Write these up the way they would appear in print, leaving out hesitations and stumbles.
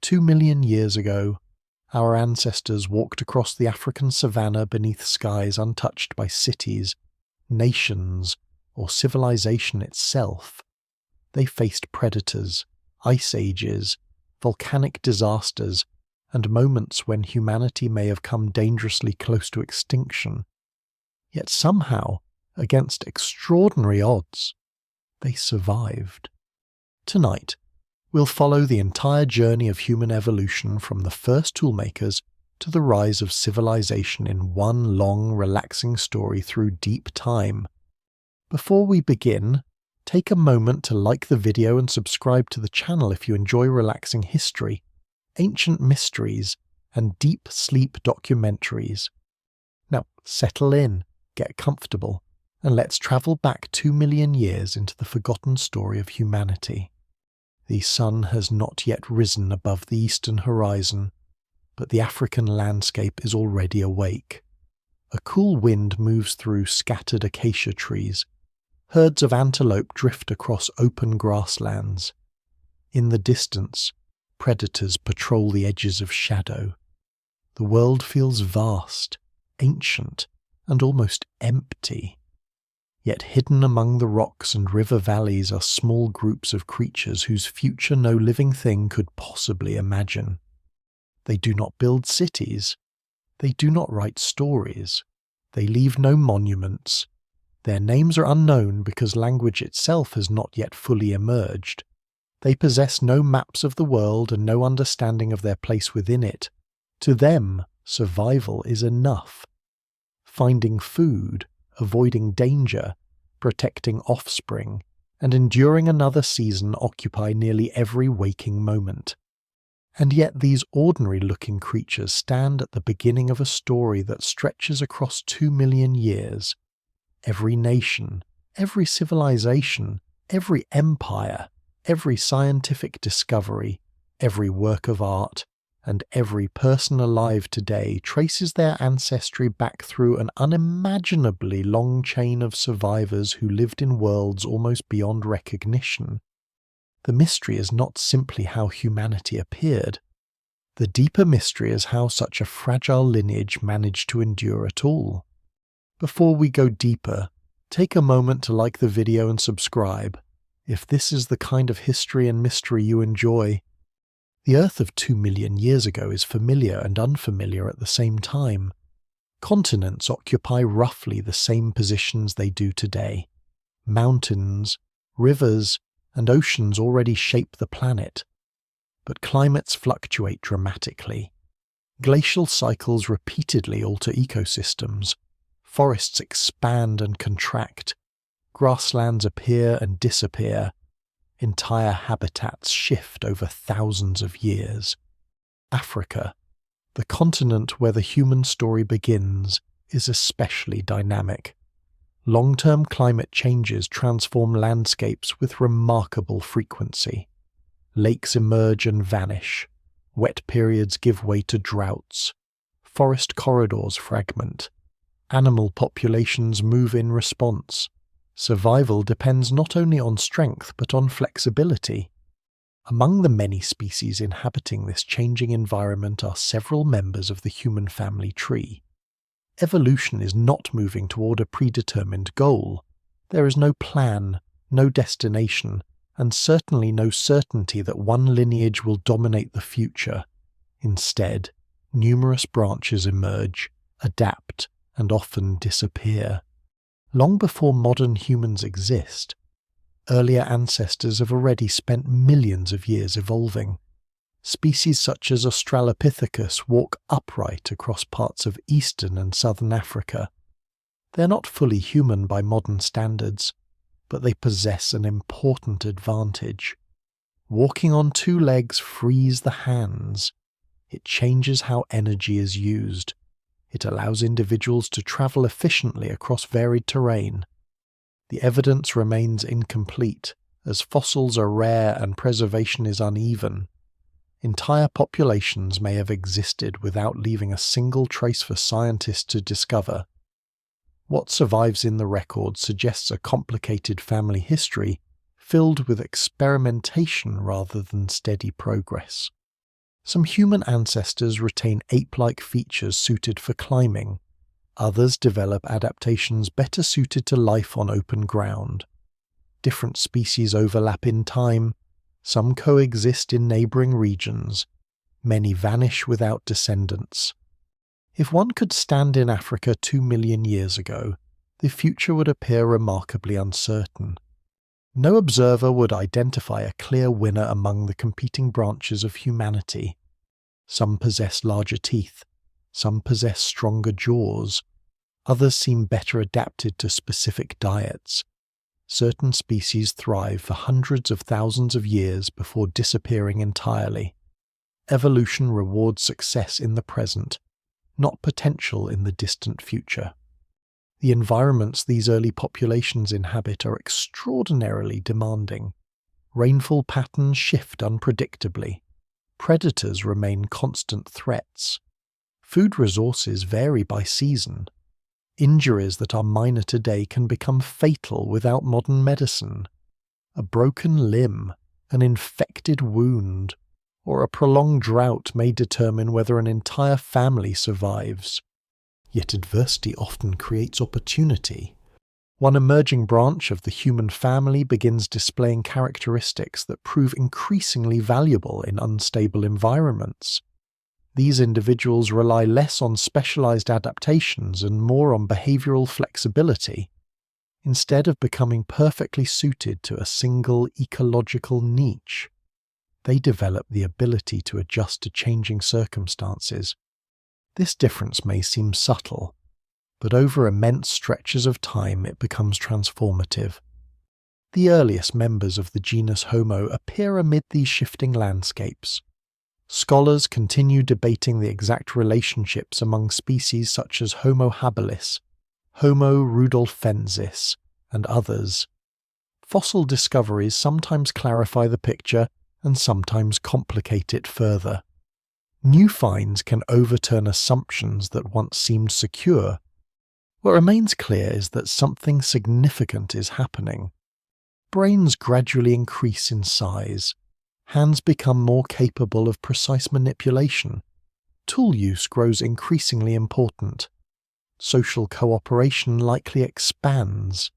2 million years ago, our ancestors walked across the African savanna beneath skies untouched by cities, nations, or civilization itself. They faced predators, ice ages, volcanic disasters, and moments when humanity may have come dangerously close to extinction. Yet somehow, against extraordinary odds, they survived. Tonight, we'll follow the entire journey of human evolution from the first toolmakers to the rise of civilization in one long, relaxing story through deep time. Before we begin, take a moment to like the video and subscribe to the channel if you enjoy relaxing history, ancient mysteries, and deep sleep documentaries. Now, settle in, get comfortable, and let's travel back 2 million years into the forgotten story of humanity. The sun has not yet risen above the eastern horizon, but the African landscape is already awake. A cool wind moves through scattered acacia trees. Herds of antelope drift across open grasslands. In the distance, predators patrol the edges of shadow. The world feels vast, ancient, and almost empty. Yet hidden among the rocks and river valleys are small groups of creatures whose future no living thing could possibly imagine. They do not build cities. They do not write stories. They leave no monuments. Their names are unknown because language itself has not yet fully emerged. They possess no maps of the world and no understanding of their place within it. To them, survival is enough. Finding food, avoiding danger, protecting offspring, and enduring another season occupy nearly every waking moment. And yet these ordinary-looking creatures stand at the beginning of a story that stretches across 2 million years. Every nation, every civilization, every empire, every scientific discovery, every work of art, and every person alive today traces their ancestry back through an unimaginably long chain of survivors who lived in worlds almost beyond recognition. The mystery is not simply how humanity appeared. The deeper mystery is how such a fragile lineage managed to endure at all. Before we go deeper, take a moment to like the video and subscribe, if this is the kind of history and mystery you enjoy. The Earth of 2 million years ago is familiar and unfamiliar at the same time. Continents occupy roughly the same positions they do today. Mountains, rivers, and oceans already shape the planet. But climates fluctuate dramatically. Glacial cycles repeatedly alter ecosystems. Forests expand and contract. Grasslands appear and disappear. Entire habitats shift over thousands of years. Africa, the continent where the human story begins, is especially dynamic. Long-term climate changes transform landscapes with remarkable frequency. Lakes emerge and vanish. Wet periods give way to droughts. Forest corridors fragment. Animal populations move in response. Survival depends not only on strength but on flexibility. Among the many species inhabiting this changing environment are several members of the human family tree. Evolution is not moving toward a predetermined goal. There is no plan, no destination, and certainly no certainty that one lineage will dominate the future. Instead, numerous branches emerge, adapt, and often disappear. Long before modern humans exist, earlier ancestors have already spent millions of years evolving. Species such as Australopithecus walk upright across parts of eastern and southern Africa. They're not fully human by modern standards, but they possess an important advantage. Walking on two legs frees the hands. It changes how energy is used. It allows individuals to travel efficiently across varied terrain. The evidence remains incomplete, as fossils are rare and preservation is uneven. Entire populations may have existed without leaving a single trace for scientists to discover. What survives in the record suggests a complicated family history filled with experimentation rather than steady progress. Some human ancestors retain ape-like features suited for climbing. Others develop adaptations better suited to life on open ground. Different species overlap in time. Some coexist in neighbouring regions. Many vanish without descendants. If one could stand in Africa 2 million years ago, the future would appear remarkably uncertain. No observer would identify a clear winner among the competing branches of humanity. Some possess larger teeth, some possess stronger jaws, others seem better adapted to specific diets. Certain species thrive for hundreds of thousands of years before disappearing entirely. Evolution rewards success in the present, not potential in the distant future. The environments these early populations inhabit are extraordinarily demanding. Rainfall patterns shift unpredictably. Predators remain constant threats. Food resources vary by season. Injuries that are minor today can become fatal without modern medicine. A broken limb, an infected wound, or a prolonged drought may determine whether an entire family survives. Yet adversity often creates opportunity. One emerging branch of the human family begins displaying characteristics that prove increasingly valuable in unstable environments. These individuals rely less on specialized adaptations and more on behavioral flexibility. Instead of becoming perfectly suited to a single ecological niche, they develop the ability to adjust to changing circumstances. This difference may seem subtle, but over immense stretches of time it becomes transformative. The earliest members of the genus Homo appear amid these shifting landscapes. Scholars continue debating the exact relationships among species such as Homo habilis, Homo rudolfensis, and others. Fossil discoveries sometimes clarify the picture and sometimes complicate it further. New finds can overturn assumptions that once seemed secure. What remains clear is that something significant is happening. Brains gradually increase in size. Hands become more capable of precise manipulation. Tool use grows increasingly important. Social cooperation likely expands.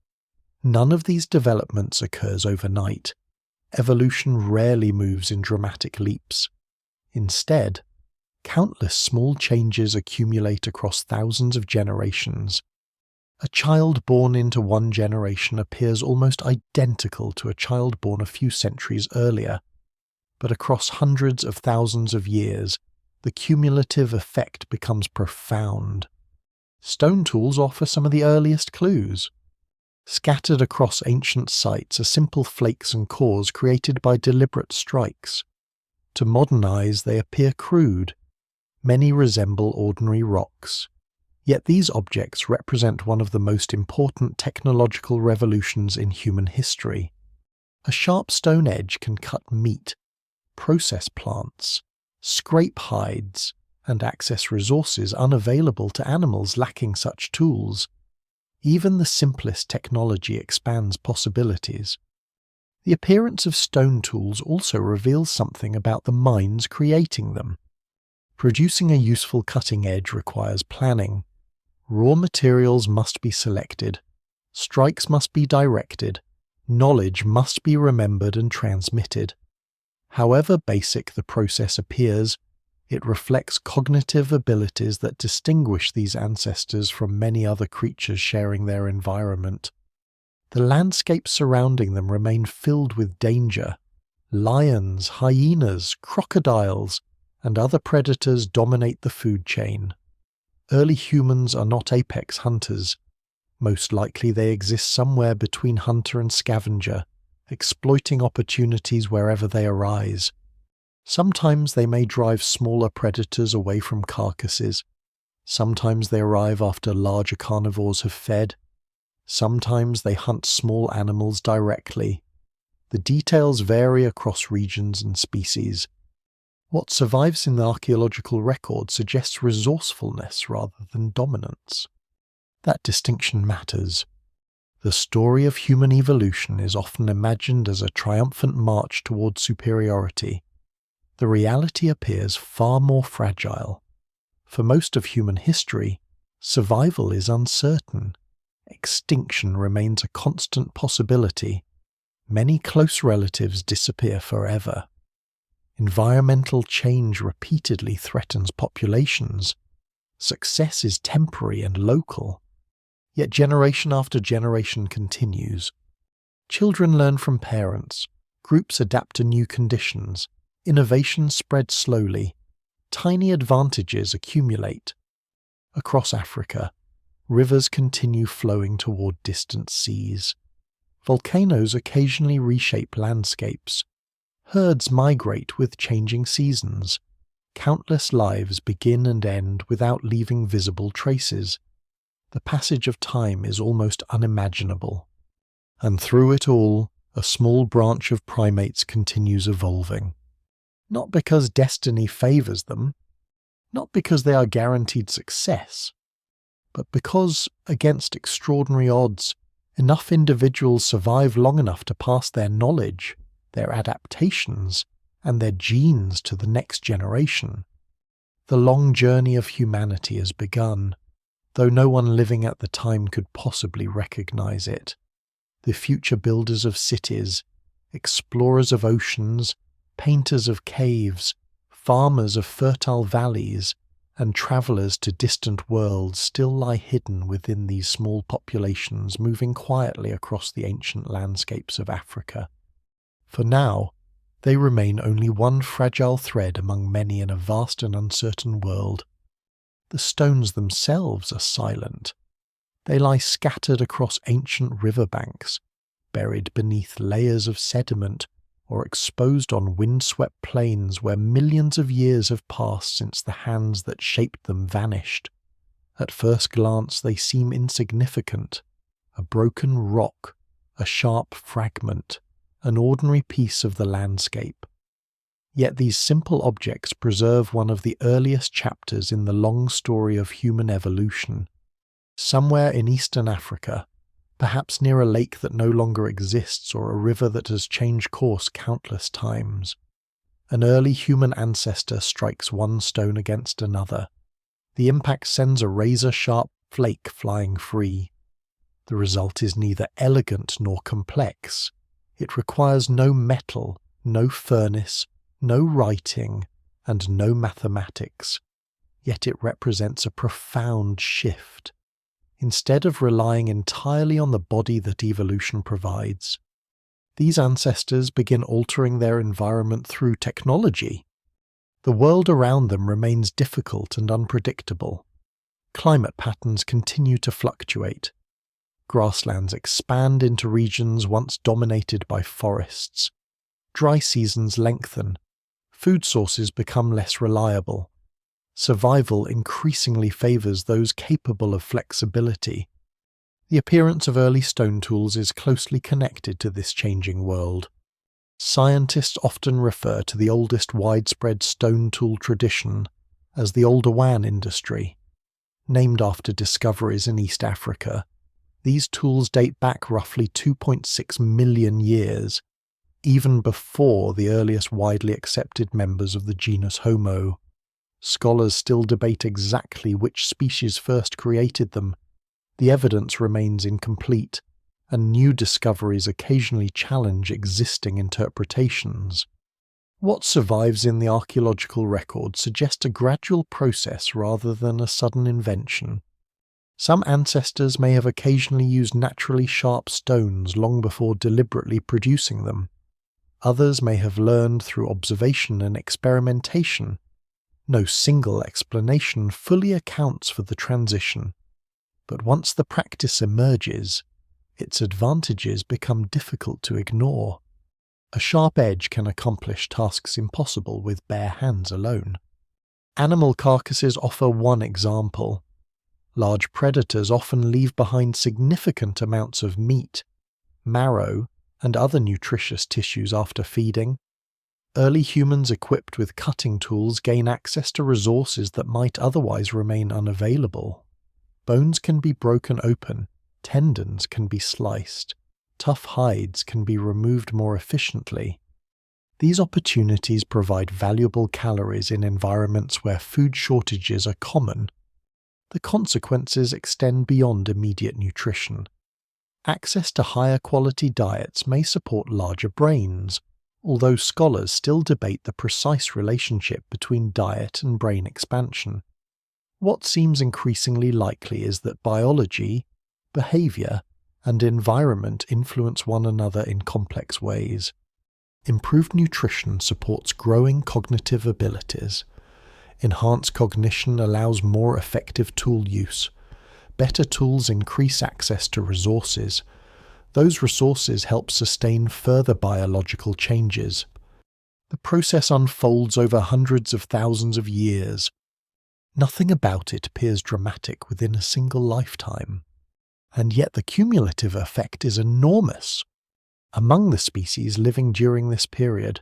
None of these developments occurs overnight. Evolution rarely moves in dramatic leaps. Instead, countless small changes accumulate across thousands of generations. A child born into one generation appears almost identical to a child born a few centuries earlier, but across hundreds of thousands of years, the cumulative effect becomes profound. Stone tools offer some of the earliest clues. Scattered across ancient sites are simple flakes and cores created by deliberate strikes. To modern eyes, they appear crude. Many resemble ordinary rocks. Yet these objects represent one of the most important technological revolutions in human history. A sharp stone edge can cut meat, process plants, scrape hides, and access resources unavailable to animals lacking such tools. Even the simplest technology expands possibilities. The appearance of stone tools also reveals something about the minds creating them. Producing a useful cutting edge requires planning. Raw materials must be selected. Strikes must be directed. Knowledge must be remembered and transmitted. However basic the process appears, it reflects cognitive abilities that distinguish these ancestors from many other creatures sharing their environment. The landscapes surrounding them remain filled with danger. Lions, hyenas, crocodiles, and other predators dominate the food chain. Early humans are not apex hunters. Most likely they exist somewhere between hunter and scavenger, exploiting opportunities wherever they arise. Sometimes they may drive smaller predators away from carcasses. Sometimes they arrive after larger carnivores have fed. Sometimes they hunt small animals directly. The details vary across regions and species. What survives in the archaeological record suggests resourcefulness rather than dominance. That distinction matters. The story of human evolution is often imagined as a triumphant march toward superiority. the reality appears far more fragile. For most of human history, survival is uncertain. Extinction remains a constant possibility. Many close relatives disappear forever. Environmental change repeatedly threatens populations. Success is temporary and local. Yet generation after generation continues. Children learn from parents. Groups adapt to new conditions. Innovation spreads slowly. Tiny advantages accumulate. Across Africa, rivers continue flowing toward distant seas. Volcanoes occasionally reshape landscapes. Herds migrate with changing seasons. Countless lives begin and end without leaving visible traces. The passage of time is almost unimaginable. And through it all, a small branch of primates continues evolving. Not because destiny favors them, not because they are guaranteed success, but because, against extraordinary odds, enough individuals survive long enough to pass their knowledge, their adaptations, and their genes to the next generation. The long journey of humanity has begun, though no one living at the time could possibly recognize it. The future builders of cities, explorers of oceans, painters of caves, farmers of fertile valleys, and travellers to distant worlds still lie hidden within these small populations moving quietly across the ancient landscapes of Africa. For now, they remain only one fragile thread among many in a vast and uncertain world. The stones themselves are silent. They lie scattered across ancient riverbanks, buried beneath layers of sediment, or exposed on windswept plains where millions of years have passed since the hands that shaped them vanished. At first glance they seem insignificant, a broken rock, a sharp fragment, an ordinary piece of the landscape. Yet these simple objects preserve one of the earliest chapters in the long story of human evolution. Somewhere in eastern Africa, perhaps near a lake that no longer exists or a river that has changed course countless times, an early human ancestor strikes one stone against another. The impact sends a razor-sharp flake flying free. The result is neither elegant nor complex. It requires no metal, no furnace, no writing, and no mathematics. Yet it represents a profound shift. Instead of relying entirely on the body that evolution provides, these ancestors begin altering their environment through technology. The world around them remains difficult and unpredictable. Climate patterns continue to fluctuate. Grasslands expand into regions once dominated by forests. Dry seasons lengthen. Food sources become less reliable. Survival increasingly favours those capable of flexibility. The appearance of early stone tools is closely connected to this changing world. Scientists often refer to the oldest widespread stone tool tradition as the Oldowan industry. Named after discoveries in East Africa, these tools date back roughly 2.6 million years, even before the earliest widely accepted members of the genus Homo. Scholars still debate exactly which species first created them. The evidence remains incomplete, and new discoveries occasionally challenge existing interpretations. What survives in the archaeological record suggests a gradual process rather than a sudden invention. Some ancestors may have occasionally used naturally sharp stones long before deliberately producing them. Others may have learned through observation and experimentation. No single explanation fully accounts for the transition, but once the practice emerges, its advantages become difficult to ignore. A sharp edge can accomplish tasks impossible with bare hands alone. Animal carcasses offer one example. Large predators often leave behind significant amounts of meat, marrow, and other nutritious tissues after feeding. Early humans equipped with cutting tools gain access to resources that might otherwise remain unavailable. Bones can be broken open, tendons can be sliced, tough hides can be removed more efficiently. These opportunities provide valuable calories in environments where food shortages are common. The consequences extend beyond immediate nutrition. Access to higher quality diets may support larger brains, although scholars still debate the precise relationship between diet and brain expansion. What seems increasingly likely is that biology, behavior, and environment influence one another in complex ways. Improved nutrition supports growing cognitive abilities. Enhanced cognition allows more effective tool use. Better tools increase access to resources. Those resources help sustain further biological changes. The process unfolds over hundreds of thousands of years. Nothing about it appears dramatic within a single lifetime. And yet the cumulative effect is enormous. Among the species living during this period,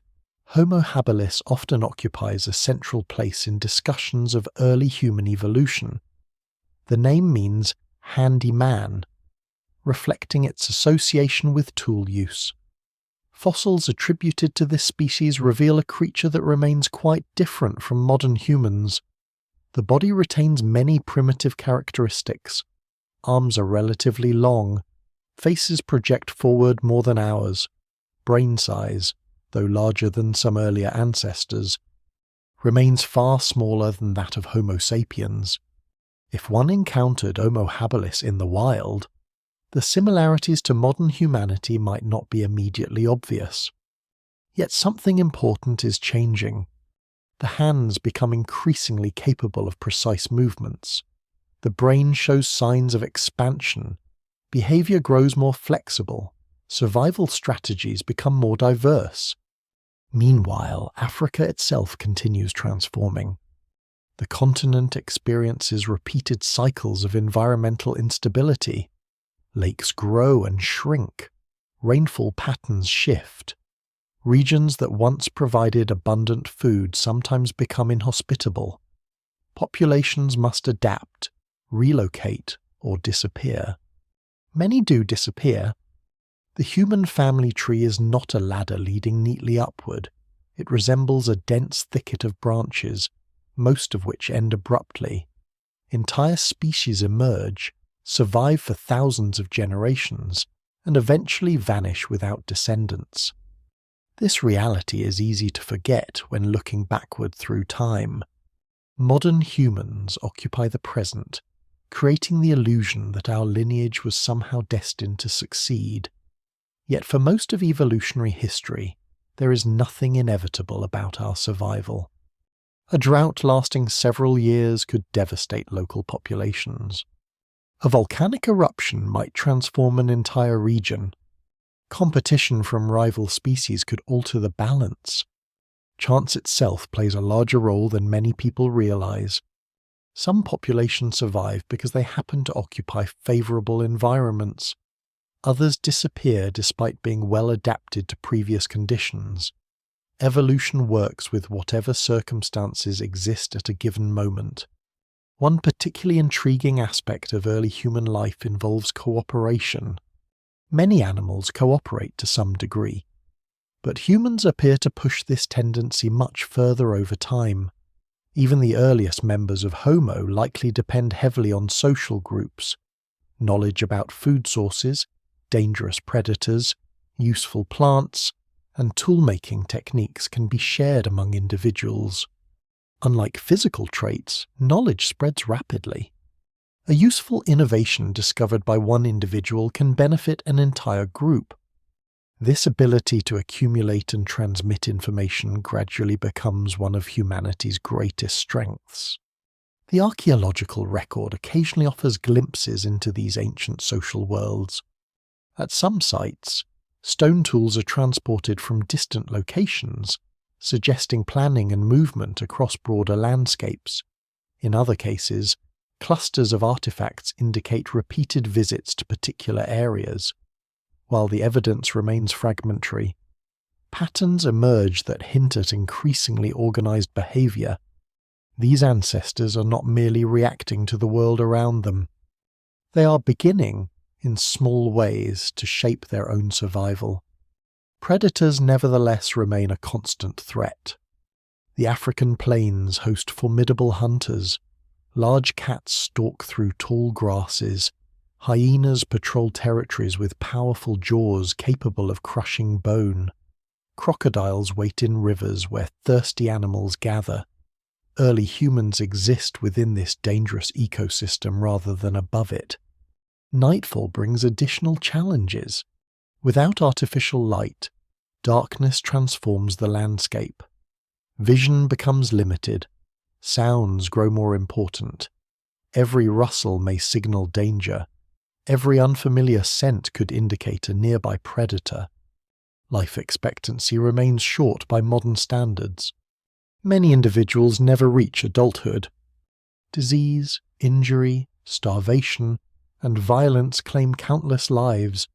Homo habilis often occupies a central place in discussions of early human evolution. The name means handy man, reflecting its association with tool use. Fossils attributed to this species reveal a creature that remains quite different from modern humans. The body retains many primitive characteristics. Arms are relatively long. Faces project forward more than ours. Brain size, though larger than some earlier ancestors, remains far smaller than that of Homo sapiens. If one encountered Homo habilis in the wild, the similarities to modern humanity might not be immediately obvious. Yet something important is changing. The hands become increasingly capable of precise movements. The brain shows signs of expansion. Behavior grows more flexible. Survival strategies become more diverse. Meanwhile, Africa itself continues transforming. The continent experiences repeated cycles of environmental instability. Lakes grow and shrink. Rainfall patterns shift. Regions that once provided abundant food sometimes become inhospitable. Populations must adapt, relocate, or disappear. Many do disappear. The human family tree is not a ladder leading neatly upward. It resembles a dense thicket of branches, most of which end abruptly. Entire species emerge, survive for thousands of generations, and eventually vanish without descendants. This reality is easy to forget when looking backward through time. Modern humans occupy the present, creating the illusion that our lineage was somehow destined to succeed. Yet for most of evolutionary history, there is nothing inevitable about our survival. A drought lasting several years could devastate local populations. A volcanic eruption might transform an entire region. Competition from rival species could alter the balance. Chance itself plays a larger role than many people realize. Some populations survive because they happen to occupy favorable environments. Others disappear despite being well adapted to previous conditions. Evolution works with whatever circumstances exist at a given moment. One particularly intriguing aspect of early human life involves cooperation. Many animals cooperate to some degree, but humans appear to push this tendency much further over time. Even the earliest members of Homo likely depend heavily on social groups. Knowledge about food sources, dangerous predators, useful plants, and tool-making techniques can be shared among individuals. Unlike physical traits, knowledge spreads rapidly. A useful innovation discovered by one individual can benefit an entire group. This ability to accumulate and transmit information gradually becomes one of humanity's greatest strengths. The archaeological record occasionally offers glimpses into these ancient social worlds. At some sites, stone tools are transported from distant locations, suggesting planning and movement across broader landscapes. In other cases, clusters of artifacts indicate repeated visits to particular areas. While the evidence remains fragmentary, patterns emerge that hint at increasingly organized behavior. These ancestors are not merely reacting to the world around them. They are beginning, in small ways, to shape their own survival. Predators nevertheless remain a constant threat. The African plains host formidable hunters. Large cats stalk through tall grasses. Hyenas patrol territories with powerful jaws capable of crushing bone. Crocodiles wait in rivers where thirsty animals gather. Early humans exist within this dangerous ecosystem rather than above it. Nightfall brings additional challenges. Without artificial light, darkness transforms the landscape. Vision becomes limited. Sounds grow more important. Every rustle may signal danger. Every unfamiliar scent could indicate a nearby predator. Life expectancy remains short by modern standards. Many individuals never reach adulthood. Disease, injury, starvation, and violence claim countless lives.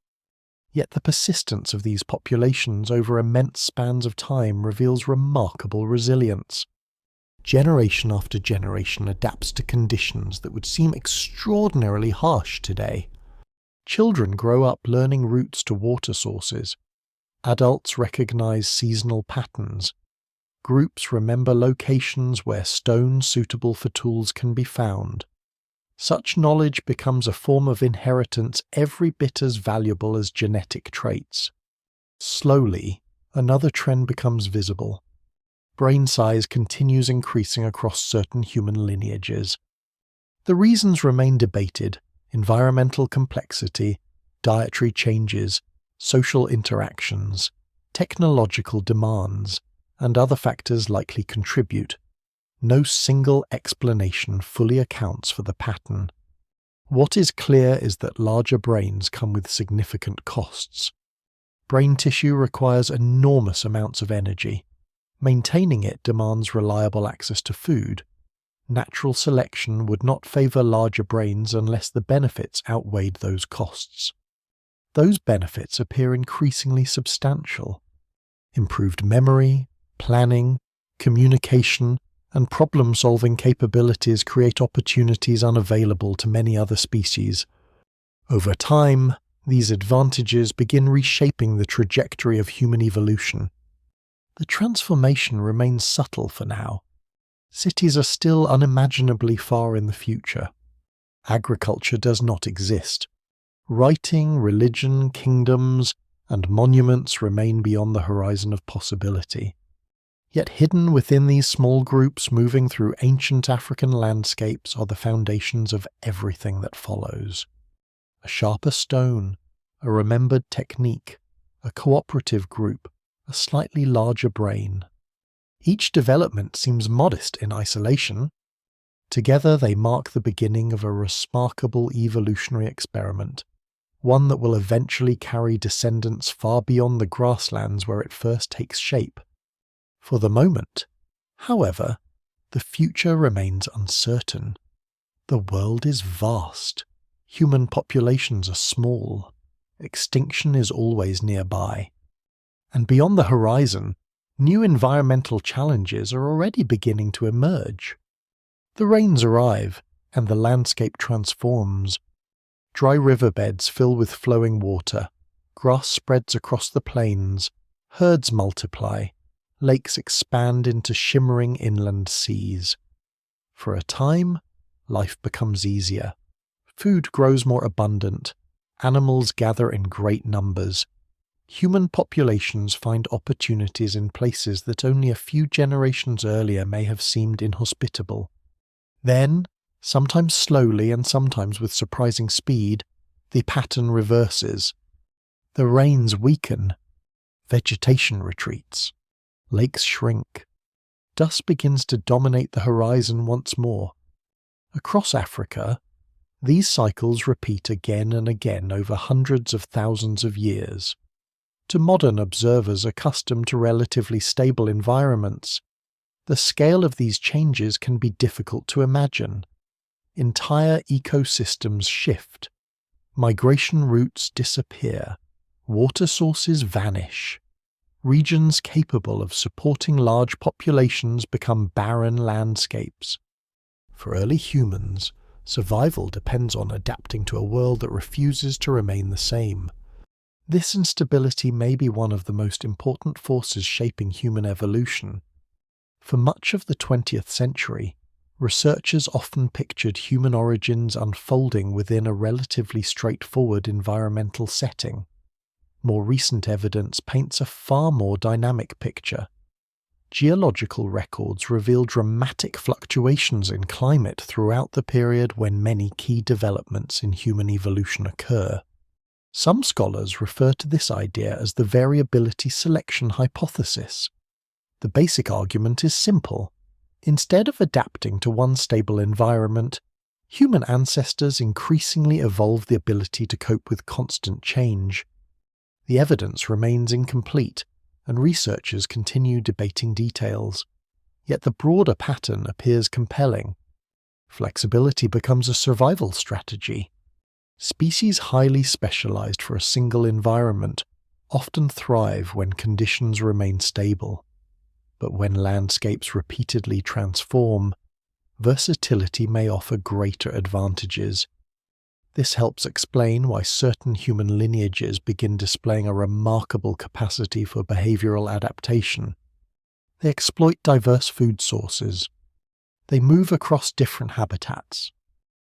Yet the persistence of these populations over immense spans of time reveals remarkable resilience. Generation after generation adapts to conditions that would seem extraordinarily harsh today. Children grow up learning routes to water sources. Adults recognize seasonal patterns. Groups remember locations where stone suitable for tools can be found. Such knowledge becomes a form of inheritance every bit as valuable as genetic traits. Slowly, another trend becomes visible. Brain size continues increasing across certain human lineages. The reasons remain debated: environmental complexity, dietary changes, social interactions, technological demands, and other factors likely contribute. No single explanation fully accounts for the pattern. What is clear is that larger brains come with significant costs. Brain tissue requires enormous amounts of energy. Maintaining it demands reliable access to food. Natural selection would not favor larger brains unless the benefits outweighed those costs. Those benefits appear increasingly substantial. Improved memory, planning, communication, and problem-solving capabilities create opportunities unavailable to many other species. Over time, these advantages begin reshaping the trajectory of human evolution. The transformation remains subtle for now. Cities are still unimaginably far in the future. Agriculture does not exist. Writing, religion, kingdoms, and monuments remain beyond the horizon of possibility. Yet hidden within these small groups moving through ancient African landscapes are the foundations of everything that follows. A sharper stone, a remembered technique, a cooperative group, a slightly larger brain. Each development seems modest in isolation. Together they mark the beginning of a remarkable evolutionary experiment, one that will eventually carry descendants far beyond the grasslands where it first takes shape. For the moment, however, the future remains uncertain. The world is vast. Human populations are small. Extinction is always nearby. And beyond the horizon, new environmental challenges are already beginning to emerge. The rains arrive, and the landscape transforms. Dry riverbeds fill with flowing water. Grass spreads across the plains. Herds multiply. Lakes expand into shimmering inland seas. For a time, life becomes easier. Food grows more abundant. Animals gather in great numbers. Human populations find opportunities in places that only a few generations earlier may have seemed inhospitable. Then, sometimes slowly and sometimes with surprising speed, the pattern reverses. The rains weaken. Vegetation retreats. Lakes shrink. Dust begins to dominate the horizon once more. Across Africa, these cycles repeat again and again over hundreds of thousands of years. To modern observers accustomed to relatively stable environments, the scale of these changes can be difficult to imagine. Entire ecosystems shift. Migration routes disappear. Water sources vanish. Regions capable of supporting large populations become barren landscapes. For early humans, survival depends on adapting to a world that refuses to remain the same. This instability may be one of the most important forces shaping human evolution. For much of the 20th century, researchers often pictured human origins unfolding within a relatively straightforward environmental setting. More recent evidence paints a far more dynamic picture. Geological records reveal dramatic fluctuations in climate throughout the period when many key developments in human evolution occur. Some scholars refer to this idea as the variability selection hypothesis. The basic argument is simple. Instead of adapting to one stable environment, human ancestors increasingly evolved the ability to cope with constant change. The evidence remains incomplete, and researchers continue debating details. Yet the broader pattern appears compelling. Flexibility becomes a survival strategy. Species highly specialized for a single environment often thrive when conditions remain stable. But when landscapes repeatedly transform, versatility may offer greater advantages. This helps explain why certain human lineages begin displaying a remarkable capacity for behavioral adaptation. They exploit diverse food sources. They move across different habitats.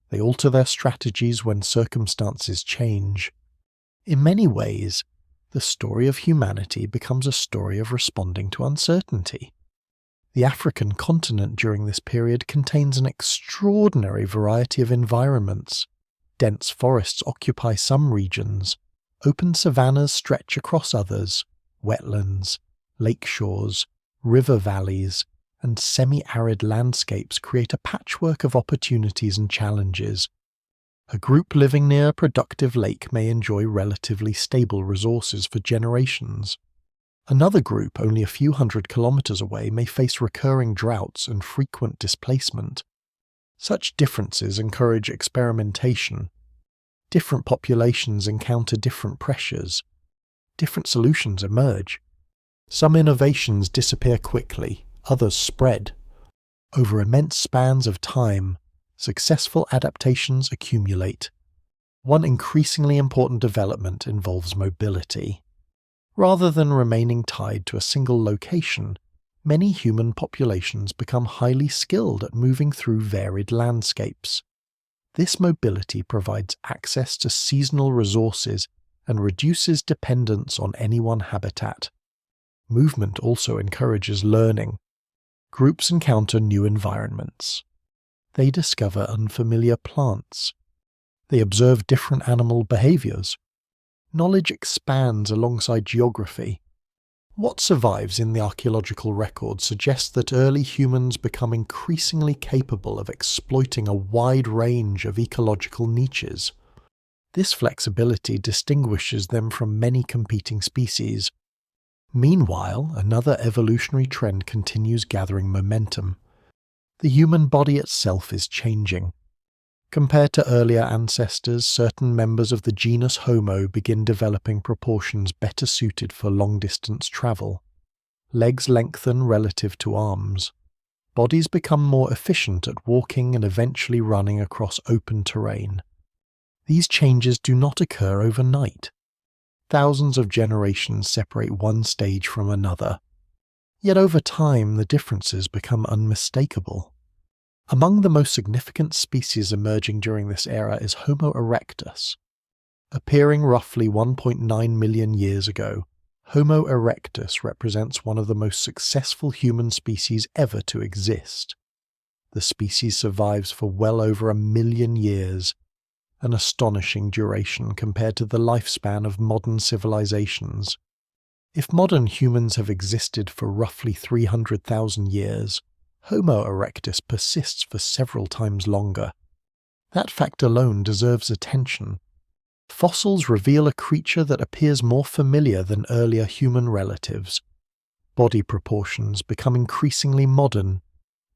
They alter their strategies when circumstances change. In many ways, the story of humanity becomes a story of responding to uncertainty. The African continent during this period contains an extraordinary variety of environments. Dense forests occupy some regions, open savannas stretch across others, wetlands, lake shores, river valleys, and semi-arid landscapes create a patchwork of opportunities and challenges. A group living near a productive lake may enjoy relatively stable resources for generations. Another group only a few hundred kilometers away may face recurring droughts and frequent displacement. Such differences encourage experimentation. Different populations encounter different pressures. Different solutions emerge. Some innovations disappear quickly, others spread. Over immense spans of time, successful adaptations accumulate. One increasingly important development involves mobility. Rather than remaining tied to a single location, many human populations become highly skilled at moving through varied landscapes. This mobility provides access to seasonal resources and reduces dependence on any one habitat. Movement also encourages learning. Groups encounter new environments. They discover unfamiliar plants. They observe different animal behaviors. Knowledge expands alongside geography. What survives in the archaeological record suggests that early humans become increasingly capable of exploiting a wide range of ecological niches. This flexibility distinguishes them from many competing species. Meanwhile, another evolutionary trend continues gathering momentum. The human body itself is changing. Compared to earlier ancestors, certain members of the genus Homo begin developing proportions better suited for long-distance travel. Legs lengthen relative to arms. Bodies become more efficient at walking and eventually running across open terrain. These changes do not occur overnight. Thousands of generations separate one stage from another. Yet over time, the differences become unmistakable. Among the most significant species emerging during this era is Homo erectus. Appearing roughly 1.9 million years ago, Homo erectus represents one of the most successful human species ever to exist. The species survives for well over 1 million years, an astonishing duration compared to the lifespan of modern civilizations. If modern humans have existed for roughly 300,000 years, Homo erectus persists for several times longer. That fact alone deserves attention. Fossils reveal a creature that appears more familiar than earlier human relatives. Body proportions become increasingly modern.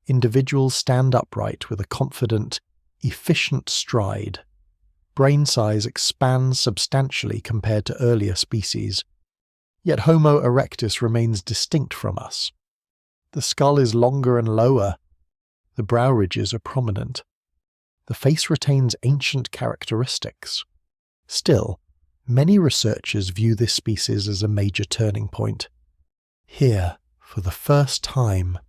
Individuals stand upright with a confident, efficient stride. Brain size expands substantially compared to earlier species. Yet Homo erectus remains distinct from us. The skull is longer and lower. The brow ridges are prominent. The face retains ancient characteristics. Still, Many researchers view this species as a major turning point. Here, for the first time,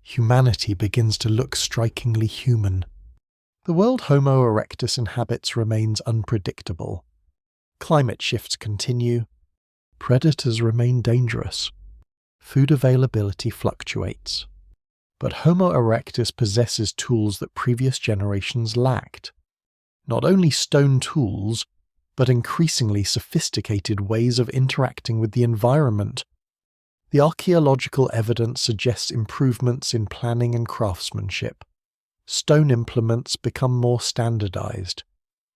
humanity begins to look strikingly human. The world Homo erectus inhabits remains unpredictable. Climate shifts continue. Predators remain dangerous. Food availability fluctuates. But Homo erectus possesses tools that previous generations lacked. Not only stone tools, but increasingly sophisticated ways of interacting with the environment. The archaeological evidence suggests improvements in planning and craftsmanship. Stone implements become more standardized.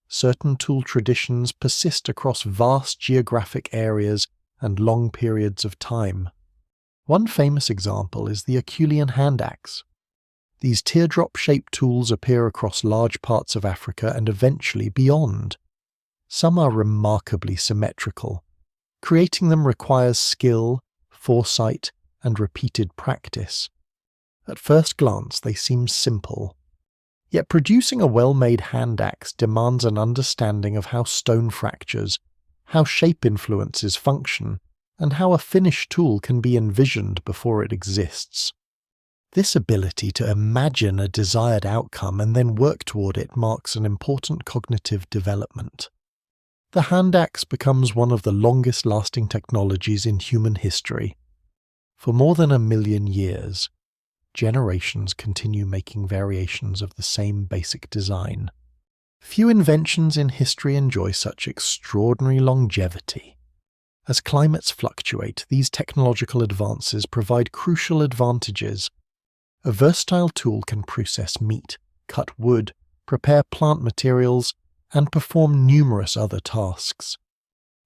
Certain tool traditions persist across vast geographic areas and long periods of time. One famous example is the Acheulean hand axe. These teardrop-shaped tools appear across large parts of Africa and eventually beyond. Some are remarkably symmetrical. Creating them requires skill, foresight, and repeated practice. At first glance, they seem simple. Yet producing a well-made hand axe demands an understanding of how stone fractures, how shape influences function, and how a finished tool can be envisioned before it exists. This ability to imagine a desired outcome and then work toward it marks an important cognitive development. The hand axe becomes one of the longest-lasting technologies in human history. For more than 1,000,000 years, generations continue making variations of the same basic design. Few inventions in history enjoy such extraordinary longevity. As climates fluctuate, these technological advances provide crucial advantages. A versatile tool can process meat, cut wood, prepare plant materials, and perform numerous other tasks.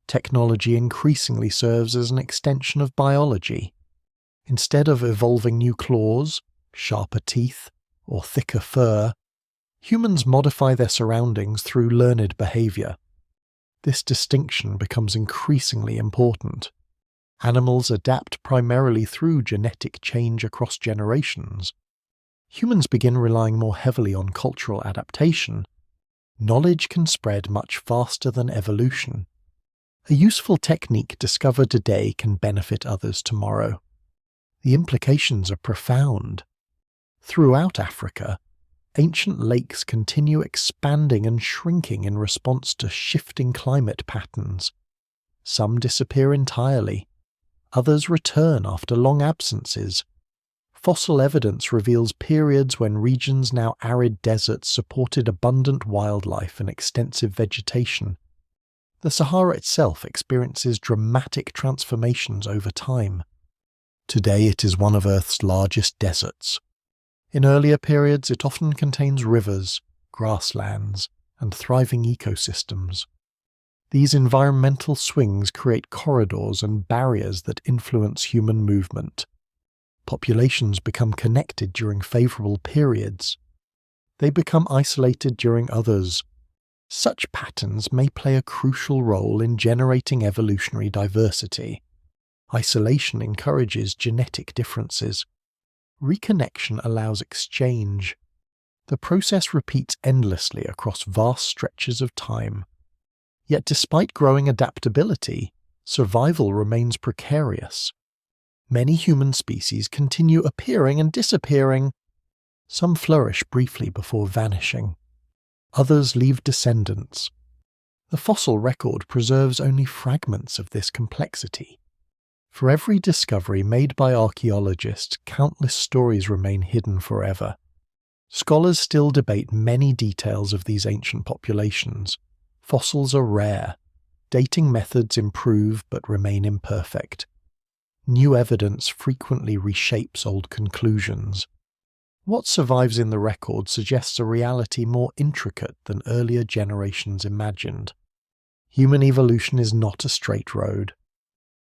Technology increasingly serves as an extension of biology. Instead of evolving new claws, sharper teeth, or thicker fur, humans modify their surroundings through learned behavior. This distinction becomes increasingly important. Animals adapt primarily through genetic change across generations. Humans begin relying more heavily on cultural adaptation. Knowledge can spread much faster than evolution. A useful technique discovered today can benefit others tomorrow. The implications are profound. Throughout Africa, ancient lakes continue expanding and shrinking in response to shifting climate patterns. Some disappear entirely. Others return after long absences. Fossil evidence reveals periods when regions now arid deserts supported abundant wildlife and extensive vegetation. The Sahara itself experiences dramatic transformations over time. Today it is one of Earth's largest deserts. In earlier periods it often contains rivers, grasslands, and thriving ecosystems. These environmental swings create corridors and barriers that influence human movement. Populations become connected during favorable periods. They become isolated during others. Such patterns may play a crucial role in generating evolutionary diversity. Isolation encourages genetic differences. Reconnection allows exchange. The process repeats endlessly across vast stretches of time. Yet despite growing adaptability, survival remains precarious. Many human species continue appearing and disappearing. Some flourish briefly before vanishing. Others leave descendants. The fossil record preserves only fragments of this complexity. For every discovery made by archaeologists, countless stories remain hidden forever. Scholars still debate many details of these ancient populations. Fossils are rare. Dating methods improve but remain imperfect. New evidence frequently reshapes old conclusions. What survives in the record suggests a reality more intricate than earlier generations imagined. Human evolution is not a straight road.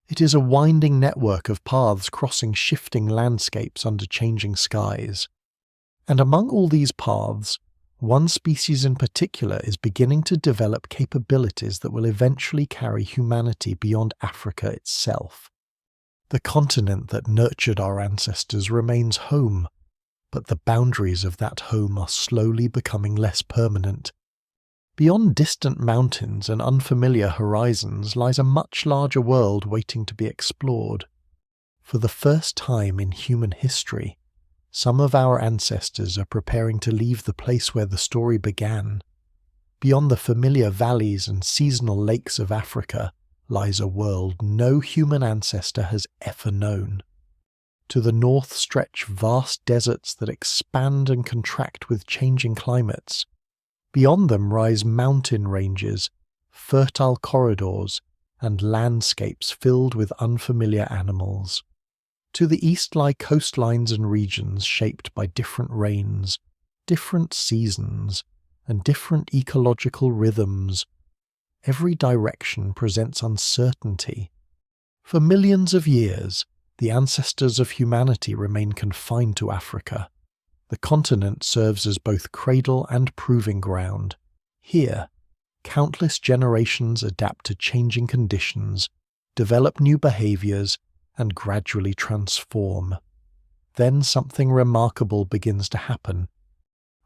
It is a winding network of paths crossing shifting landscapes under changing skies. And among all these paths, one species in particular is beginning to develop capabilities that will eventually carry humanity beyond Africa itself. The continent that nurtured our ancestors remains home, but the boundaries of that home are slowly becoming less permanent. Beyond distant mountains and unfamiliar horizons lies a much larger world waiting to be explored. For the first time in human history, some of our ancestors are preparing to leave the place where the story began. Beyond the familiar valleys and seasonal lakes of Africa lies a world no human ancestor has ever known. To the north stretch vast deserts that expand and contract with changing climates. Beyond them rise mountain ranges, fertile corridors, and landscapes filled with unfamiliar animals. To the east lie coastlines and regions shaped by different rains, different seasons, and different ecological rhythms. Every direction presents uncertainty. For millions of years, the ancestors of humanity remain confined to Africa. The continent serves as both cradle and proving ground. Here, countless generations adapt to changing conditions, develop new behaviors, and gradually transform. Then something remarkable begins to happen.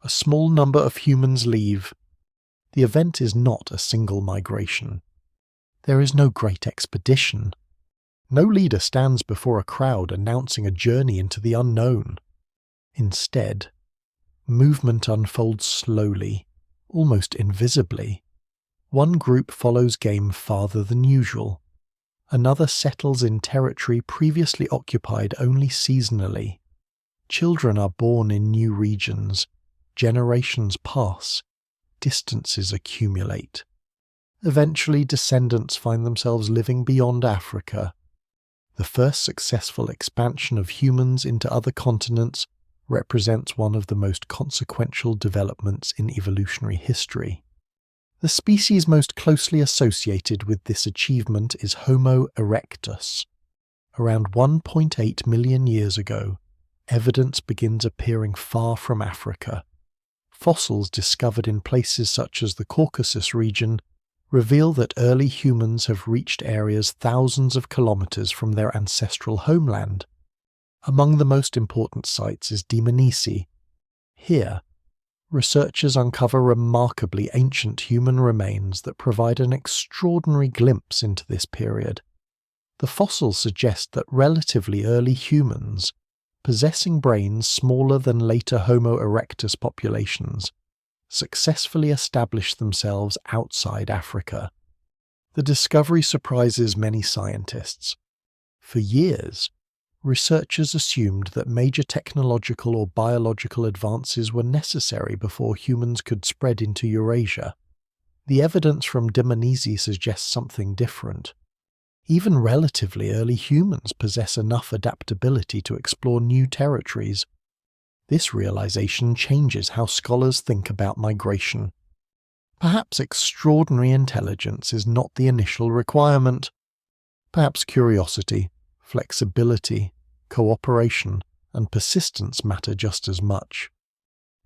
A small number of humans leave. The event is not a single migration. There is no great expedition. No leader stands before a crowd announcing a journey into the unknown. Instead, movement unfolds slowly, almost invisibly. One group follows game farther than usual. Another settles in territory previously occupied only seasonally. Children are born in new regions. Generations pass. Distances accumulate. Eventually, descendants find themselves living beyond Africa. The first successful expansion of humans into other continents represents one of the most consequential developments in evolutionary history. The species most closely associated with this achievement is Homo erectus. Around 1.8 million years ago, evidence begins appearing far from Africa. Fossils discovered in places such as the Caucasus region reveal that early humans have reached areas thousands of kilometers from their ancestral homeland. Among the most important sites is Dmanisi. Here, researchers uncover remarkably ancient human remains that provide an extraordinary glimpse into this period. The fossils suggest that relatively early humans, possessing brains smaller than later Homo erectus populations, successfully established themselves outside Africa. The discovery surprises many scientists. For years, researchers assumed that major technological or biological advances were necessary before humans could spread into Eurasia. The evidence from Dmanisi suggests something different. Even relatively early humans possess enough adaptability to explore new territories. This realization changes how scholars think about migration. Perhaps extraordinary intelligence is not the initial requirement. Perhaps curiosity, flexibility, cooperation, and persistence matter just as much.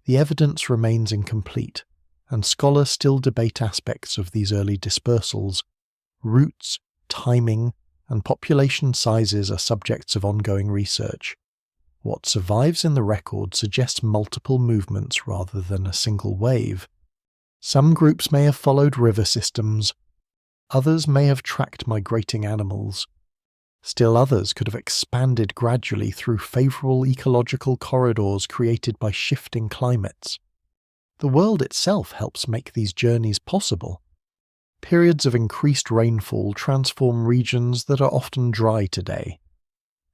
The evidence remains incomplete, and scholars still debate aspects of these early dispersals. Routes, timing, and population sizes are subjects of ongoing research. What survives in the record suggests multiple movements rather than a single wave. Some groups may have followed river systems. Others may have tracked migrating animals. Still others could have expanded gradually through favorable ecological corridors created by shifting climates. The world itself helps make these journeys possible. Periods of increased rainfall transform regions that are often dry today.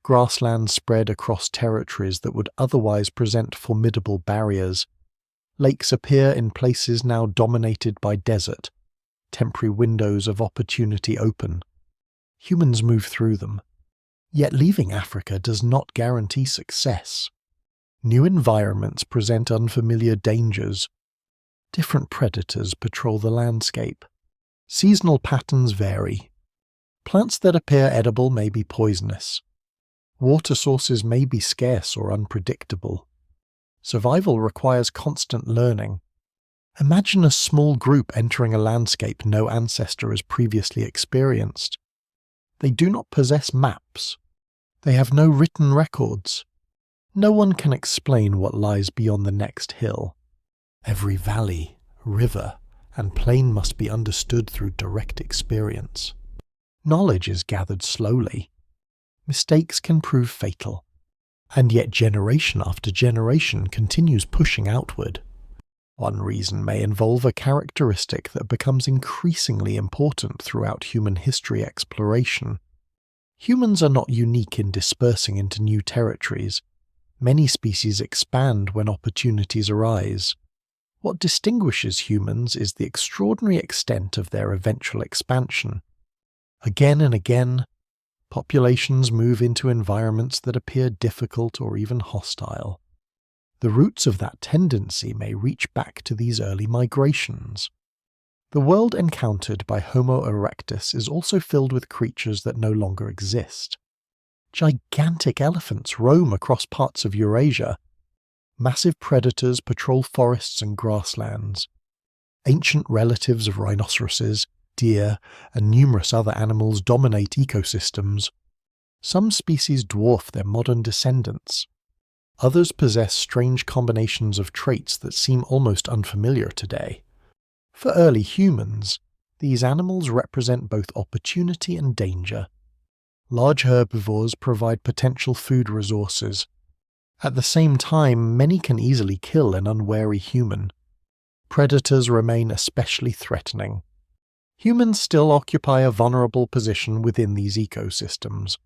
Grasslands spread across territories that would otherwise present formidable barriers. Lakes appear in places now dominated by desert. Temporary windows of opportunity open. Humans move through them. Yet leaving Africa does not guarantee success. New environments present unfamiliar dangers. Different predators patrol the landscape. Seasonal patterns vary. Plants that appear edible may be poisonous. Water sources may be scarce or unpredictable. Survival requires constant learning. Imagine a small group entering a landscape no ancestor has previously experienced. They do not possess maps. They have no written records. No one can explain what lies beyond the next hill. Every valley, river, and plain must be understood through direct experience. Knowledge is gathered slowly. Mistakes can prove fatal, and yet generation after generation continues pushing outward. One reason may involve a characteristic that becomes increasingly important throughout human history exploration. Humans are not unique in dispersing into new territories. Many species expand when opportunities arise. What distinguishes humans is the extraordinary extent of their eventual expansion. Again and again, populations move into environments that appear difficult or even hostile. The roots of that tendency may reach back to these early migrations. The world encountered by Homo erectus is also filled with creatures that no longer exist. Gigantic elephants roam across parts of Eurasia. Massive predators patrol forests and grasslands. Ancient relatives of rhinoceroses, deer, and numerous other animals dominate ecosystems. Some species dwarf their modern descendants. Others possess strange combinations of traits that seem almost unfamiliar today. For early humans, these animals represent both opportunity and danger. Large herbivores provide potential food resources. At the same time, many can easily kill an unwary human. Predators remain especially threatening. Humans still occupy a vulnerable position within these ecosystems.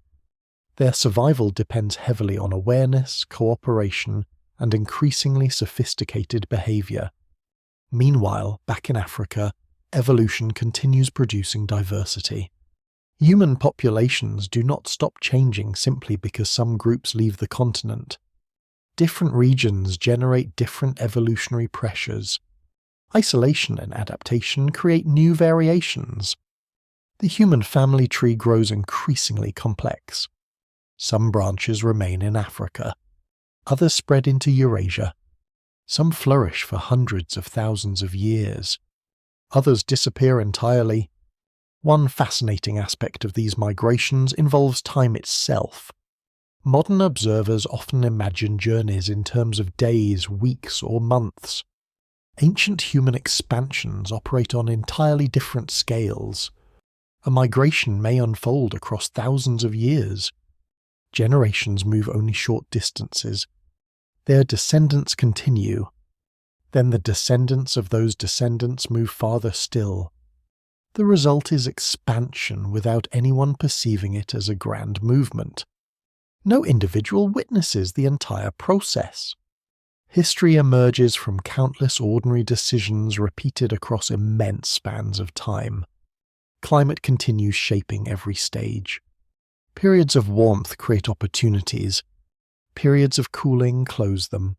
Their survival depends heavily on awareness, cooperation, and increasingly sophisticated behavior. Meanwhile, back in Africa, evolution continues producing diversity. Human populations do not stop changing simply because some groups leave the continent. Different regions generate different evolutionary pressures. Isolation and adaptation create new variations. The human family tree grows increasingly complex. Some branches remain in Africa. Others spread into Eurasia. Some flourish for hundreds of thousands of years. Others disappear entirely. One fascinating aspect of these migrations involves time itself. Modern observers often imagine journeys in terms of days, weeks, or months. Ancient human expansions operate on entirely different scales. A migration may unfold across thousands of years. Generations move only short distances. Their descendants continue. Then the descendants of those descendants move farther still. The result is expansion without anyone perceiving it as a grand movement. No individual witnesses the entire process. History emerges from countless ordinary decisions repeated across immense spans of time. Climate continues shaping every stage. Periods of warmth create opportunities. Periods of cooling close them.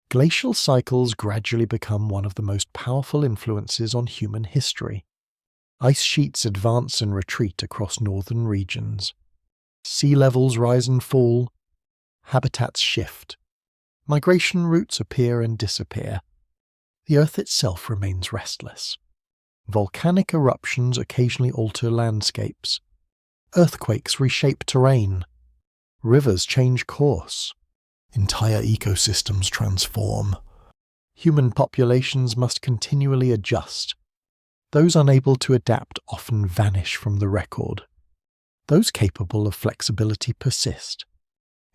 Glacial cycles gradually become one of the most powerful influences on human history. Ice sheets advance and retreat across northern regions. Sea levels rise and fall. Habitats shift. Migration routes appear and disappear. The Earth itself remains restless. Volcanic eruptions occasionally alter landscapes. Earthquakes reshape terrain. Rivers change course. Entire ecosystems transform. Human populations must continually adjust. Those unable to adapt often vanish from the record. Those capable of flexibility persist.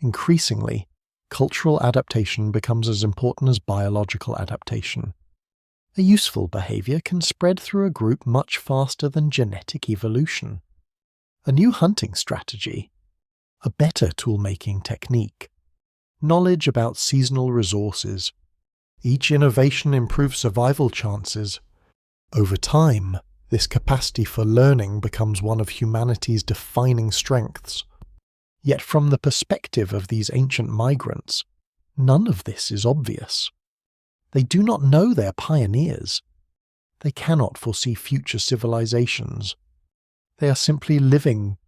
Increasingly, cultural adaptation becomes as important as biological adaptation. A useful behavior can spread through a group much faster than genetic evolution. A new hunting strategy, a better tool-making technique, knowledge about seasonal resources. Each innovation improves survival chances. Over time, this capacity for learning becomes one of humanity's defining strengths. Yet from the perspective of these ancient migrants, none of this is obvious. They do not know their pioneers. They cannot foresee future civilizations. They are simply living,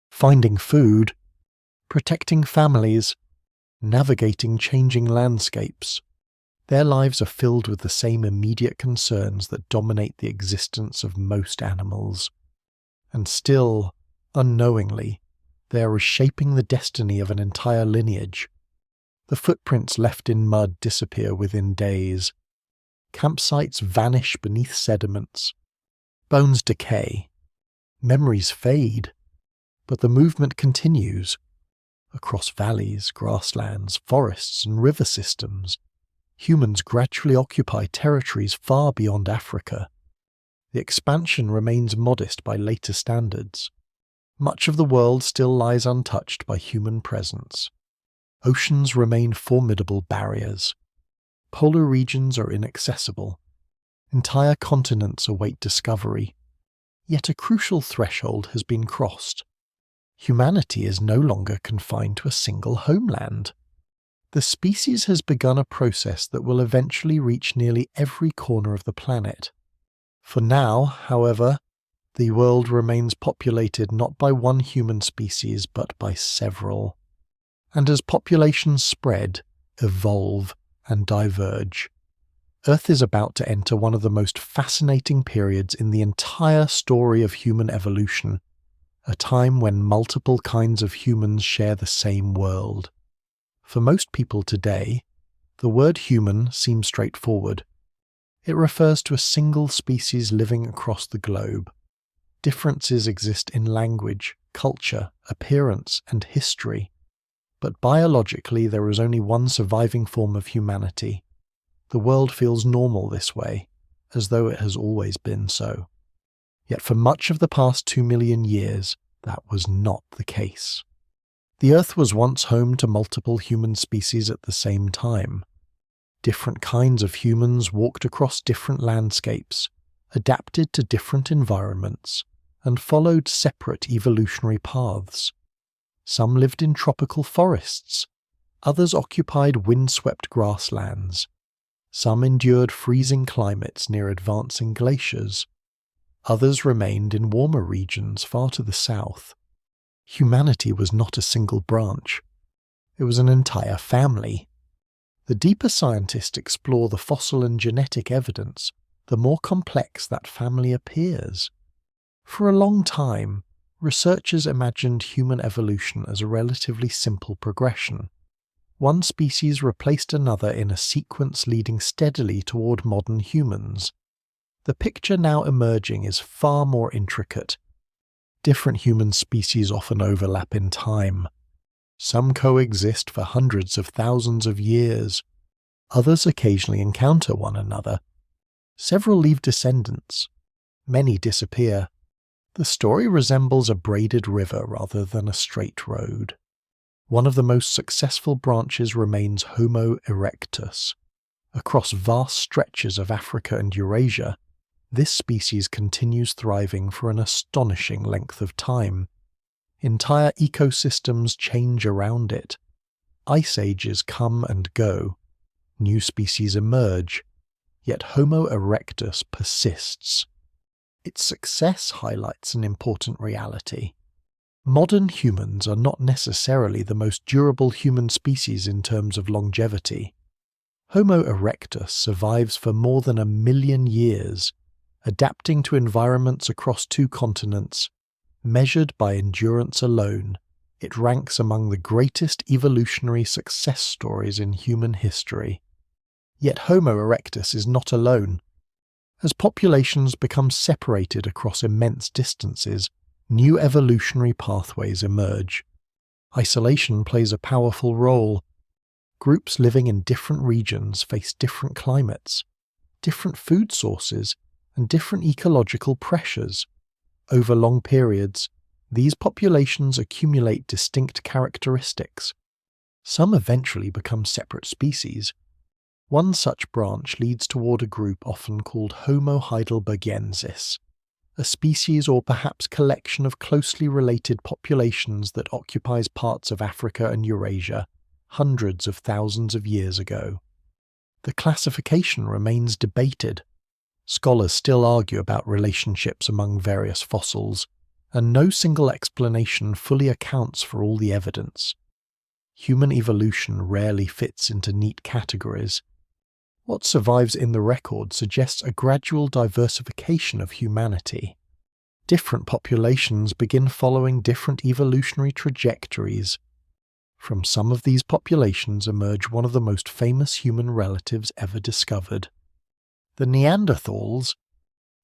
finding food, protecting families, navigating changing landscapes. Their lives are filled with the same immediate concerns that dominate the existence of most animals. And still, unknowingly, they are reshaping the destiny of an entire lineage. The footprints left in mud disappear within days. Campsites vanish beneath sediments. Bones decay. Memories fade. But the movement continues. Across valleys, grasslands, forests, and river systems, humans gradually occupy territories far beyond Africa. The expansion remains modest by later standards. Much of the world still lies untouched by human presence. Oceans remain formidable barriers. Polar regions are inaccessible. Entire continents await discovery. Yet a crucial threshold has been crossed. Humanity is no longer confined to a single homeland. The species has begun a process that will eventually reach nearly every corner of the planet. For now, however, the world remains populated not by one human species but by several. And as populations spread, evolve, and diverge, Earth is about to enter one of the most fascinating periods in the entire story of human evolution, a time when multiple kinds of humans share the same world. For most people today, the word human seems straightforward. It refers to a single species living across the globe. Differences exist in language, culture, appearance, and history. But biologically, there is only one surviving form of humanity. The world feels normal this way, as though it has always been so. Yet for much of the past 2 million years, that was not the case. The Earth was once home to multiple human species at the same time. Different kinds of humans walked across different landscapes, adapted to different environments, and followed separate evolutionary paths. Some lived in tropical forests, others occupied windswept grasslands. Some endured freezing climates near advancing glaciers. Others remained in warmer regions far to the south. Humanity was not a single branch. It was an entire family. The deeper scientists explore the fossil and genetic evidence, the more complex that family appears. For a long time, researchers imagined human evolution as a relatively simple progression. One species replaced another in a sequence leading steadily toward modern humans. The picture now emerging is far more intricate. Different human species often overlap in time. Some coexist for hundreds of thousands of years. Others occasionally encounter one another. Several leave descendants. Many disappear. The story resembles a braided river rather than a straight road. One of the most successful branches remains Homo erectus. Across vast stretches of Africa and Eurasia, this species continues thriving for an astonishing length of time. Entire ecosystems change around it. Ice ages come and go. New species emerge. Yet Homo erectus persists. Its success highlights an important reality. Modern humans are not necessarily the most durable human species in terms of longevity. Homo erectus survives for more than 1 million years, adapting to environments across 2 continents. Measured by endurance alone, it ranks among the greatest evolutionary success stories in human history. Yet Homo erectus is not alone. As populations become separated across immense distances, new evolutionary pathways emerge. Isolation plays a powerful role. Groups living in different regions face different climates, different food sources, and different ecological pressures. Over long periods, these populations accumulate distinct characteristics. Some eventually become separate species. One such branch leads toward a group often called Homo heidelbergensis, a species or perhaps collection of closely related populations that occupies parts of Africa and Eurasia hundreds of thousands of years ago. The classification remains debated. Scholars still argue about relationships among various fossils, and no single explanation fully accounts for all the evidence. Human evolution rarely fits into neat categories. What survives in the record suggests a gradual diversification of humanity. Different populations begin following different evolutionary trajectories. From some of these populations emerge one of the most famous human relatives ever discovered. The Neanderthals.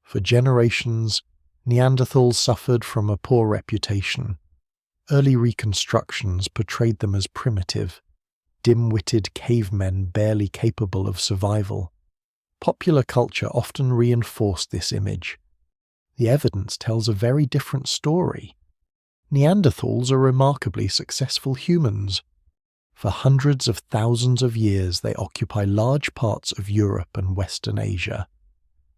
For generations, Neanderthals suffered from a poor reputation. Early reconstructions portrayed them as primitive, dim-witted cavemen barely capable of survival. Popular culture often reinforced this image. The evidence tells a very different story. Neanderthals are remarkably successful humans. For hundreds of thousands of years, they occupy large parts of Europe and Western Asia.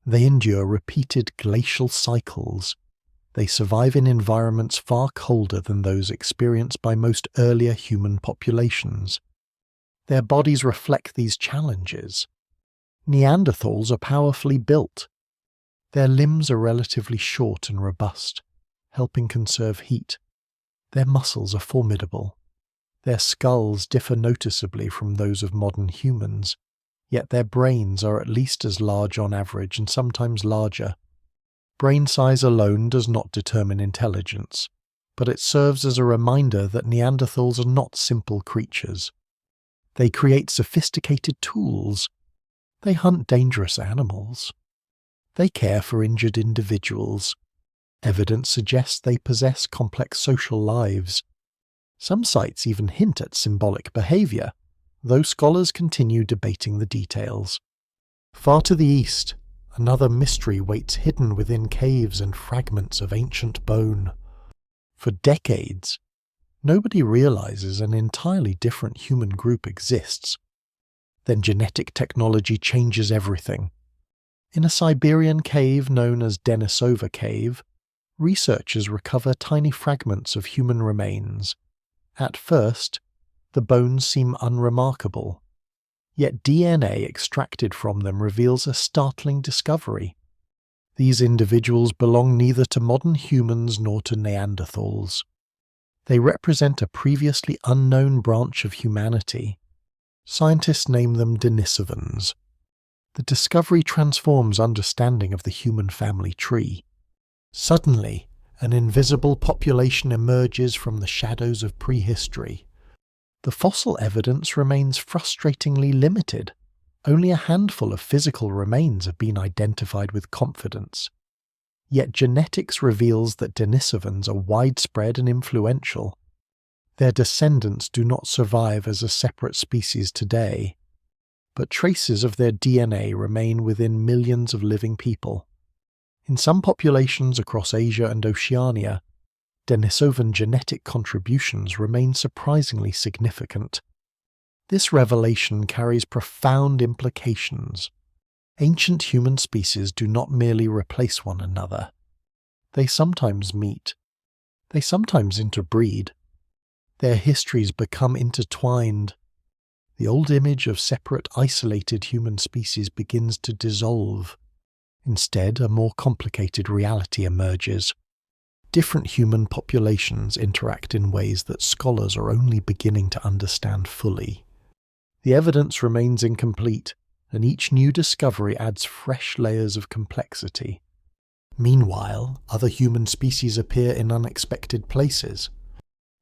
They endure repeated glacial cycles. They survive in environments far colder than those experienced by most earlier human populations. Their bodies reflect these challenges. Neanderthals are powerfully built. Their limbs are relatively short and robust, helping conserve heat. Their muscles are formidable. Their skulls differ noticeably from those of modern humans, yet their brains are at least as large on average and sometimes larger. Brain size alone does not determine intelligence, but it serves as a reminder that Neanderthals are not simple creatures. They create sophisticated tools. They hunt dangerous animals. They care for injured individuals. Evidence suggests they possess complex social lives. Some sites even hint at symbolic behavior, though scholars continue debating the details. Far to the east, another mystery waits hidden within caves and fragments of ancient bone. For decades, nobody realizes an entirely different human group exists. Then genetic technology changes everything. In a Siberian cave known as Denisova Cave, researchers recover tiny fragments of human remains. At first, the bones seem unremarkable. Yet DNA extracted from them reveals a startling discovery. These individuals belong neither to modern humans nor to Neanderthals. They represent a previously unknown branch of humanity. Scientists name them Denisovans. The discovery transforms understanding of the human family tree. Suddenly, an invisible population emerges from the shadows of prehistory. The fossil evidence remains frustratingly limited. Only a handful of physical remains have been identified with confidence. Yet genetics reveals that Denisovans are widespread and influential. Their descendants do not survive as a separate species today, but traces of their DNA remain within millions of living people. In some populations across Asia and Oceania, Denisovan genetic contributions remain surprisingly significant. This revelation carries profound implications. Ancient human species do not merely replace one another. They sometimes meet. They sometimes interbreed. Their histories become intertwined. The old image of separate, isolated human species begins to dissolve. Instead, a more complicated reality emerges. Different human populations interact in ways that scholars are only beginning to understand fully. The evidence remains incomplete, and each new discovery adds fresh layers of complexity. Meanwhile, other human species appear in unexpected places.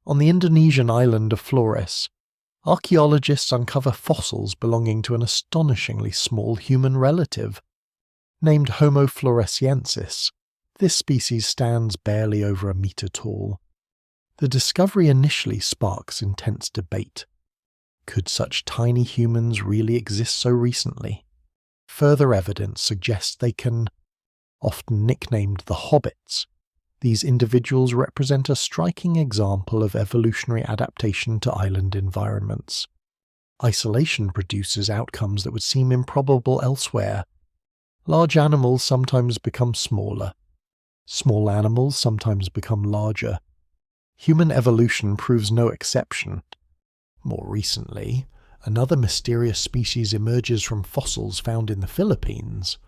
On the Indonesian island of Flores, archaeologists uncover fossils belonging to an astonishingly small human relative. Named Homo floresiensis, this species stands barely over a meter tall. The discovery initially sparks intense debate. Could such tiny humans really exist so recently? Further evidence suggests they can, often nicknamed the hobbits. These individuals represent a striking example of evolutionary adaptation to island environments. Isolation produces outcomes that would seem improbable elsewhere. Large animals sometimes become smaller. Small animals sometimes become larger. Human evolution proves no exception. More recently, another mysterious species emerges from fossils found in the Philippines.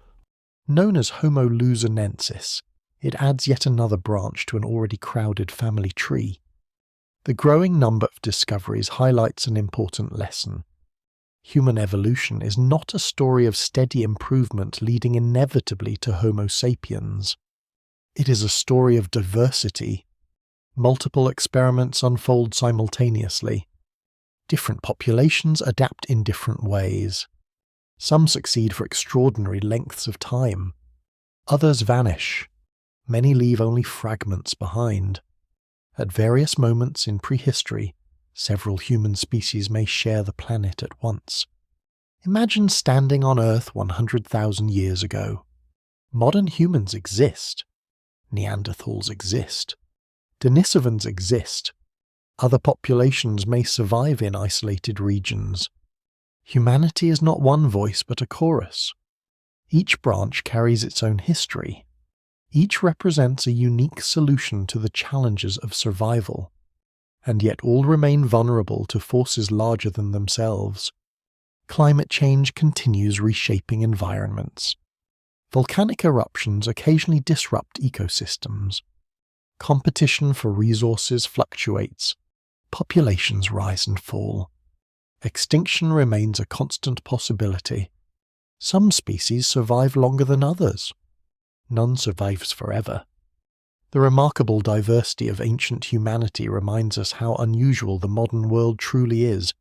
Known as Homo luzonensis, it adds yet another branch to an already crowded family tree. The growing number of discoveries highlights an important lesson. Human evolution is not a story of steady improvement leading inevitably to Homo sapiens. It is a story of diversity. Multiple experiments unfold simultaneously. Different populations adapt in different ways. Some succeed for extraordinary lengths of time. Others vanish. Many leave only fragments behind. At various moments in prehistory, several human species may share the planet at once. Imagine standing on Earth 100,000 years ago. Modern humans exist. Neanderthals exist. Denisovans exist. Other populations may survive in isolated regions. Humanity is not one voice but a chorus. Each branch carries its own history. Each represents a unique solution to the challenges of survival. And yet all remain vulnerable to forces larger than themselves. Climate change continues reshaping environments. Volcanic eruptions occasionally disrupt ecosystems. Competition for resources fluctuates. Populations rise and fall. Extinction remains a constant possibility. Some species survive longer than others. None survives forever. The remarkable diversity of ancient humanity reminds us how unusual the modern world truly is.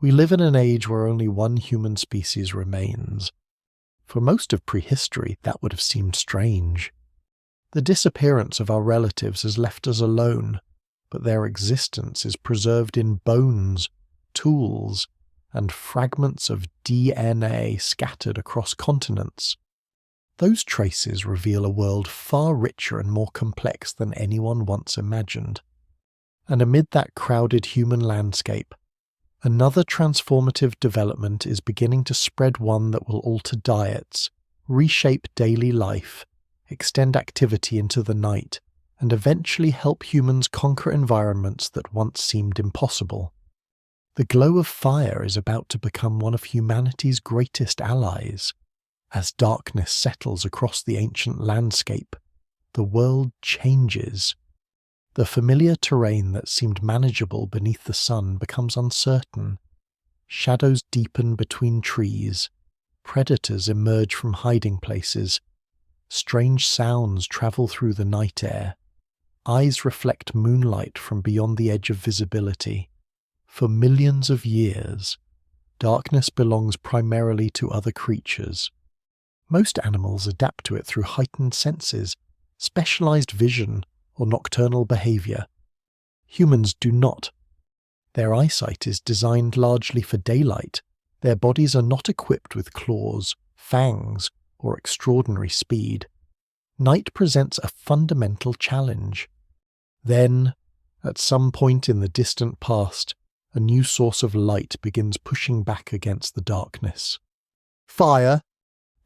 We live in an age where only one human species remains. For most of prehistory, that would have seemed strange. The disappearance of our relatives has left us alone, but their existence is preserved in bones, tools, and fragments of DNA scattered across continents. Those traces reveal a world far richer and more complex than anyone once imagined. And amid that crowded human landscape, another transformative development is beginning to spread, one that will alter diets, reshape daily life, extend activity into the night, and eventually help humans conquer environments that once seemed impossible. The glow of fire is about to become one of humanity's greatest allies. As darkness settles across the ancient landscape, the world changes. The familiar terrain that seemed manageable beneath the sun becomes uncertain. Shadows deepen between trees. Predators emerge from hiding places. Strange sounds travel through the night air. Eyes reflect moonlight from beyond the edge of visibility. For millions of years, darkness belongs primarily to other creatures. Most animals adapt to it through heightened senses, specialized vision, or nocturnal behavior. Humans do not. Their eyesight is designed largely for daylight. Their bodies are not equipped with claws, fangs, or extraordinary speed. Night presents a fundamental challenge. Then, at some point in the distant past, a new source of light begins pushing back against the darkness. Fire!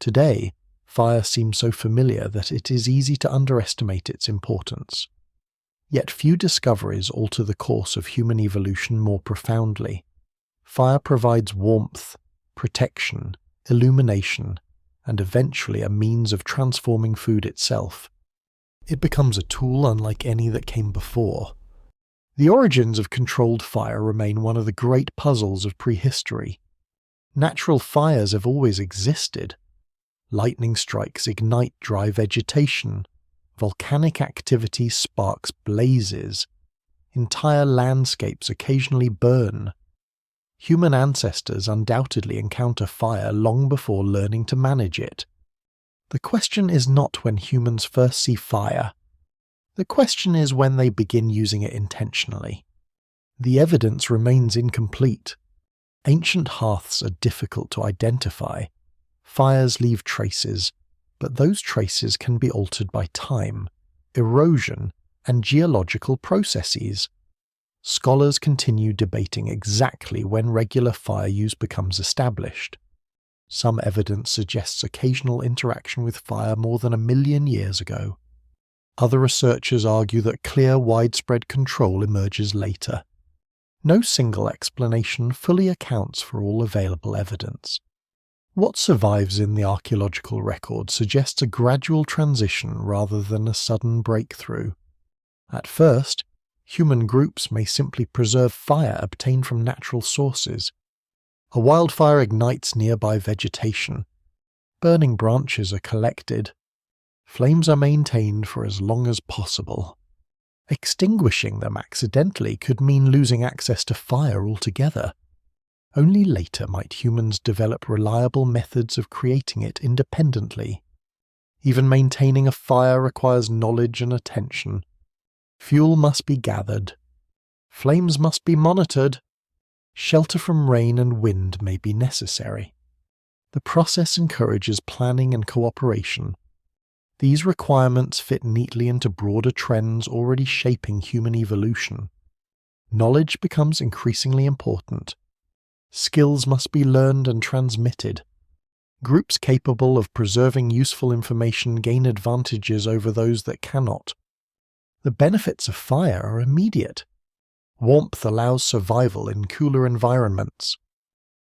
Today, fire seems so familiar that it is easy to underestimate its importance. Yet few discoveries alter the course of human evolution more profoundly. Fire provides warmth, protection, illumination, and eventually a means of transforming food itself. It becomes a tool unlike any that came before. The origins of controlled fire remain one of the great puzzles of prehistory. Natural fires have always existed. Lightning strikes ignite dry vegetation. Volcanic activity sparks blazes. Entire landscapes occasionally burn. Human ancestors undoubtedly encounter fire long before learning to manage it. The question is not when humans first see fire. The question is when they begin using it intentionally. The evidence remains incomplete. Ancient hearths are difficult to identify. Fires leave traces, but those traces can be altered by time, erosion, and geological processes. Scholars continue debating exactly when regular fire use becomes established. Some evidence suggests occasional interaction with fire more than 1 million years ago. Other researchers argue that clear, widespread control emerges later. No single explanation fully accounts for all available evidence. What survives in the archaeological record suggests a gradual transition rather than a sudden breakthrough. At first, human groups may simply preserve fire obtained from natural sources. A wildfire ignites nearby vegetation. Burning branches are collected. Flames are maintained for as long as possible. Extinguishing them accidentally could mean losing access to fire altogether. Only later might humans develop reliable methods of creating it independently. Even maintaining a fire requires knowledge and attention. Fuel must be gathered. Flames must be monitored. Shelter from rain and wind may be necessary. The process encourages planning and cooperation. These requirements fit neatly into broader trends already shaping human evolution. Knowledge becomes increasingly important. Skills must be learned and transmitted. Groups capable of preserving useful information gain advantages over those that cannot. The benefits of fire are immediate. Warmth allows survival in cooler environments.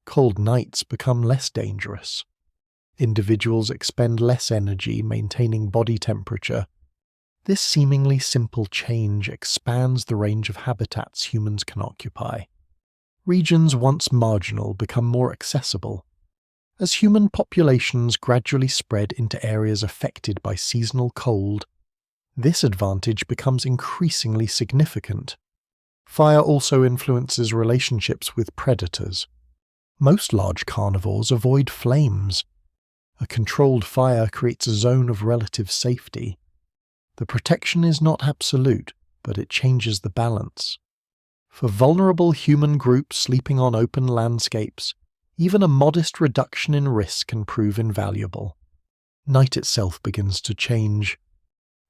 Cold nights become less dangerous. Individuals expend less energy maintaining body temperature. This seemingly simple change expands the range of habitats humans can occupy. Regions once marginal become more accessible. As human populations gradually spread into areas affected by seasonal cold, this advantage becomes increasingly significant. Fire also influences relationships with predators. Most large carnivores avoid flames. A controlled fire creates a zone of relative safety. The protection is not absolute, but it changes the balance. For vulnerable human groups sleeping on open landscapes, even a modest reduction in risk can prove invaluable. Night itself begins to change.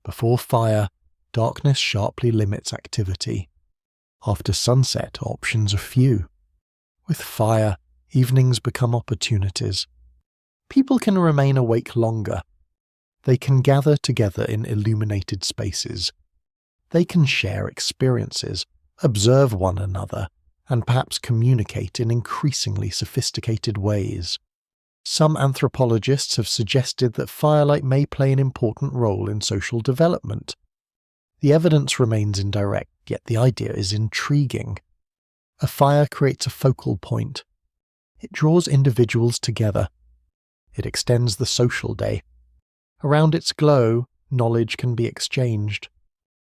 Before fire, darkness sharply limits activity. After sunset, options are few. With fire, evenings become opportunities. People can remain awake longer. They can gather together in illuminated spaces. They can share experiences, observe one another, and perhaps communicate in increasingly sophisticated ways. Some anthropologists have suggested that firelight may play an important role in social development. The evidence remains indirect, yet the idea is intriguing. A fire creates a focal point. It draws individuals together. It extends the social day. Around its glow, knowledge can be exchanged.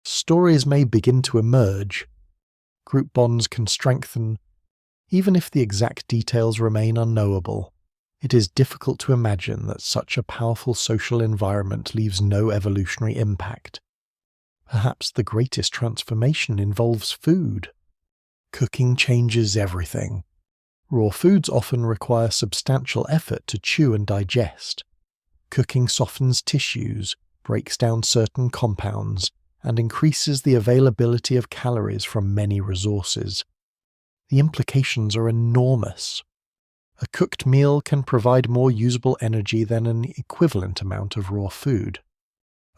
Stories may begin to emerge. Group bonds can strengthen. Even if the exact details remain unknowable, it is difficult to imagine that such a powerful social environment leaves no evolutionary impact. Perhaps the greatest transformation involves food. Cooking changes everything. Raw foods often require substantial effort to chew and digest. Cooking softens tissues, breaks down certain compounds, and increases the availability of calories from many resources. The implications are enormous. A cooked meal can provide more usable energy than an equivalent amount of raw food.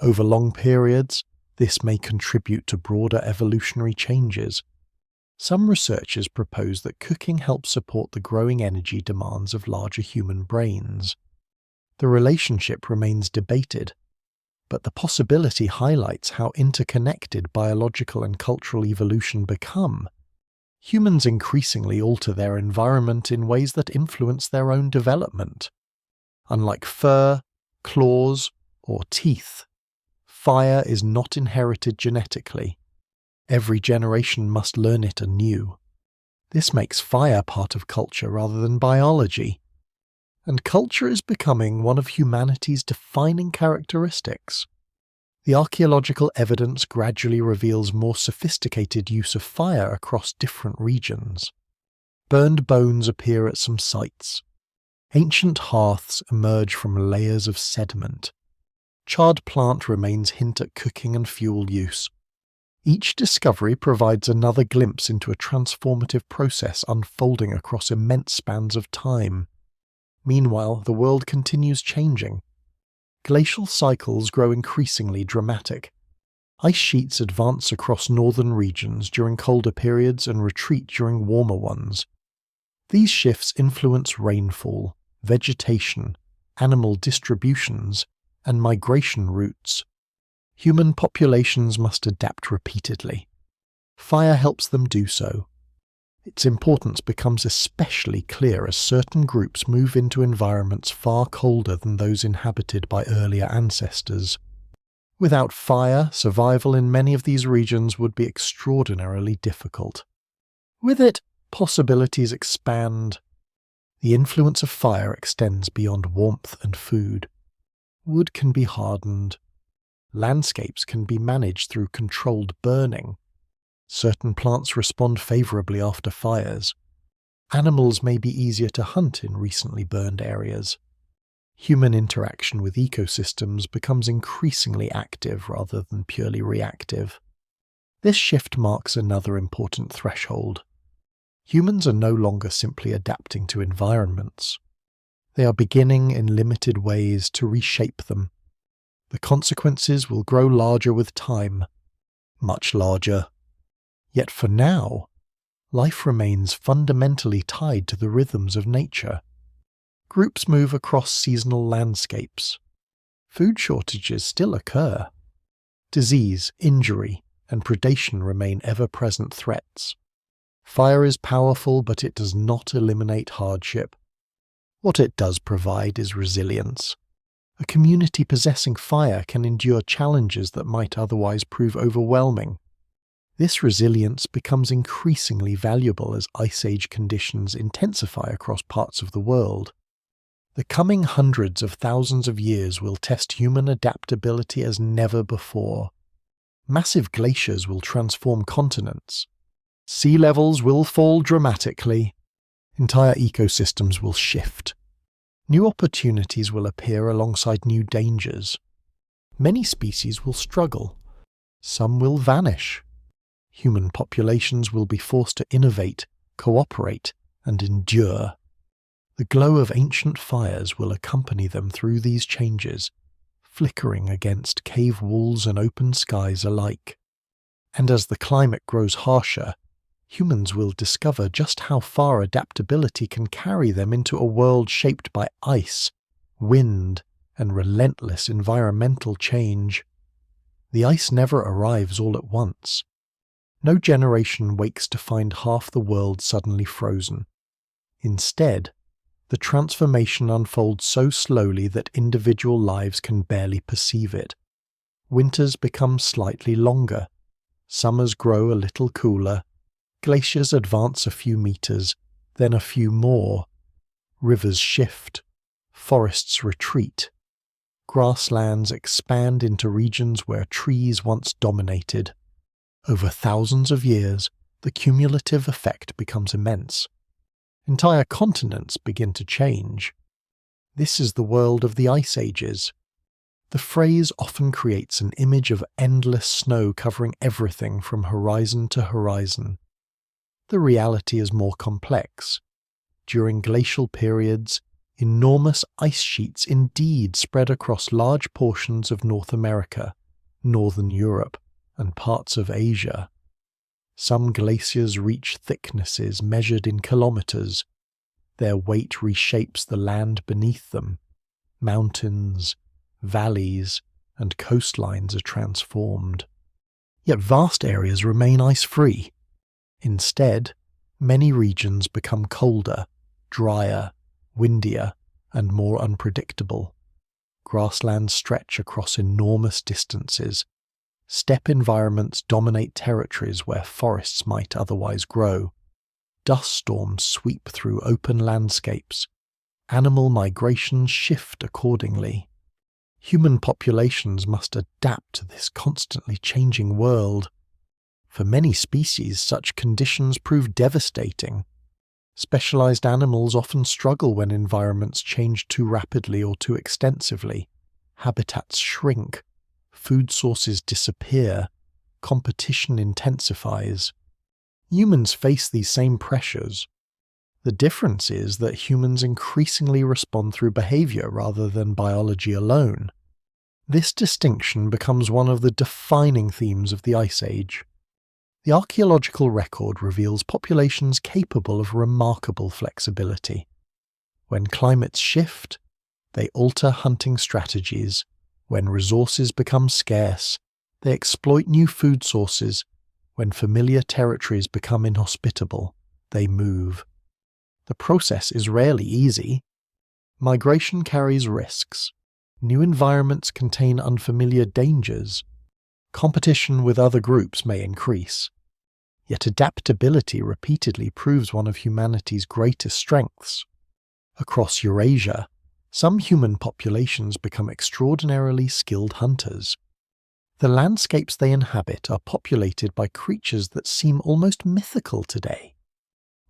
Over long periods, this may contribute to broader evolutionary changes. Some researchers propose that cooking helps support the growing energy demands of larger human brains. The relationship remains debated, but the possibility highlights how interconnected biological and cultural evolution become. Humans increasingly alter their environment in ways that influence their own development. Unlike fur, claws, or teeth, fire is not inherited genetically. Every generation must learn it anew. This makes fire part of culture rather than biology. And culture is becoming one of humanity's defining characteristics. The archaeological evidence gradually reveals more sophisticated use of fire across different regions. Burned bones appear at some sites. Ancient hearths emerge from layers of sediment. Charred plant remains hint at cooking and fuel use. Each discovery provides another glimpse into a transformative process unfolding across immense spans of time. Meanwhile, the world continues changing. Glacial cycles grow increasingly dramatic. Ice sheets advance across northern regions during colder periods and retreat during warmer ones. These shifts influence rainfall, vegetation, animal distributions, and migration routes. Human populations must adapt repeatedly. Fire helps them do so. Its importance becomes especially clear as certain groups move into environments far colder than those inhabited by earlier ancestors. Without fire, survival in many of these regions would be extraordinarily difficult. With it, Possibilities expand. The influence of fire extends beyond warmth and food. Wood can be hardened. Landscapes can be managed through controlled burning. Certain plants respond favorably after fires. Animals may be easier to hunt in recently burned areas. Human interaction with ecosystems becomes increasingly active rather than purely reactive. This shift marks another important threshold. Humans are no longer simply adapting to environments. They are beginning in limited ways to reshape them. The consequences will grow larger with time, much larger. Yet for now, life remains fundamentally tied to the rhythms of nature. Groups move across seasonal landscapes. Food shortages still occur. Disease, injury, and predation remain ever-present threats. Fire is powerful, but it does not eliminate hardship. What it does provide is resilience. A community possessing fire can endure challenges that might otherwise prove overwhelming. This resilience becomes increasingly valuable as Ice Age conditions intensify across parts of the world. The coming hundreds of thousands of years will test human adaptability as never before. Massive glaciers will transform continents. Sea levels will fall dramatically. Entire ecosystems will shift. New opportunities will appear alongside new dangers. Many species will struggle. Some will vanish. Human populations will be forced to innovate, cooperate, and endure. The glow of ancient fires will accompany them through these changes, flickering against cave walls and open skies alike. And as the climate grows harsher, humans will discover just how far adaptability can carry them into a world shaped by ice, wind, and relentless environmental change. The ice never arrives all at once. No generation wakes to find half the world suddenly frozen. Instead, the transformation unfolds so slowly that individual lives can barely perceive it. Winters become slightly longer. Summers grow a little cooler. Glaciers advance a few meters, then a few more. Rivers shift. Forests retreat. Grasslands expand into regions where trees once dominated. Over thousands of years, the cumulative effect becomes immense. Entire continents begin to change. This is the world of the Ice Ages. The phrase often creates an image of endless snow covering everything from horizon to horizon. The reality is more complex. During glacial periods, enormous ice sheets indeed spread across large portions of North America, Northern Europe, and parts of Asia. Some glaciers reach thicknesses measured in kilometers. Their weight reshapes the land beneath them. Mountains, valleys, and coastlines are transformed. Yet vast areas remain ice-free. Instead, many regions become colder, drier, windier, and more unpredictable. Grasslands stretch across enormous distances. Steppe environments dominate territories where forests might otherwise grow. Dust storms sweep through open landscapes. Animal migrations shift accordingly. Human populations must adapt to this constantly changing world. For many species, such conditions prove devastating. Specialized animals often struggle when environments change too rapidly or too extensively. Habitats shrink. Food sources disappear, competition intensifies. Humans face these same pressures. The difference is that humans increasingly respond through behavior rather than biology alone. This distinction becomes one of the defining themes of the Ice Age. The archaeological record reveals populations capable of remarkable flexibility. When climates shift, they alter hunting strategies. When resources become scarce, they exploit new food sources. When familiar territories become inhospitable, they move. The process is rarely easy. Migration carries risks. New environments contain unfamiliar dangers. Competition with other groups may increase. Yet adaptability repeatedly proves one of humanity's greatest strengths. Across Eurasia, some human populations become extraordinarily skilled hunters. The landscapes they inhabit are populated by creatures that seem almost mythical today.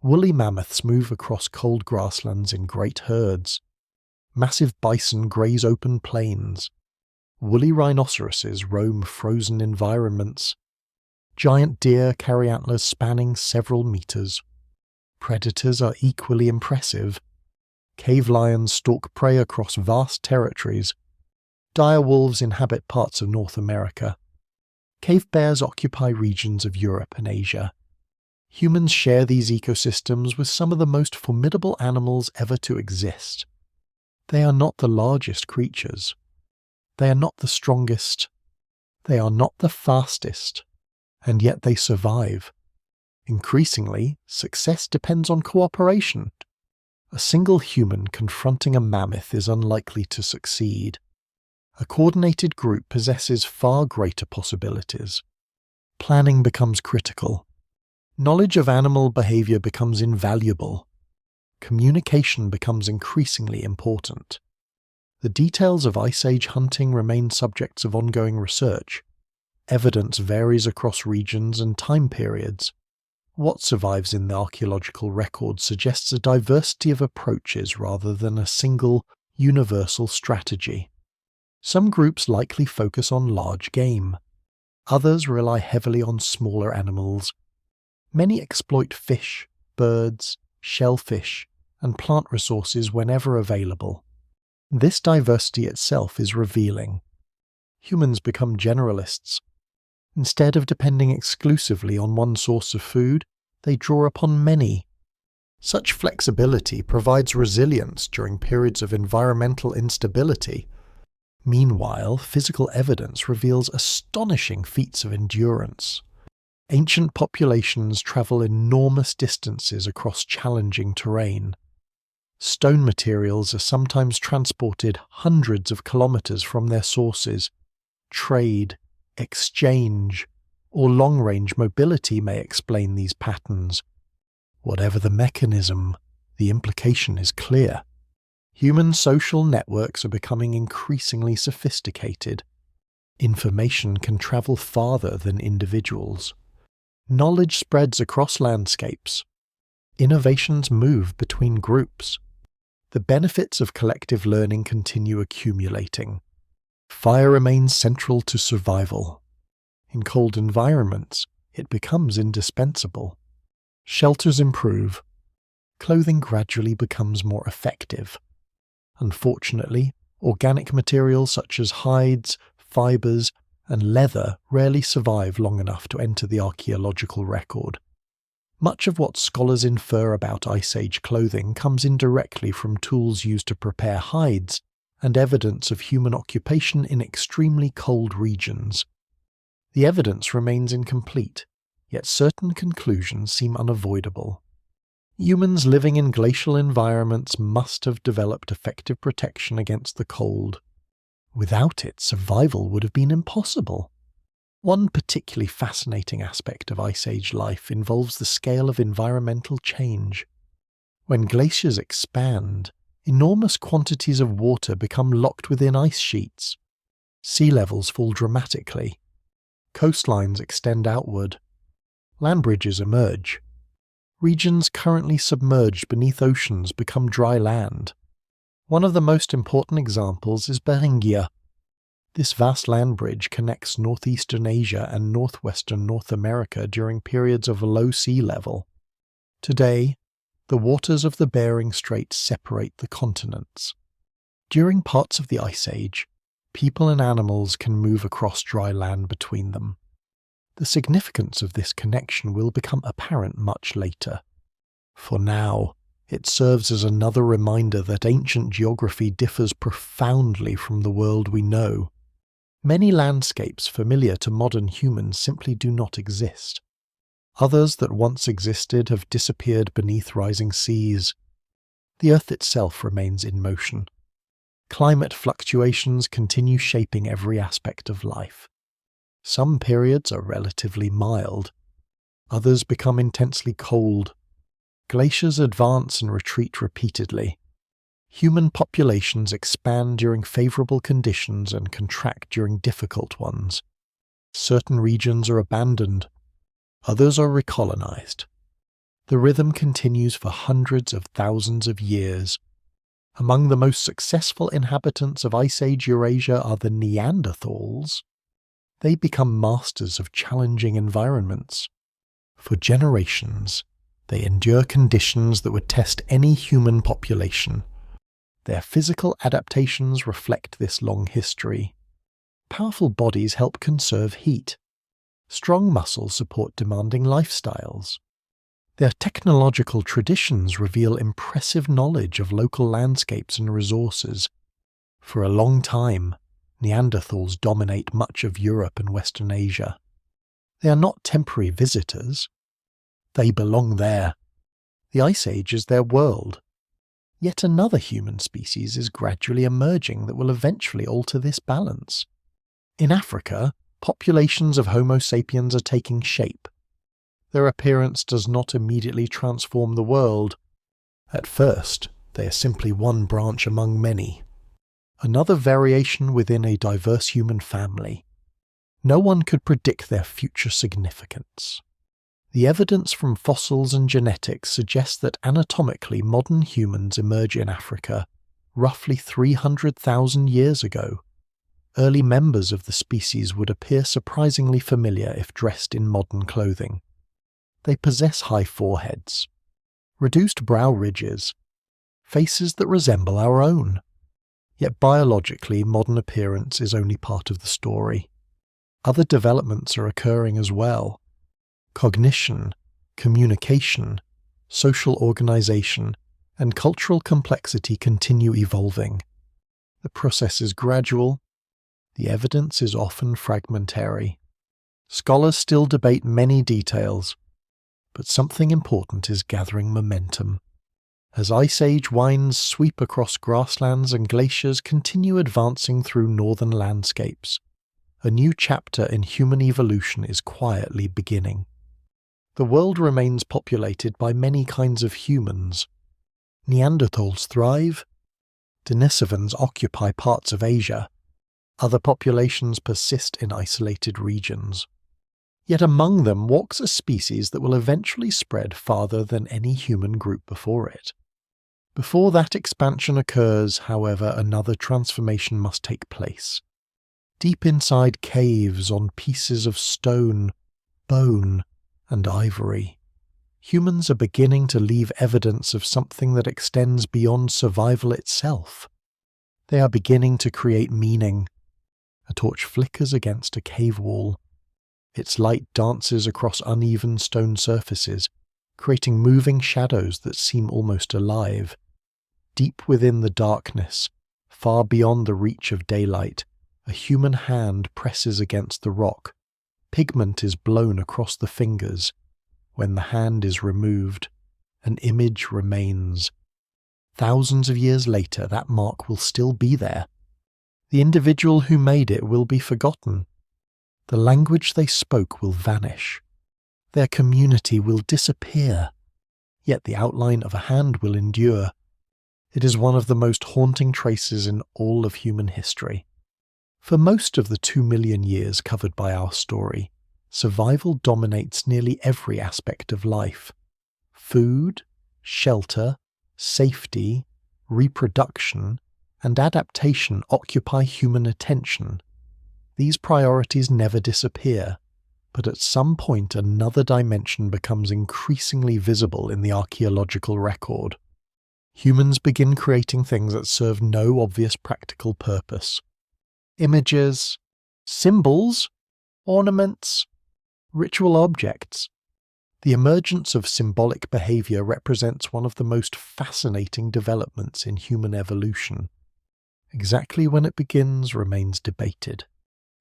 Woolly mammoths move across cold grasslands in great herds. Massive bison graze open plains. Woolly rhinoceroses roam frozen environments. Giant deer carry antlers spanning several meters. Predators are equally impressive. Cave lions stalk prey across vast territories. Dire wolves inhabit parts of North America. Cave bears occupy regions of Europe and Asia. Humans share these ecosystems with some of the most formidable animals ever to exist. They are not the largest creatures. They are not the strongest. They are not the fastest. And yet they survive. Increasingly, success depends on cooperation. A single human confronting a mammoth is unlikely to succeed. A coordinated group possesses far greater possibilities. Planning becomes critical. Knowledge of animal behavior becomes invaluable. Communication becomes increasingly important. The details of Ice Age hunting remain subjects of ongoing research. Evidence varies across regions and time periods. What survives in the archaeological record suggests a diversity of approaches rather than a single, universal strategy. Some groups likely focus on large game. Others rely heavily on smaller animals. Many exploit fish, birds, shellfish, and plant resources whenever available. This diversity itself is revealing. Humans become generalists. Instead of depending exclusively on one source of food, they draw upon many. Such flexibility provides resilience during periods of environmental instability. Meanwhile, physical evidence reveals astonishing feats of endurance. Ancient populations travel enormous distances across challenging terrain. Stone materials are sometimes transported hundreds of kilometers from their sources. Trade, exchange, or long-range mobility may explain these patterns. Whatever the mechanism, the implication is clear. Human social networks are becoming increasingly sophisticated. Information can travel farther than individuals. Knowledge spreads across landscapes. Innovations move between groups. The benefits of collective learning continue accumulating. Fire remains central to survival. In cold environments, it becomes indispensable. Shelters improve. Clothing gradually becomes more effective. Unfortunately, organic materials such as hides, fibers, and leather rarely survive long enough to enter the archaeological record. Much of what scholars infer about Ice Age clothing comes indirectly from tools used to prepare hides and evidence of human occupation in extremely cold regions. The evidence remains incomplete, yet certain conclusions seem unavoidable. Humans living in glacial environments must have developed effective protection against the cold. Without it, survival would have been impossible. One particularly fascinating aspect of Ice Age life involves the scale of environmental change. When glaciers expand, enormous quantities of water become locked within ice sheets. Sea levels fall dramatically. Coastlines extend outward. Land bridges emerge. Regions currently submerged beneath oceans become dry land. One of the most important examples is Beringia. This vast land bridge connects northeastern Asia and northwestern North America during periods of low sea level. Today, the waters of the Bering Strait separate the continents. During parts of the Ice Age, people and animals can move across dry land between them. The significance of this connection will become apparent much later. For now, it serves as another reminder that ancient geography differs profoundly from the world we know. Many landscapes familiar to modern humans simply do not exist. Others that once existed have disappeared beneath rising seas. The Earth itself remains in motion. Climate fluctuations continue shaping every aspect of life. Some periods are relatively mild. Others become intensely cold. Glaciers advance and retreat repeatedly. Human populations expand during favorable conditions and contract during difficult ones. Certain regions are abandoned. Others are recolonized. The rhythm continues for hundreds of thousands of years. Among the most successful inhabitants of Ice Age Eurasia are the Neanderthals. They become masters of challenging environments. For generations, they endure conditions that would test any human population. Their physical adaptations reflect this long history. Powerful bodies help conserve heat. Strong muscles support demanding lifestyles. Their technological traditions reveal impressive knowledge of local landscapes and resources. For a long time, Neanderthals dominate much of Europe and Western Asia. They are not temporary visitors. They belong there. The Ice Age is their world. Yet another human species is gradually emerging that will eventually alter this balance. In Africa, populations of Homo sapiens are taking shape. Their appearance does not immediately transform the world. At first, they are simply one branch among many. Another variation within a diverse human family. No one could predict their future significance. The evidence from fossils and genetics suggests that anatomically modern humans emerge in Africa roughly 300,000 years ago. Early members of the species would appear surprisingly familiar if dressed in modern clothing. They possess high foreheads, reduced brow ridges, faces that resemble our own. Yet biologically, modern appearance is only part of the story. Other developments are occurring as well. Cognition, communication, social organization, and cultural complexity continue evolving. The process is gradual. The evidence is often fragmentary. Scholars still debate many details, but something important is gathering momentum. As Ice Age winds sweep across grasslands and glaciers continue advancing through northern landscapes, a new chapter in human evolution is quietly beginning. The world remains populated by many kinds of humans. Neanderthals thrive. Denisovans occupy parts of Asia. Other populations persist in isolated regions. Yet among them walks a species that will eventually spread farther than any human group before it. Before that expansion occurs, however, another transformation must take place. Deep inside caves on pieces of stone, bone, and ivory, humans are beginning to leave evidence of something that extends beyond survival itself. They are beginning to create meaning. A torch flickers against a cave wall. Its light dances across uneven stone surfaces, creating moving shadows that seem almost alive. Deep within the darkness, far beyond the reach of daylight, a human hand presses against the rock. Pigment is blown across the fingers. When the hand is removed, an image remains. Thousands of years later, that mark will still be there. The individual who made it will be forgotten. The language they spoke will vanish. Their community will disappear. Yet the outline of a hand will endure. It is one of the most haunting traces in all of human history. For most of the 2 million years covered by our story, survival dominates nearly every aspect of life. Food, shelter, safety, reproduction, and adaptation occupy human attention. These priorities never disappear, but at some point another dimension becomes increasingly visible in the archaeological record. Humans begin creating things that serve no obvious practical purpose. Images, symbols, ornaments, ritual objects. The emergence of symbolic behavior represents one of the most fascinating developments in human evolution. Exactly when it begins remains debated.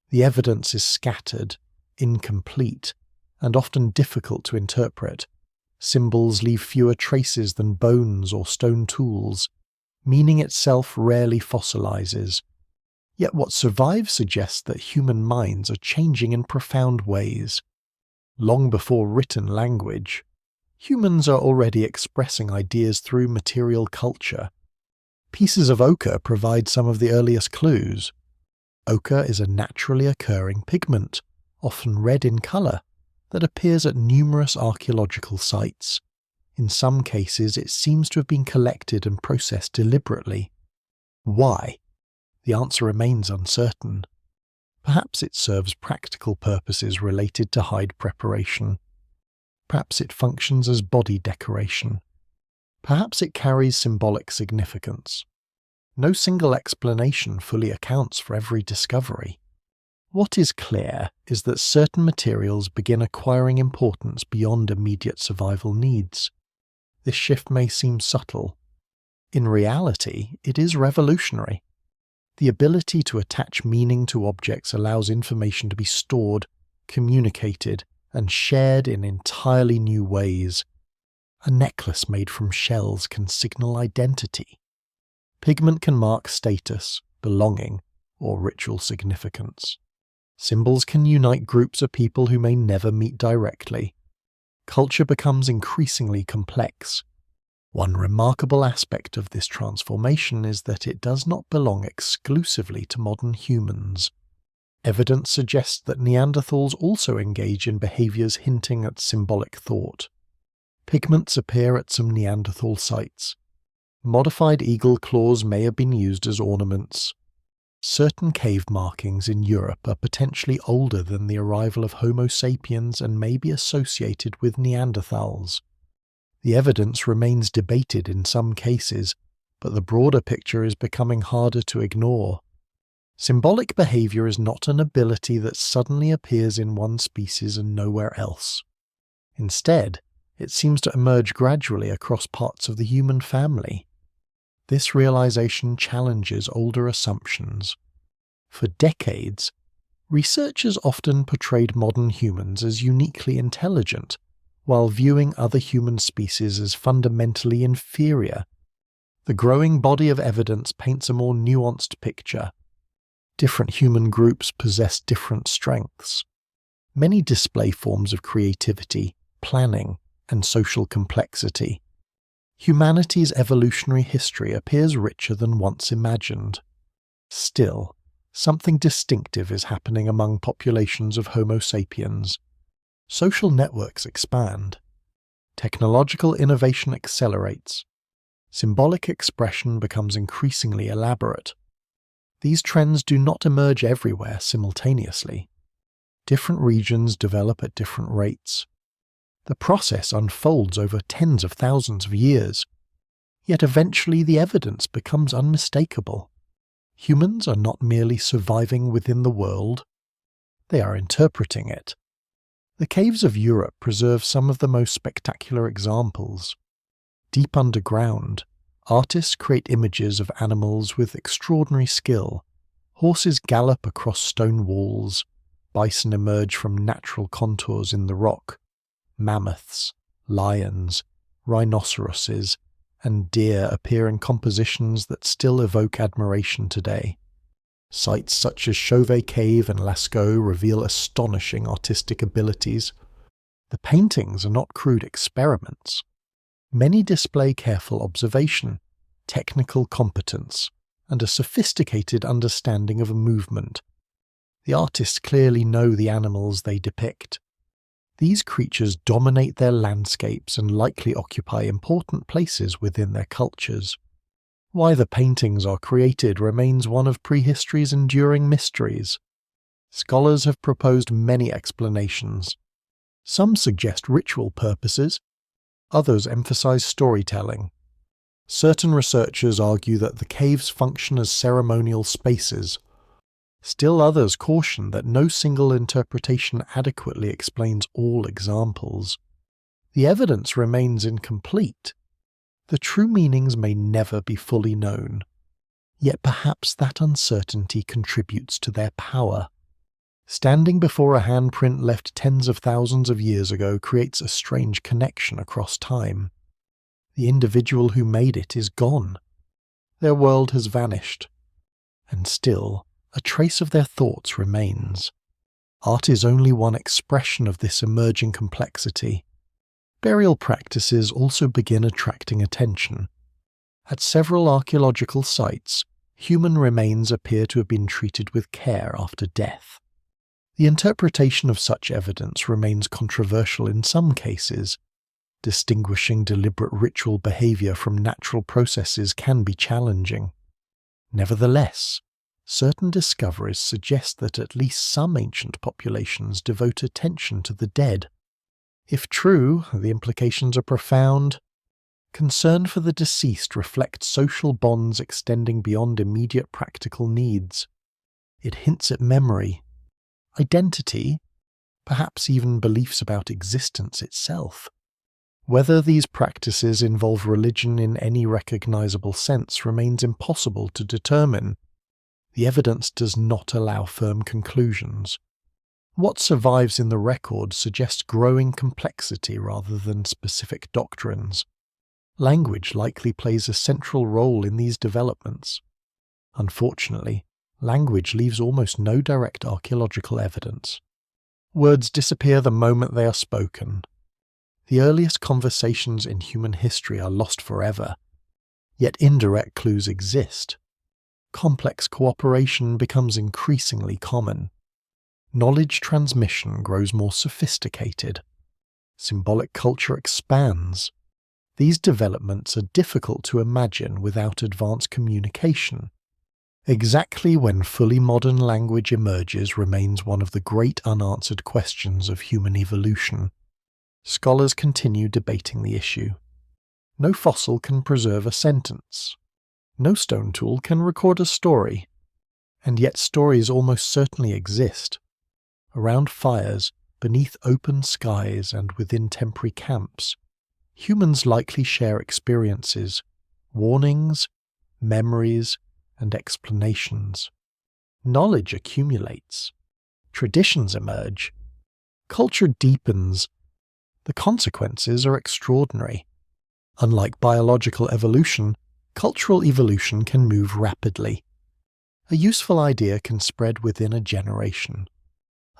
The evidence is scattered, incomplete, and often difficult to interpret. Symbols leave fewer traces than bones or stone tools. Meaning itself rarely fossilizes. Yet what survives suggests that human minds are changing in profound ways. Long before written language, humans are already expressing ideas through material culture. Pieces of ochre provide some of the earliest clues. Ochre is a naturally occurring pigment, often red in colour, that appears at numerous archaeological sites. In some cases, it seems to have been collected and processed deliberately. Why? The answer remains uncertain. Perhaps it serves practical purposes related to hide preparation. Perhaps it functions as body decoration. Perhaps it carries symbolic significance. No single explanation fully accounts for every discovery. What is clear is that certain materials begin acquiring importance beyond immediate survival needs. This shift may seem subtle. In reality, it is revolutionary. The ability to attach meaning to objects allows information to be stored, communicated, and shared in entirely new ways. A necklace made from shells can signal identity. Pigment can mark status, belonging, or ritual significance. Symbols can unite groups of people who may never meet directly. Culture becomes increasingly complex. One remarkable aspect of this transformation is that it does not belong exclusively to modern humans. Evidence suggests that Neanderthals also engage in behaviours hinting at symbolic thought. Pigments appear at some Neanderthal sites. Modified eagle claws may have been used as ornaments. Certain cave markings in Europe are potentially older than the arrival of Homo sapiens and may be associated with Neanderthals. The evidence remains debated in some cases, but the broader picture is becoming harder to ignore. Symbolic behaviour is not an ability that suddenly appears in one species and nowhere else. Instead, it seems to emerge gradually across parts of the human family. This realization challenges older assumptions. For decades, researchers often portrayed modern humans as uniquely intelligent, while viewing other human species as fundamentally inferior. The growing body of evidence paints a more nuanced picture. Different human groups possess different strengths. Many display forms of creativity, planning, and social complexity. Humanity's evolutionary history appears richer than once imagined. Still, something distinctive is happening among populations of Homo sapiens. Social networks expand. Technological innovation accelerates. Symbolic expression becomes increasingly elaborate. These trends do not emerge everywhere simultaneously. Different regions develop at different rates. The process unfolds over tens of thousands of years, yet eventually the evidence becomes unmistakable. Humans are not merely surviving within the world, they are interpreting it. The caves of Europe preserve some of the most spectacular examples. Deep underground, artists create images of animals with extraordinary skill. Horses gallop across stone walls, bison emerge from natural contours in the rock. Mammoths, lions, rhinoceroses, and deer appear in compositions that still evoke admiration today. Sites such as Chauvet Cave and Lascaux reveal astonishing artistic abilities. The paintings are not crude experiments. Many display careful observation, technical competence, and a sophisticated understanding of movement. The artists clearly know the animals they depict. These creatures dominate their landscapes and likely occupy important places within their cultures. Why the paintings are created remains one of prehistory's enduring mysteries. Scholars have proposed many explanations. Some suggest ritual purposes, others emphasize storytelling. Certain researchers argue that the caves function as ceremonial spaces. Still others caution that no single interpretation adequately explains all examples. The evidence remains incomplete. The true meanings may never be fully known. Yet perhaps that uncertainty contributes to their power. Standing before a handprint left tens of thousands of years ago creates a strange connection across time. The individual who made it is gone. Their world has vanished. And still, a trace of their thoughts remains. Art is only one expression of this emerging complexity. Burial practices also begin attracting attention. At several archaeological sites, human remains appear to have been treated with care after death. The interpretation of such evidence remains controversial in some cases. Distinguishing deliberate ritual behavior from natural processes can be challenging. Nevertheless, certain discoveries suggest that at least some ancient populations devote attention to the dead. If true, the implications are profound. Concern for the deceased reflects social bonds extending beyond immediate practical needs. It hints at memory, identity, perhaps even beliefs about existence itself. Whether these practices involve religion in any recognizable sense remains impossible to determine. The evidence does not allow firm conclusions. What survives in the record suggests growing complexity rather than specific doctrines. Language likely plays a central role in these developments. Unfortunately, language leaves almost no direct archaeological evidence. Words disappear the moment they are spoken. The earliest conversations in human history are lost forever, yet indirect clues exist. Complex cooperation becomes increasingly common. Knowledge transmission grows more sophisticated. Symbolic culture expands. These developments are difficult to imagine without advanced communication. Exactly when fully modern language emerges remains one of the great unanswered questions of human evolution. Scholars continue debating the issue. No fossil can preserve a sentence. No stone tool can record a story. And yet stories almost certainly exist. Around fires, beneath open skies, and within temporary camps, humans likely share experiences, warnings, memories, and explanations. Knowledge accumulates. Traditions emerge. Culture deepens. The consequences are extraordinary. Unlike biological evolution, cultural evolution can move rapidly. A useful idea can spread within a generation.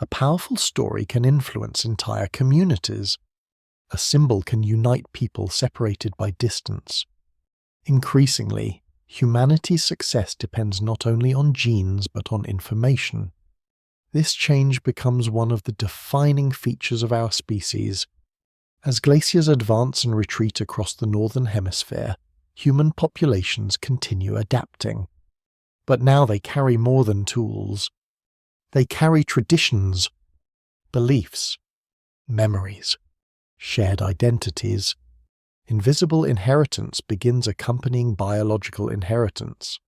A powerful story can influence entire communities. A symbol can unite people separated by distance. Increasingly, humanity's success depends not only on genes but on information. This change becomes one of the defining features of our species. As glaciers advance and retreat across the northern hemisphere, human populations continue adapting. But now they carry more than tools. They carry traditions, beliefs, memories, shared identities. Invisible inheritance begins accompanying biological inheritance.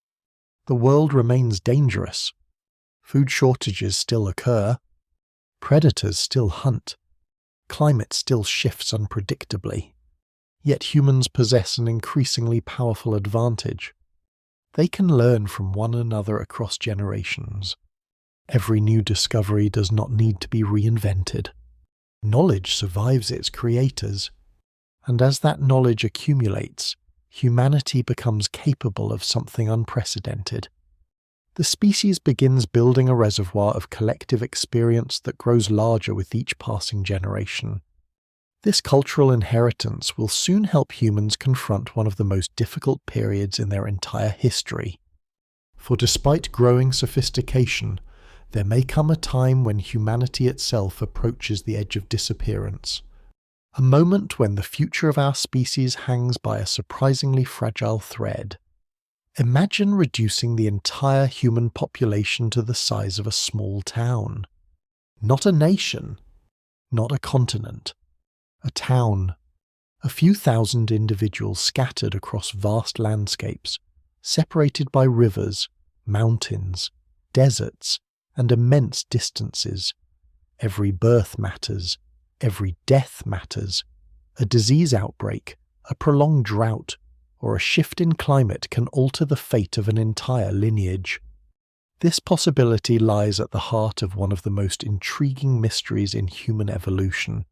The world remains dangerous. Food shortages still occur. Predators still hunt. Climate still shifts unpredictably. Yet humans possess an increasingly powerful advantage. They can learn from one another across generations. Every new discovery does not need to be reinvented. Knowledge survives its creators. And as that knowledge accumulates, humanity becomes capable of something unprecedented. The species begins building a reservoir of collective experience that grows larger with each passing generation. This cultural inheritance will soon help humans confront one of the most difficult periods in their entire history. For despite growing sophistication, there may come a time when humanity itself approaches the edge of disappearance. A moment when the future of our species hangs by a surprisingly fragile thread. Imagine reducing the entire human population to the size of a small town. Not a nation, not a continent, a town. A few thousand individuals scattered across vast landscapes, separated by rivers, mountains, deserts, and immense distances. Every birth matters, every death matters. A disease outbreak, a prolonged drought, or a shift in climate can alter the fate of an entire lineage. This possibility lies at the heart of one of the most intriguing mysteries in human evolution.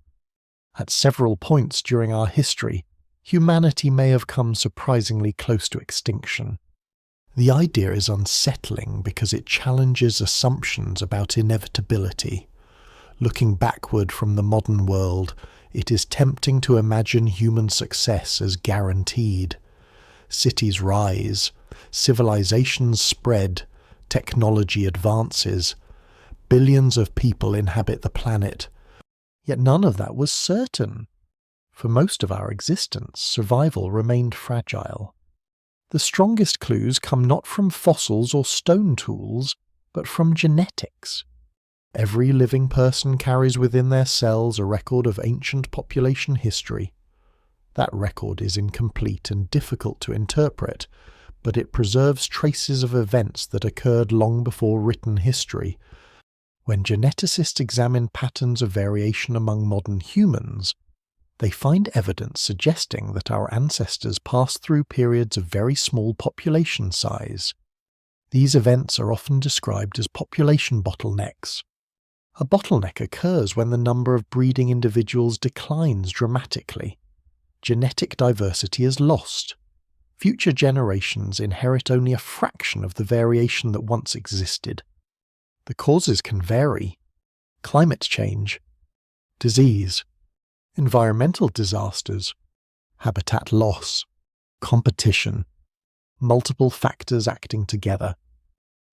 At several points during our history, humanity may have come surprisingly close to extinction. The idea is unsettling because it challenges assumptions about inevitability. Looking backward from the modern world, it is tempting to imagine human success as guaranteed. Cities rise, civilizations spread, technology advances, billions of people inhabit the planet. Yet none of that was certain. For most of our existence, survival remained fragile. The strongest clues come not from fossils or stone tools, but from genetics. Every living person carries within their cells a record of ancient population history. That record is incomplete and difficult to interpret, but it preserves traces of events that occurred long before written history. When geneticists examine patterns of variation among modern humans, they find evidence suggesting that our ancestors passed through periods of very small population size. These events are often described as population bottlenecks. A bottleneck occurs when the number of breeding individuals declines dramatically. Genetic diversity is lost. Future generations inherit only a fraction of the variation that once existed. The causes can vary: climate change, disease, environmental disasters, habitat loss, competition, multiple factors acting together.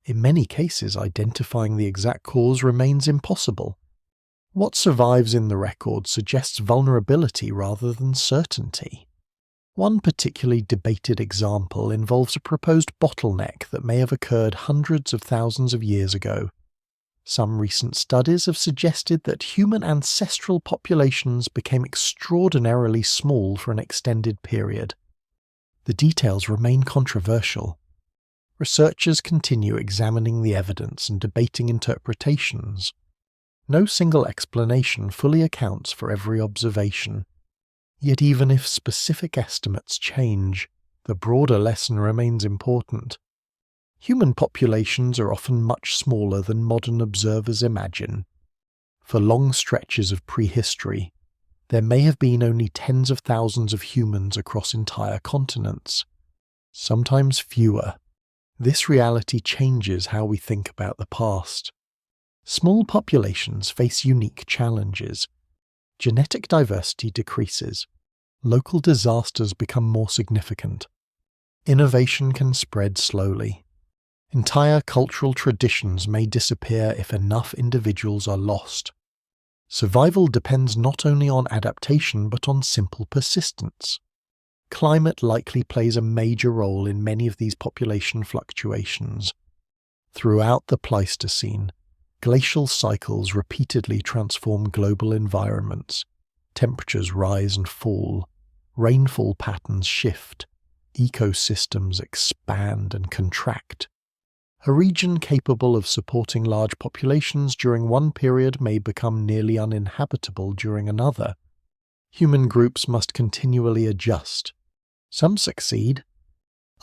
In many cases, identifying the exact cause remains impossible. What survives in the record suggests vulnerability rather than certainty. One particularly debated example involves a proposed bottleneck that may have occurred hundreds of thousands of years ago. Some recent studies have suggested that human ancestral populations became extraordinarily small for an extended period. The details remain controversial. Researchers continue examining the evidence and debating interpretations. No single explanation fully accounts for every observation. Yet even if specific estimates change, the broader lesson remains important. Human populations are often much smaller than modern observers imagine. For long stretches of prehistory, there may have been only tens of thousands of humans across entire continents, sometimes fewer. This reality changes how we think about the past. Small populations face unique challenges. Genetic diversity decreases. Local disasters become more significant. Innovation can spread slowly. Entire cultural traditions may disappear if enough individuals are lost. Survival depends not only on adaptation but on simple persistence. Climate likely plays a major role in many of these population fluctuations. Throughout the Pleistocene, glacial cycles repeatedly transform global environments. Temperatures rise and fall, rainfall patterns shift, ecosystems expand and contract. A region capable of supporting large populations during one period may become nearly uninhabitable during another. Human groups must continually adjust. Some succeed,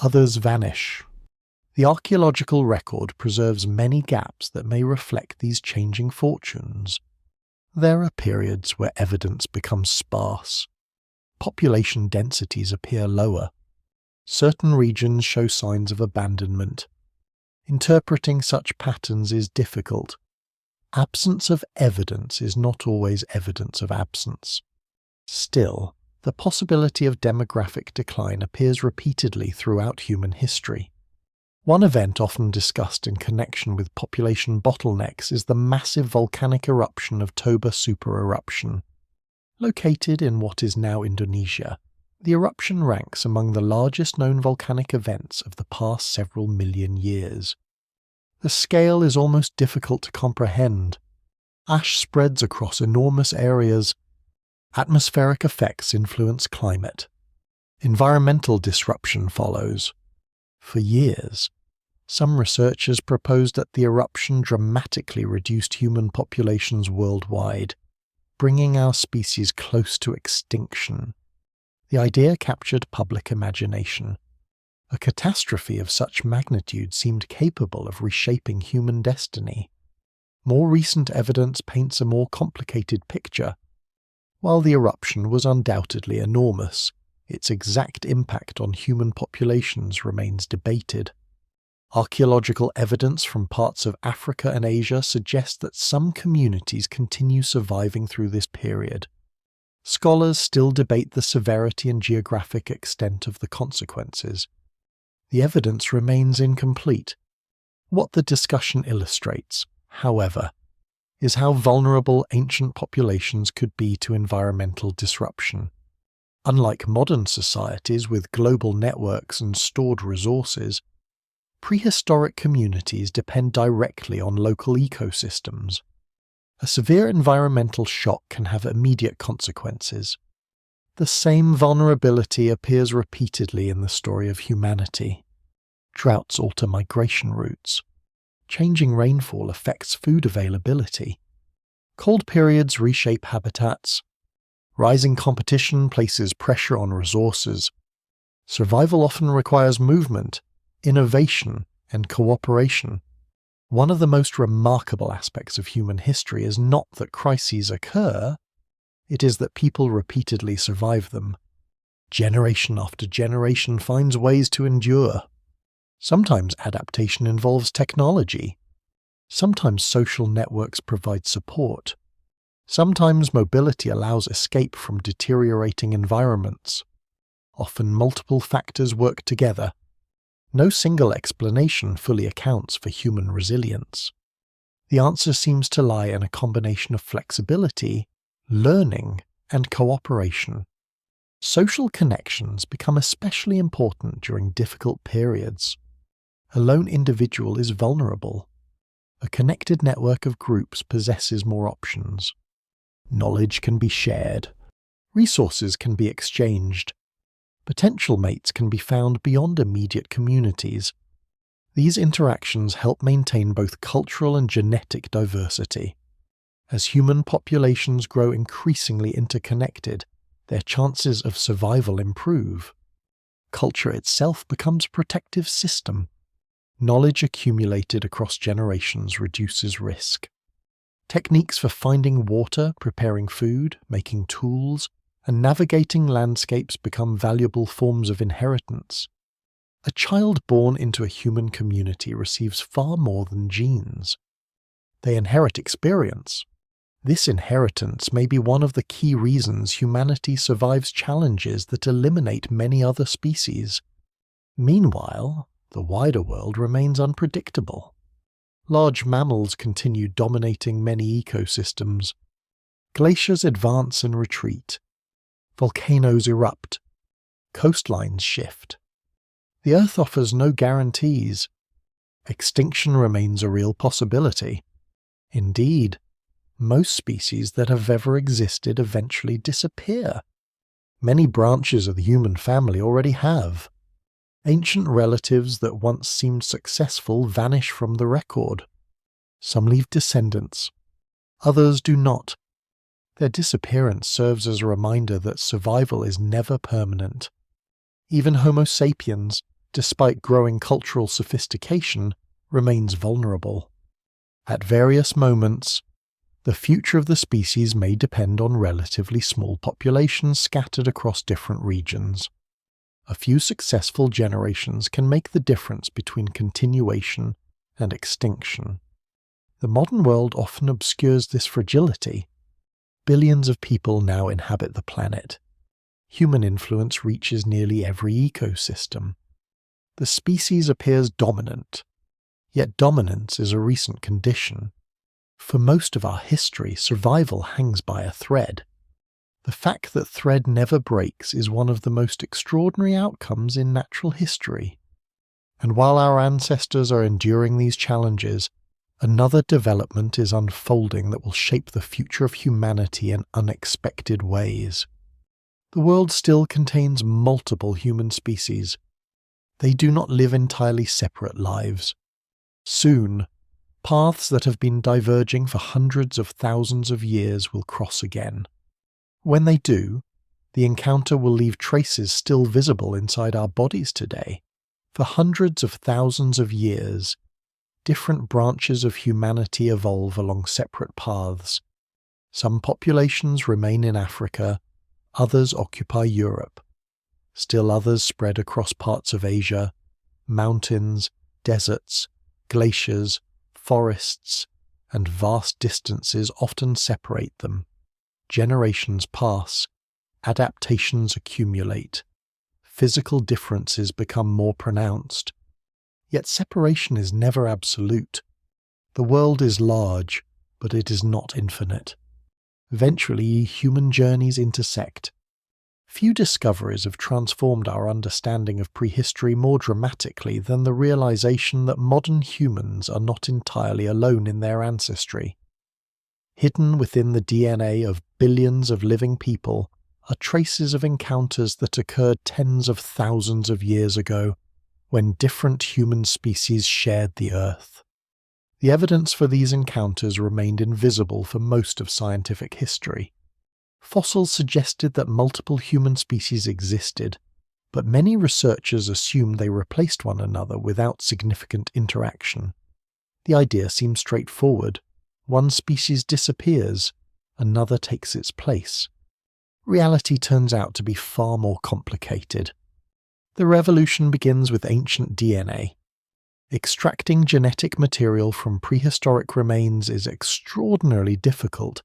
others vanish. The archaeological record preserves many gaps that may reflect these changing fortunes. There are periods where evidence becomes sparse. Population densities appear lower. Certain regions show signs of abandonment. Interpreting such patterns is difficult. Absence of evidence is not always evidence of absence. Still, the possibility of demographic decline appears repeatedly throughout human history. One event often discussed in connection with population bottlenecks is the massive volcanic eruption of Toba supereruption. Located in what is now Indonesia, the eruption ranks among the largest known volcanic events of the past several million years. The scale is almost difficult to comprehend. Ash spreads across enormous areas. Atmospheric effects influence climate. Environmental disruption follows. For years, some researchers proposed that the eruption dramatically reduced human populations worldwide, bringing our species close to extinction. The idea captured public imagination. A catastrophe of such magnitude seemed capable of reshaping human destiny. More recent evidence paints a more complicated picture. While the eruption was undoubtedly enormous, its exact impact on human populations remains debated. Archaeological evidence from parts of Africa and Asia suggests that some communities continue surviving through this period. Scholars still debate the severity and geographic extent of the consequences. The evidence remains incomplete. What the discussion illustrates, however, is how vulnerable ancient populations could be to environmental disruption. Unlike modern societies with global networks and stored resources, prehistoric communities depend directly on local ecosystems. A severe environmental shock can have immediate consequences. The same vulnerability appears repeatedly in the story of humanity. Droughts alter migration routes. Changing rainfall affects food availability. Cold periods reshape habitats. Rising competition places pressure on resources. Survival often requires movement, innovation, and cooperation. One of the most remarkable aspects of human history is not that crises occur, it is that people repeatedly survive them. Generation after generation finds ways to endure. Sometimes adaptation involves technology. Sometimes social networks provide support. Sometimes mobility allows escape from deteriorating environments. Often multiple factors work together. No single explanation fully accounts for human resilience. The answer seems to lie in a combination of flexibility, learning, and cooperation. Social connections become especially important during difficult periods. A lone individual is vulnerable. A connected network of groups possesses more options. Knowledge can be shared. Resources can be exchanged. Potential mates can be found beyond immediate communities. These interactions help maintain both cultural and genetic diversity. As human populations grow increasingly interconnected, their chances of survival improve. Culture itself becomes a protective system. Knowledge accumulated across generations reduces risk. Techniques for finding water, preparing food, making tools, and navigating landscapes become valuable forms of inheritance. A child born into a human community receives far more than genes. They inherit experience. This inheritance may be one of the key reasons humanity survives challenges that eliminate many other species. Meanwhile, the wider world remains unpredictable. Large mammals continue dominating many ecosystems. Glaciers advance and retreat. Volcanoes erupt. Coastlines shift. The Earth offers no guarantees. Extinction remains a real possibility. Indeed, most species that have ever existed eventually disappear. Many branches of the human family already have. Ancient relatives that once seemed successful vanish from the record. Some leave descendants. Others do not. Their disappearance serves as a reminder that survival is never permanent. Even Homo sapiens, despite growing cultural sophistication, remains vulnerable. At various moments, the future of the species may depend on relatively small populations scattered across different regions. A few successful generations can make the difference between continuation and extinction. The modern world often obscures this fragility. Billions of people now inhabit the planet. Human influence reaches nearly every ecosystem. The species appears dominant, yet dominance is a recent condition. For most of our history, survival hangs by a thread. The fact that thread never breaks is one of the most extraordinary outcomes in natural history. And while our ancestors are enduring these challenges, another development is unfolding that will shape the future of humanity in unexpected ways. The world still contains multiple human species. They do not live entirely separate lives. Soon, paths that have been diverging for hundreds of thousands of years will cross again. When they do, the encounter will leave traces still visible inside our bodies today. For hundreds of thousands of years, different branches of humanity evolve along separate paths. Some populations remain in Africa, others occupy Europe. Still others spread across parts of Asia, mountains, Deserts, glaciers, forests, and vast distances often separate them. Generations pass, adaptations accumulate, physical differences become more pronounced. Yet separation is never absolute. The world is large, but it is not infinite. Eventually, human journeys intersect. Few discoveries have transformed our understanding of prehistory more dramatically than the realization that modern humans are not entirely alone in their ancestry. Hidden within the DNA of billions of living people are traces of encounters that occurred tens of thousands of years ago, when different human species shared the Earth. The evidence for these encounters remained invisible for most of scientific history. Fossils suggested that multiple human species existed, but many researchers assumed they replaced one another without significant interaction. The idea seems straightforward. One species disappears, another takes its place. Reality turns out to be far more complicated. The revolution begins with ancient DNA. Extracting genetic material from prehistoric remains is extraordinarily difficult.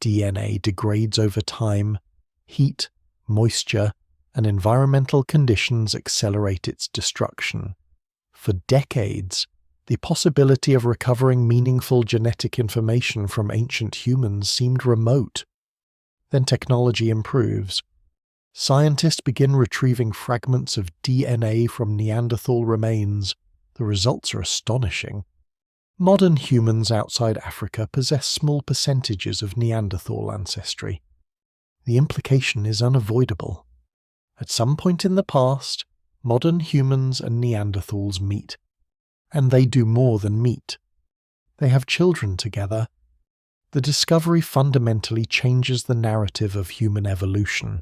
DNA degrades over time. Heat, moisture, and environmental conditions accelerate its destruction. For decades, the possibility of recovering meaningful genetic information from ancient humans seemed remote. Then technology improves. Scientists begin retrieving fragments of DNA from Neanderthal remains. The results are astonishing. Modern humans outside Africa possess small percentages of Neanderthal ancestry. The implication is unavoidable. At some point in the past, modern humans and Neanderthals meet. And they do more than meet. They have children together. The discovery fundamentally changes the narrative of human evolution.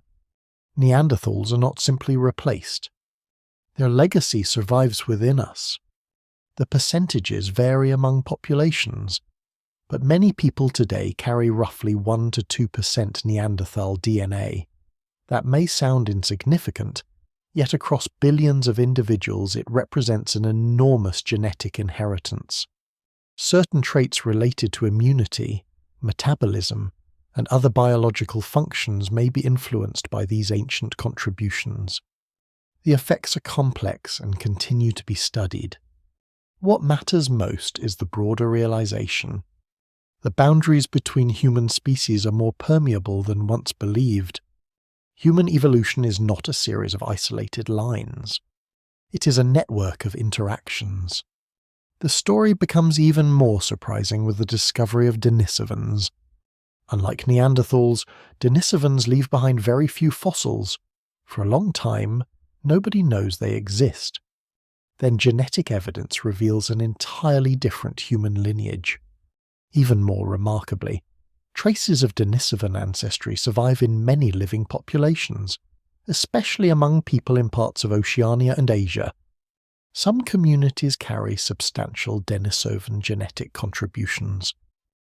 Neanderthals are not simply replaced. Their legacy survives within us. The percentages vary among populations, but many people today carry roughly 1 to 2% Neanderthal DNA. That may sound insignificant, yet across billions of individuals it represents an enormous genetic inheritance. Certain traits related to immunity, metabolism, and other biological functions may be influenced by these ancient contributions. The effects are complex and continue to be studied. What matters most is the broader realization. The boundaries between human species are more permeable than once believed. Human evolution is not a series of isolated lines. It is a network of interactions. The story becomes even more surprising with the discovery of Denisovans. Unlike Neanderthals, Denisovans leave behind very few fossils. For a long time, nobody knows they exist. Then genetic evidence reveals an entirely different human lineage. Even more remarkably, traces of Denisovan ancestry survive in many living populations, especially among people in parts of Oceania and Asia. Some communities carry substantial Denisovan genetic contributions.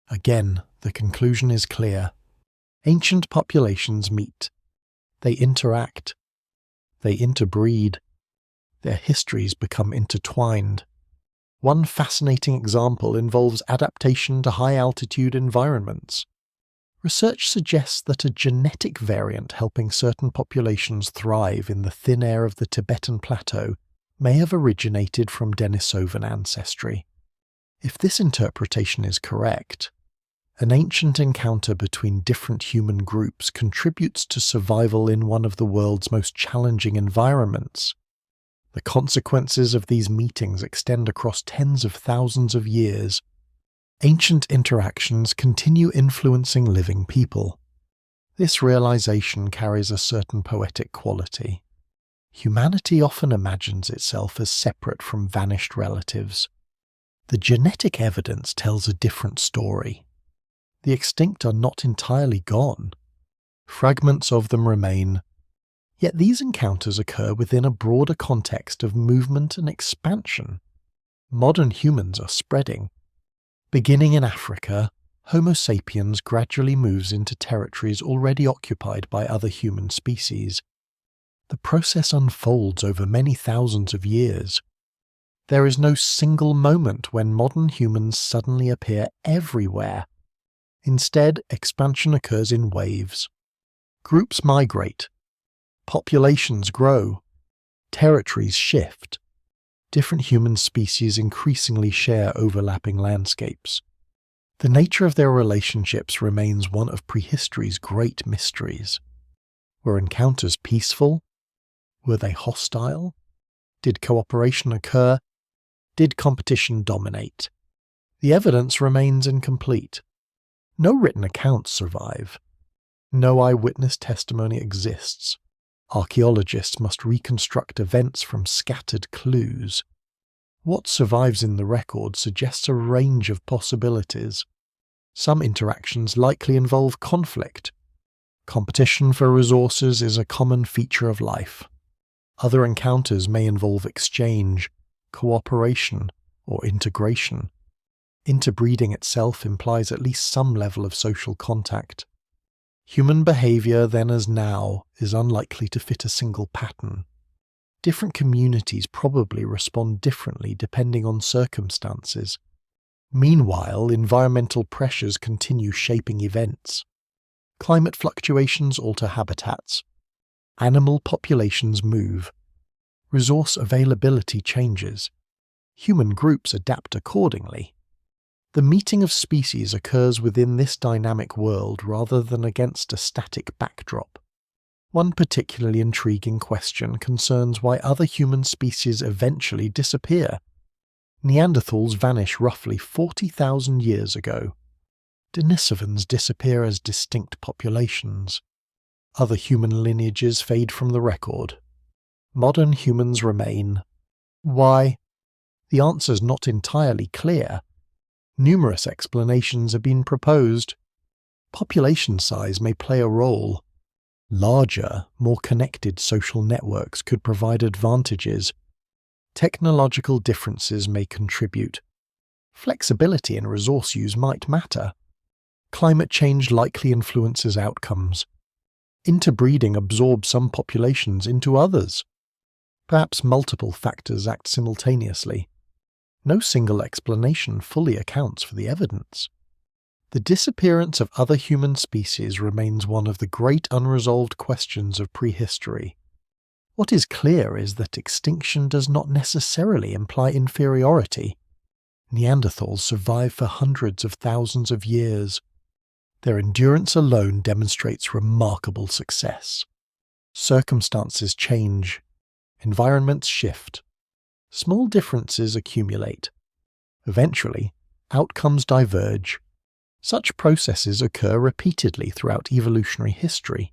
Again, the conclusion is clear. Ancient populations meet. They interact. They interbreed. Their histories become intertwined. One fascinating example involves adaptation to high-altitude environments. Research suggests that a genetic variant helping certain populations thrive in the thin air of the Tibetan Plateau may have originated from Denisovan ancestry. If this interpretation is correct, an ancient encounter between different human groups contributes to survival in one of the world's most challenging environments. The consequences of these meetings extend across tens of thousands of years. Ancient interactions continue influencing living people. This realization carries a certain poetic quality. Humanity often imagines itself as separate from vanished relatives. The genetic evidence tells a different story. The extinct are not entirely gone. Fragments of them remain. Yet these encounters occur within a broader context of movement and expansion. Modern humans are spreading. Beginning in Africa, Homo sapiens gradually moves into territories already occupied by other human species. The process unfolds over many thousands of years. There is no single moment when modern humans suddenly appear everywhere. Instead, expansion occurs in waves. Groups migrate. Populations grow. Territories shift. Different human species increasingly share overlapping landscapes. The nature of their relationships remains one of prehistory's great mysteries. Were encounters peaceful? Were they hostile? Did cooperation occur? Did competition dominate? The evidence remains incomplete. No written accounts survive. No eyewitness testimony exists. Archaeologists must reconstruct events from scattered clues. What survives in the record suggests a range of possibilities. Some interactions likely involve conflict. Competition for resources is a common feature of life. Other encounters may involve exchange, cooperation, or integration. Interbreeding itself implies at least some level of social contact. Human behavior, then as now, is unlikely to fit a single pattern. Different communities probably respond differently depending on circumstances. Meanwhile, environmental pressures continue shaping events. Climate fluctuations alter habitats. Animal populations move. Resource availability changes. Human groups adapt accordingly. The meeting of species occurs within this dynamic world rather than against a static backdrop. One particularly intriguing question concerns why other human species eventually disappear. Neanderthals vanish roughly 40,000 years ago. Denisovans disappear as distinct populations. Other human lineages fade from the record. Modern humans remain. Why? The answer's not entirely clear. Numerous explanations have been proposed. Population size may play a role. Larger, more connected social networks could provide advantages. Technological differences may contribute. Flexibility in resource use might matter. Climate change likely influences outcomes. Interbreeding absorbs some populations into others. Perhaps multiple factors act simultaneously. No single explanation fully accounts for the evidence. The disappearance of other human species remains one of the great unresolved questions of prehistory. What is clear is that extinction does not necessarily imply inferiority. Neanderthals survived for hundreds of thousands of years. Their endurance alone demonstrates remarkable success. Circumstances change. Environments shift. Small differences accumulate. Eventually, outcomes diverge. Such processes occur repeatedly throughout evolutionary history.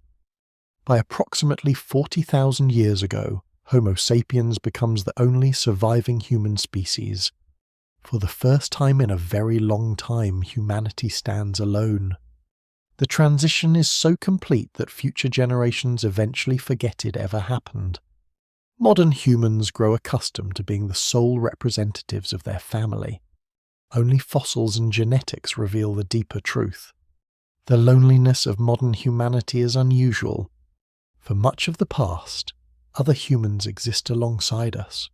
By approximately 40,000 years ago, Homo sapiens becomes the only surviving human species. For the first time in a very long time, humanity stands alone. The transition is so complete that future generations eventually forget it ever happened. Modern humans grow accustomed to being the sole representatives of their family. Only fossils and genetics reveal the deeper truth. The loneliness of modern humanity is unusual. For much of the past, other humans exist alongside us.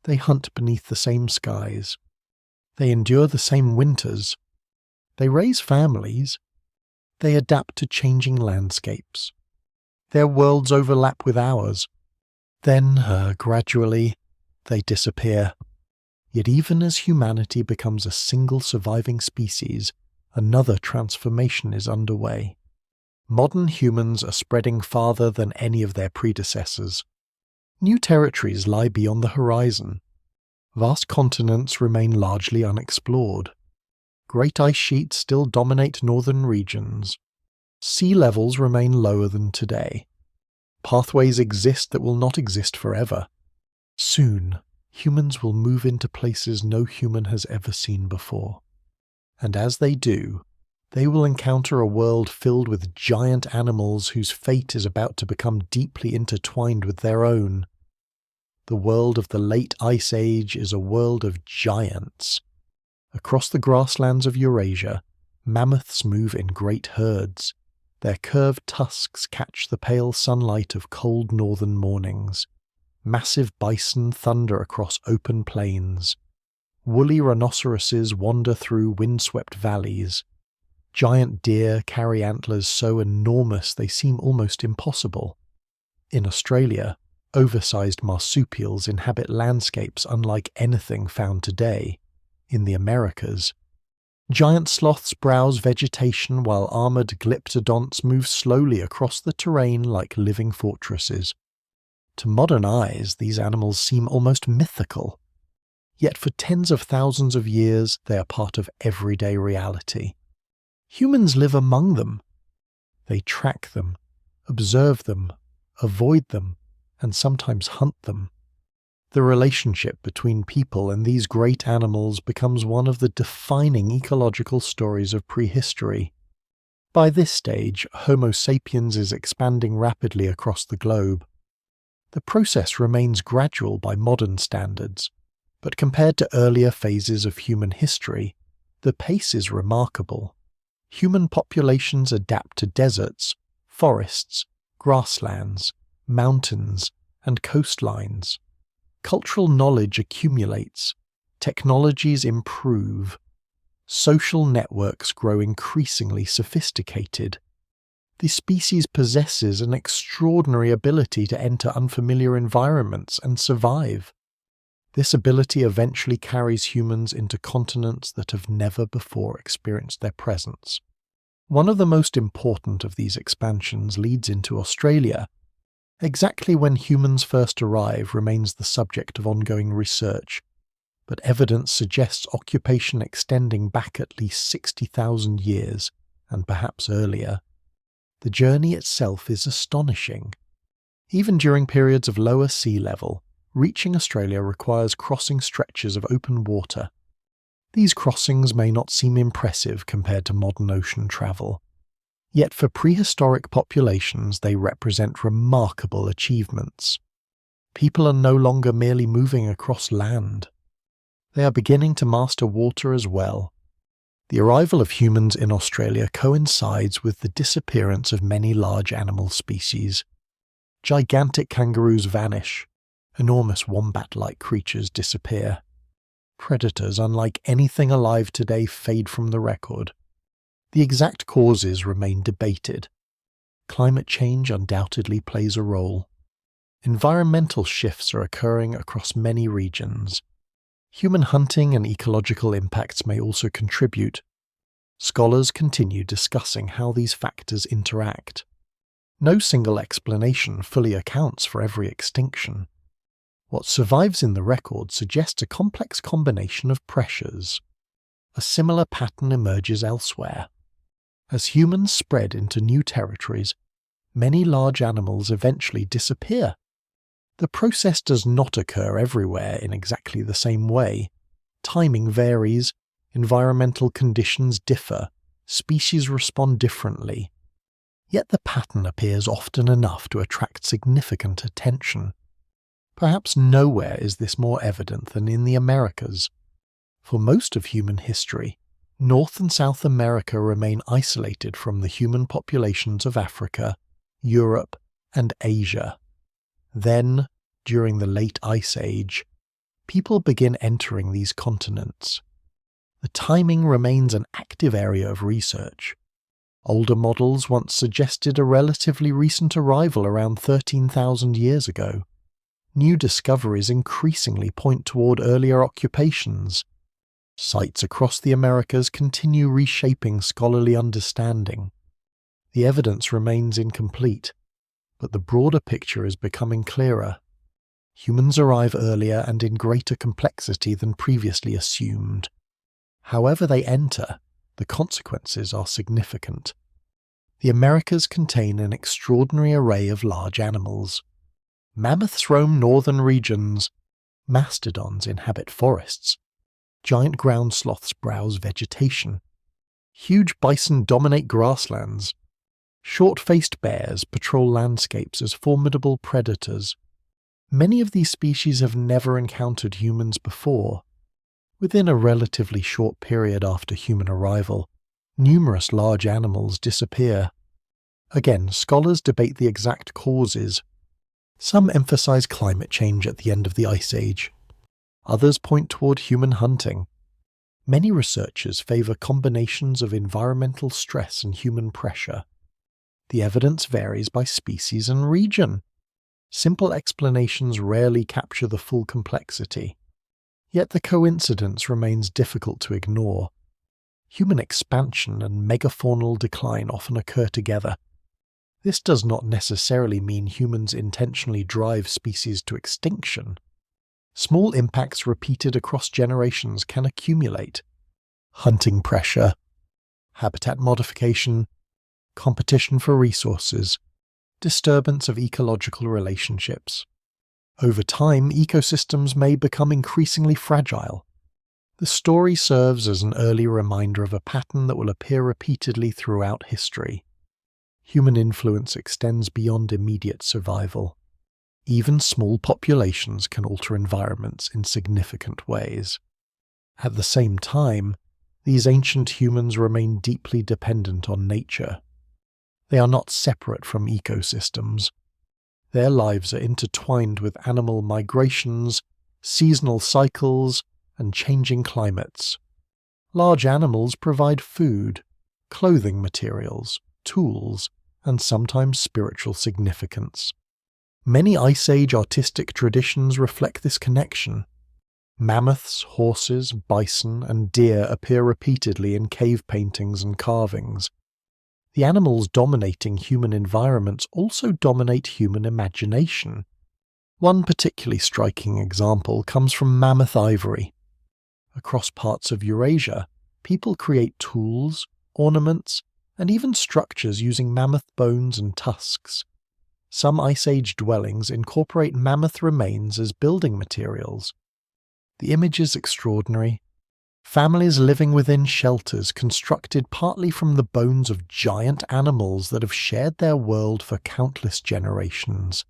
They hunt beneath the same skies. They endure the same winters. They raise families. They adapt to changing landscapes. Their worlds overlap with ours. Then, gradually, they disappear. Yet even as humanity becomes a single surviving species, another transformation is underway. Modern humans are spreading farther than any of their predecessors. New territories lie beyond the horizon. Vast continents remain largely unexplored. Great ice sheets still dominate northern regions. Sea levels remain lower than today. Pathways exist that will not exist forever. Soon, humans will move into places no human has ever seen before. And as they do, they will encounter a world filled with giant animals whose fate is about to become deeply intertwined with their own. The world of the late Ice Age is a world of giants. Across the grasslands of Eurasia, mammoths move in great herds. Their curved tusks catch the pale sunlight of cold northern mornings. Massive bison thunder across open plains. Woolly rhinoceroses wander through windswept valleys. Giant deer carry antlers so enormous they seem almost impossible. In Australia, oversized marsupials inhabit landscapes unlike anything found today. In the Americas, giant sloths browse vegetation while armored glyptodonts move slowly across the terrain like living fortresses. To modern eyes, these animals seem almost mythical. Yet for tens of thousands of years, they are part of everyday reality. Humans live among them. They track them, observe them, avoid them, and sometimes hunt them. The relationship between people and these great animals becomes one of the defining ecological stories of prehistory. By this stage, Homo sapiens is expanding rapidly across the globe. The process remains gradual by modern standards, but compared to earlier phases of human history, the pace is remarkable. Human populations adapt to deserts, forests, grasslands, mountains, and coastlines. Cultural knowledge accumulates, technologies improve, social networks grow increasingly sophisticated. The species possesses an extraordinary ability to enter unfamiliar environments and survive. This ability eventually carries humans into continents that have never before experienced their presence. One of the most important of these expansions leads into Australia. Exactly when humans first arrive remains the subject of ongoing research, but evidence suggests occupation extending back at least 60,000 years, and perhaps earlier. The journey itself is astonishing. Even during periods of lower sea level, reaching Australia requires crossing stretches of open water. These crossings may not seem impressive compared to modern ocean travel. Yet for prehistoric populations they represent remarkable achievements. People are no longer merely moving across land. They are beginning to master water as well. The arrival of humans in Australia coincides with the disappearance of many large animal species. Gigantic kangaroos vanish. Enormous wombat-like creatures disappear. Predators unlike anything alive today fade from the record. The exact causes remain debated. Climate change undoubtedly plays a role. Environmental shifts are occurring across many regions. Human hunting and ecological impacts may also contribute. Scholars continue discussing how these factors interact. No single explanation fully accounts for every extinction. What survives in the record suggests a complex combination of pressures. A similar pattern emerges elsewhere. As humans spread into new territories, many large animals eventually disappear. The process does not occur everywhere in exactly the same way. Timing varies, environmental conditions differ, species respond differently. Yet the pattern appears often enough to attract significant attention. Perhaps nowhere is this more evident than in the Americas. For most of human history, North and South America remain isolated from the human populations of Africa, Europe, and Asia. Then, during the Late Ice Age, people begin entering these continents. The timing remains an active area of research. Older models once suggested a relatively recent arrival around 13,000 years ago. New discoveries increasingly point toward earlier occupations. Sites across the Americas continue reshaping scholarly understanding. The evidence remains incomplete, but the broader picture is becoming clearer. Humans arrive earlier and in greater complexity than previously assumed. However they enter, the consequences are significant. The Americas contain an extraordinary array of large animals. Mammoths roam northern regions. Mastodons inhabit forests. Giant ground sloths browse vegetation. Huge bison dominate grasslands. Short-faced bears patrol landscapes as formidable predators. Many of these species have never encountered humans before. Within a relatively short period after human arrival, numerous large animals disappear. Again, scholars debate the exact causes. Some emphasize climate change at the end of the Ice Age. Others point toward human hunting. Many researchers favor combinations of environmental stress and human pressure. The evidence varies by species and region. Simple explanations rarely capture the full complexity. Yet the coincidence remains difficult to ignore. Human expansion and megafaunal decline often occur together. This does not necessarily mean humans intentionally drive species to extinction. Small impacts repeated across generations can accumulate. Hunting pressure, habitat modification, competition for resources, disturbance of ecological relationships. Over time, ecosystems may become increasingly fragile. The story serves as an early reminder of a pattern that will appear repeatedly throughout history. Human influence extends beyond immediate survival. Even small populations can alter environments in significant ways. At the same time, these ancient humans remain deeply dependent on nature. They are not separate from ecosystems. Their lives are intertwined with animal migrations, seasonal cycles, and changing climates. Large animals provide food, clothing materials, tools, and sometimes spiritual significance. Many Ice Age artistic traditions reflect this connection. Mammoths, horses, bison, and deer appear repeatedly in cave paintings and carvings. The animals dominating human environments also dominate human imagination. One particularly striking example comes from mammoth ivory. Across parts of Eurasia, people create tools, ornaments, and even structures using mammoth bones and tusks. Some Ice Age dwellings incorporate mammoth remains as building materials. The image is extraordinary. Families living within shelters constructed partly from the bones of giant animals that have shared their world for countless generations.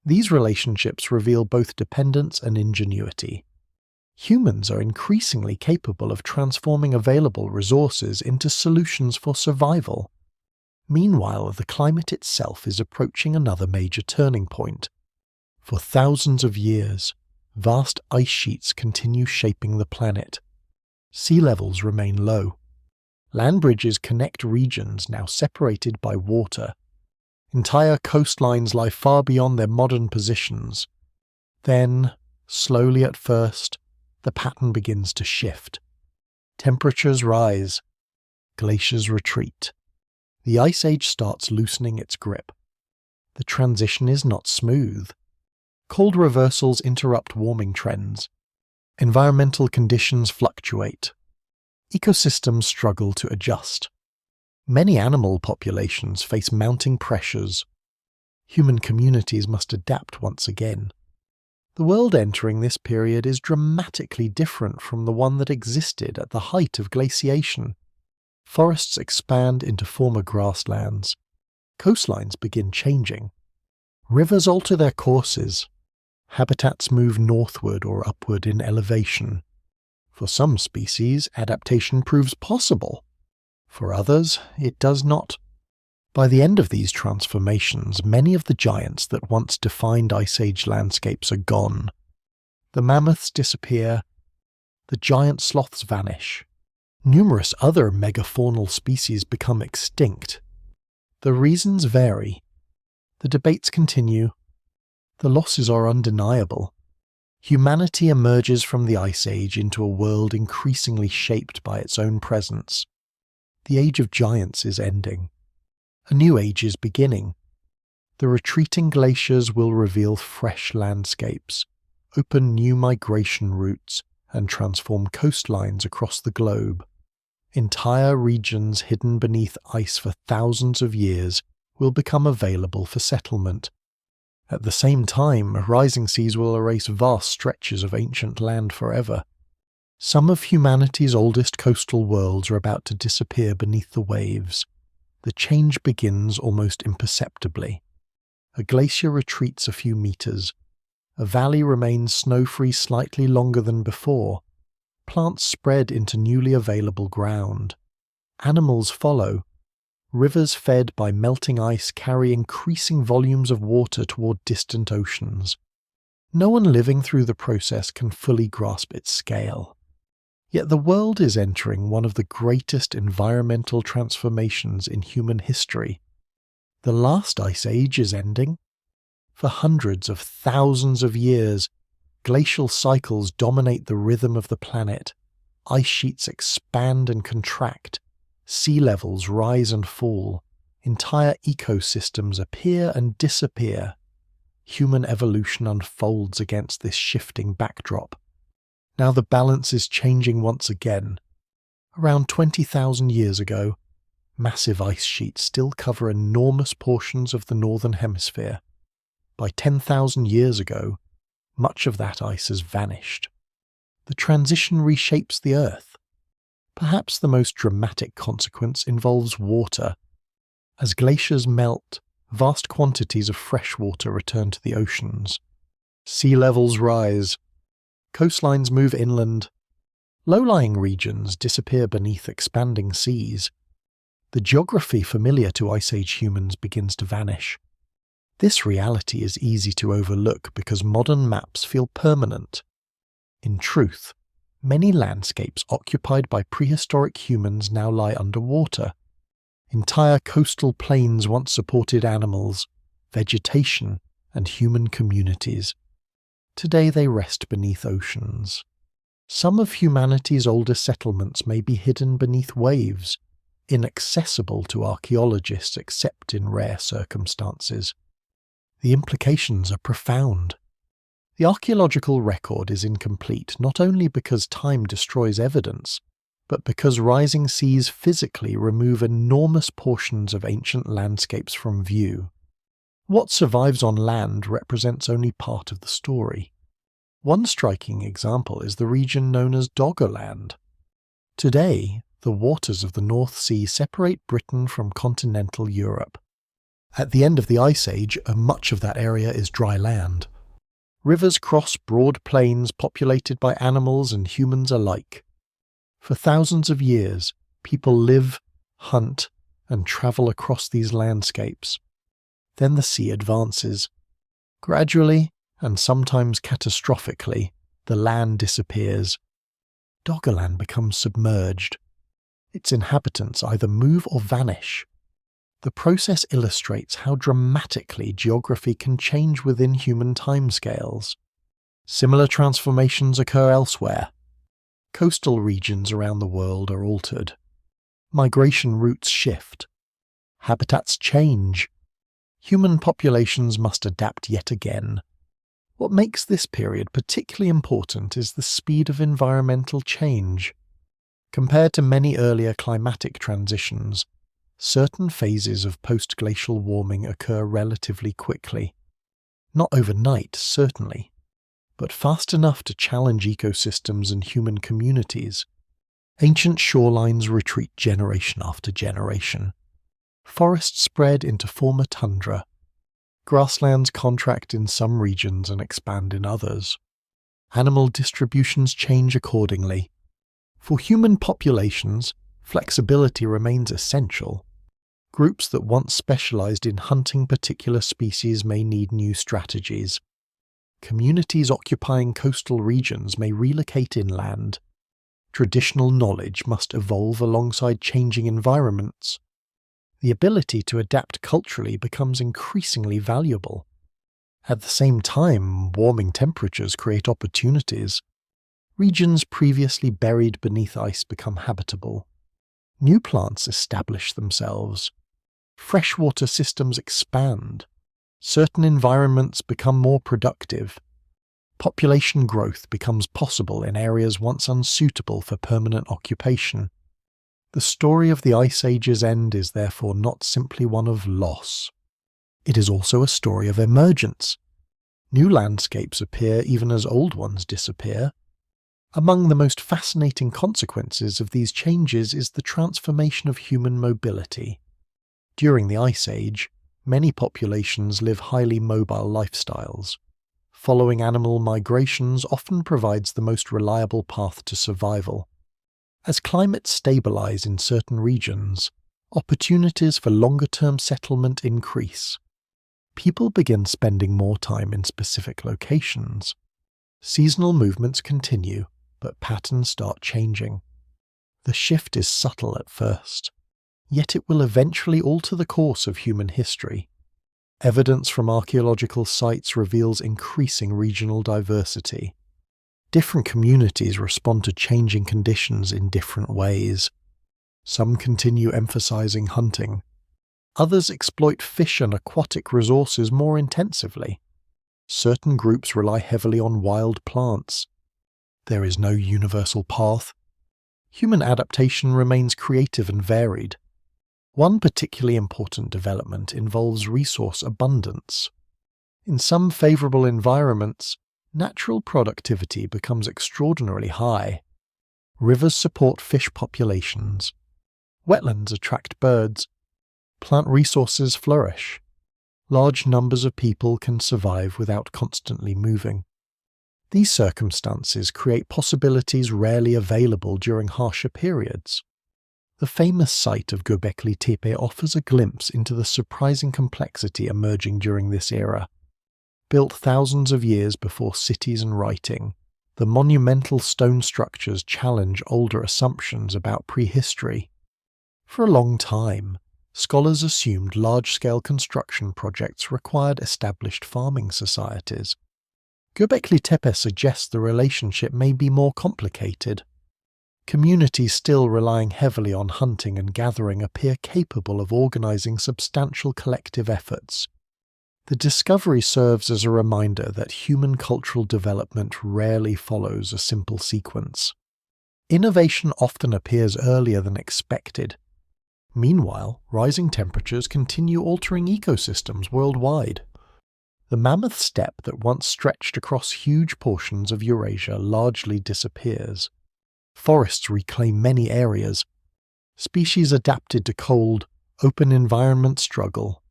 These relationships reveal both dependence and ingenuity. Humans are increasingly capable of transforming available resources into solutions for survival. Meanwhile, the climate itself is approaching another major turning point. For thousands of years, vast ice sheets continue shaping the planet. Sea levels remain low. Land bridges connect regions now separated by water. Entire coastlines lie far beyond their modern positions. Then, slowly at first, the pattern begins to shift. Temperatures rise. Glaciers retreat. The Ice Age starts loosening its grip. The transition is not smooth. Cold reversals interrupt warming trends. Environmental conditions fluctuate. Ecosystems struggle to adjust. Many animal populations face mounting pressures. Human communities must adapt once again. The world entering this period is dramatically different from the one that existed at the height of glaciation. Forests expand into former grasslands. Coastlines begin changing. Rivers alter their courses. Habitats move northward or upward in elevation. For some species, adaptation proves possible. For others, it does not. By the end of these transformations, many of the giants that once defined Ice Age landscapes are gone. The mammoths disappear. The giant sloths vanish. Numerous other megafaunal species become extinct. The reasons vary. The debates continue. The losses are undeniable. Humanity emerges from the Ice Age into a world increasingly shaped by its own presence. The Age of Giants is ending. A new age is beginning. The retreating glaciers will reveal fresh landscapes, open new migration routes, and transform coastlines across the globe. Entire regions hidden beneath ice for thousands of years will become available for settlement. At the same time, rising seas will erase vast stretches of ancient land forever. Some of humanity's oldest coastal worlds are about to disappear beneath the waves. The change begins almost imperceptibly. A glacier retreats a few meters. A valley remains snow-free slightly longer than before. Plants spread into newly available ground. Animals follow. Rivers fed by melting ice carry increasing volumes of water toward distant oceans. No one living through the process can fully grasp its scale. Yet the world is entering one of the greatest environmental transformations in human history. The last ice age is ending. For hundreds of thousands of years, glacial cycles dominate the rhythm of the planet. Ice sheets expand and contract. Sea levels rise and fall. Entire ecosystems appear and disappear. Human evolution unfolds against this shifting backdrop. Now the balance is changing once again. Around 20,000 years ago, massive ice sheets still cover enormous portions of the northern hemisphere. By 10,000 years ago, much of that ice has vanished. The transition reshapes the Earth. Perhaps the most dramatic consequence involves water. As glaciers melt, vast quantities of fresh water return to the oceans. Sea levels rise. Coastlines move inland. Low-lying regions disappear beneath expanding seas. The geography familiar to Ice Age humans begins to vanish. This reality is easy to overlook because modern maps feel permanent. In truth, many landscapes occupied by prehistoric humans now lie underwater. Entire coastal plains once supported animals, vegetation, and human communities. Today they rest beneath oceans. Some of humanity's oldest settlements may be hidden beneath waves, inaccessible to archaeologists except in rare circumstances. The implications are profound. The archaeological record is incomplete not only because time destroys evidence, but because rising seas physically remove enormous portions of ancient landscapes from view. What survives on land represents only part of the story. One striking example is the region known as Doggerland. Today, the waters of the North Sea separate Britain from continental Europe. At the end of the Ice Age, much of that area is dry land. Rivers cross broad plains populated by animals and humans alike. For thousands of years, people live, hunt, and travel across these landscapes. Then the sea advances. Gradually, and sometimes catastrophically, the land disappears. Doggerland becomes submerged. Its inhabitants either move or vanish. The process illustrates how dramatically geography can change within human timescales. Similar transformations occur elsewhere. Coastal regions around the world are altered. Migration routes shift. Habitats change. Human populations must adapt yet again. What makes this period particularly important is the speed of environmental change. Compared to many earlier climatic transitions, certain phases of post-glacial warming occur relatively quickly. Not overnight, certainly, but fast enough to challenge ecosystems and human communities. Ancient shorelines retreat generation after generation. Forests spread into former tundra. Grasslands contract in some regions and expand in others. Animal distributions change accordingly. For human populations, flexibility remains essential. Groups that once specialized in hunting particular species may need new strategies. Communities occupying coastal regions may relocate inland. Traditional knowledge must evolve alongside changing environments. The ability to adapt culturally becomes increasingly valuable. At the same time, warming temperatures create opportunities. Regions previously buried beneath ice become habitable. New plants establish themselves. Freshwater systems expand. Certain environments become more productive. Population growth becomes possible in areas once unsuitable for permanent occupation. The story of the Ice Age's end is therefore not simply one of loss. It is also a story of emergence. New landscapes appear even as old ones disappear. Among the most fascinating consequences of these changes is the transformation of human mobility. During the Ice Age, many populations live highly mobile lifestyles. Following animal migrations often provides the most reliable path to survival. As climates stabilize in certain regions, opportunities for longer-term settlement increase. People begin spending more time in specific locations. Seasonal movements continue, but patterns start changing. The shift is subtle at first, yet it will eventually alter the course of human history. Evidence from archaeological sites reveals increasing regional diversity. Different communities respond to changing conditions in different ways. Some continue emphasizing hunting. Others exploit fish and aquatic resources more intensively. Certain groups rely heavily on wild plants. There is no universal path. Human adaptation remains creative and varied. One particularly important development involves resource abundance. In some favorable environments, natural productivity becomes extraordinarily high. Rivers support fish populations. Wetlands attract birds. Plant resources flourish. Large numbers of people can survive without constantly moving. These circumstances create possibilities rarely available during harsher periods. The famous site of Göbekli Tepe offers a glimpse into the surprising complexity emerging during this era. Built thousands of years before cities and writing, the monumental stone structures challenge older assumptions about prehistory. For a long time, scholars assumed large-scale construction projects required established farming societies. Göbekli Tepe suggests the relationship may be more complicated. Communities still relying heavily on hunting and gathering appear capable of organizing substantial collective efforts. The discovery serves as a reminder that human cultural development rarely follows a simple sequence. Innovation often appears earlier than expected. Meanwhile, rising temperatures continue altering ecosystems worldwide. The mammoth steppe that once stretched across huge portions of Eurasia largely disappears. Forests reclaim many areas. Species adapted to cold, open environments struggle.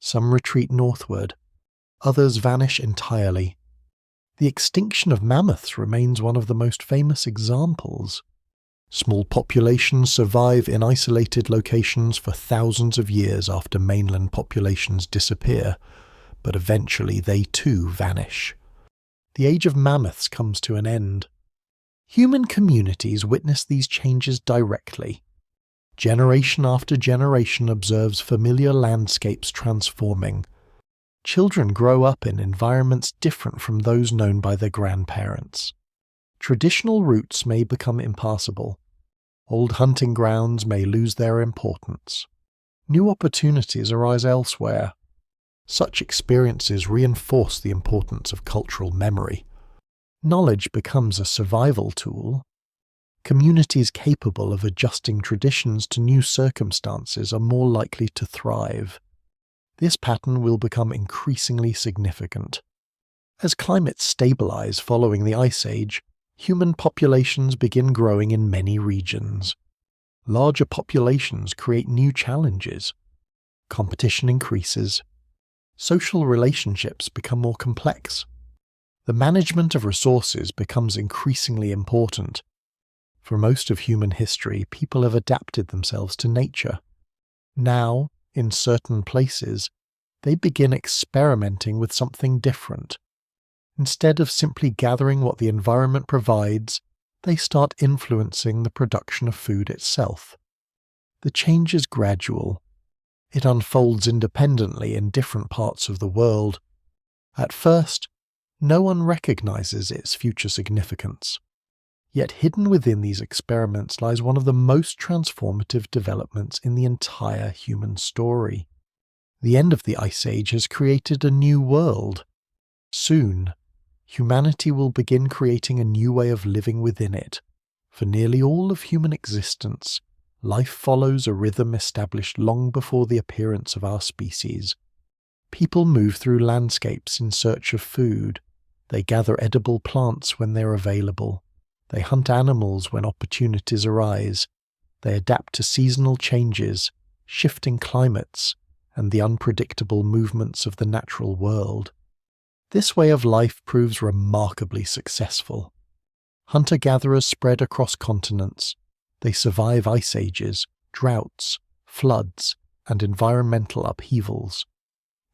Some retreat northward. Others vanish entirely. The extinction of mammoths remains one of the most famous examples. Small populations survive in isolated locations for thousands of years after mainland populations disappear, but eventually they too vanish. The age of mammoths comes to an end. Human communities witness these changes directly. Generation after generation observes familiar landscapes transforming. Children grow up in environments different from those known by their grandparents. Traditional routes may become impassable. Old hunting grounds may lose their importance. New opportunities arise elsewhere. Such experiences reinforce the importance of cultural memory. Knowledge becomes a survival tool. Communities capable of adjusting traditions to new circumstances are more likely to thrive. This pattern will become increasingly significant. As climates stabilize following the Ice Age, human populations begin growing in many regions. Larger populations create new challenges. Competition increases. Social relationships become more complex. The management of resources becomes increasingly important. For most of human history, people have adapted themselves to nature. Now, in certain places, they begin experimenting with something different. Instead of simply gathering what the environment provides, they start influencing the production of food itself. The change is gradual. It unfolds independently in different parts of the world. At first, no one recognizes its future significance. Yet hidden within these experiments lies one of the most transformative developments in the entire human story. The end of the Ice Age has created a new world. Soon, humanity will begin creating a new way of living within it. For nearly all of human existence, life follows a rhythm established long before the appearance of our species. People move through landscapes in search of food. They gather edible plants when they're available. They hunt animals when opportunities arise. They adapt to seasonal changes, shifting climates, and the unpredictable movements of the natural world. This way of life proves remarkably successful. Hunter-gatherers spread across continents. They survive ice ages, droughts, floods, and environmental upheavals.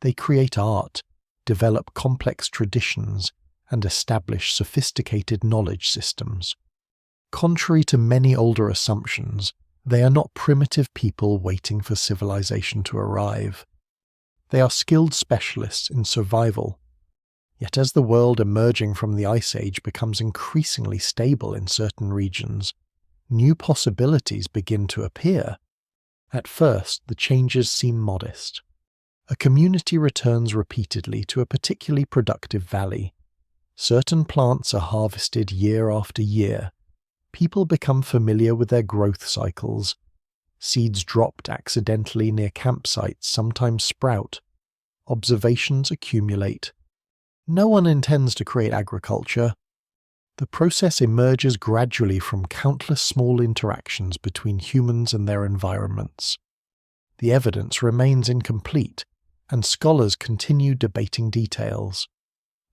They create art, develop complex traditions, and establish sophisticated knowledge systems. Contrary to many older assumptions, they are not primitive people waiting for civilization to arrive. They are skilled specialists in survival. Yet as the world emerging from the Ice Age becomes increasingly stable in certain regions, new possibilities begin to appear. At first, the changes seem modest. A community returns repeatedly to a particularly productive valley. Certain plants are harvested year after year. People become familiar with their growth cycles. Seeds dropped accidentally near campsites sometimes sprout. Observations accumulate. No one intends to create agriculture. The process emerges gradually from countless small interactions between humans and their environments. The evidence remains incomplete, and scholars continue debating details.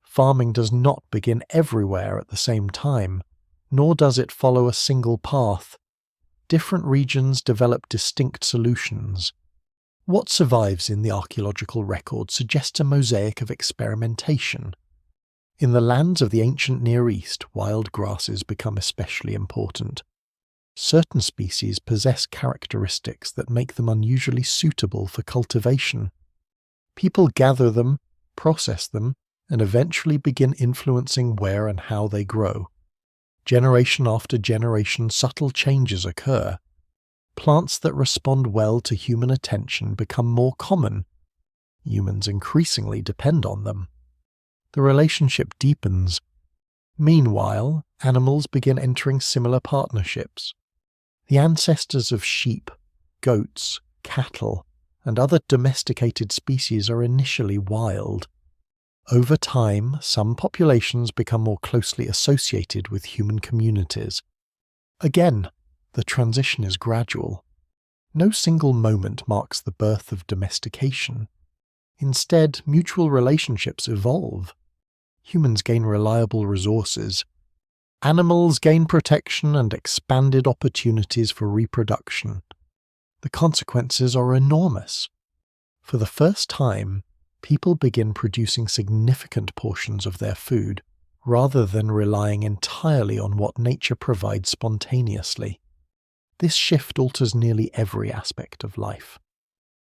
Farming does not begin everywhere at the same time, nor does it follow a single path. Different regions develop distinct solutions. What survives in the archaeological record suggests a mosaic of experimentation. In the lands of the ancient Near East, wild grasses become especially important. Certain species possess characteristics that make them unusually suitable for cultivation. People gather them, process them, and eventually begin influencing where and how they grow. Generation after generation, subtle changes occur. Plants that respond well to human attention become more common. Humans increasingly depend on them. The relationship deepens. Meanwhile, animals begin entering similar partnerships. The ancestors of sheep, goats, cattle, and other domesticated species are initially wild. Over time, some populations become more closely associated with human communities. Again, the transition is gradual. No single moment marks the birth of domestication. Instead, mutual relationships evolve. Humans gain reliable resources. Animals gain protection and expanded opportunities for reproduction. The consequences are enormous. For the first time, people begin producing significant portions of their food, rather than relying entirely on what nature provides spontaneously. This shift alters nearly every aspect of life.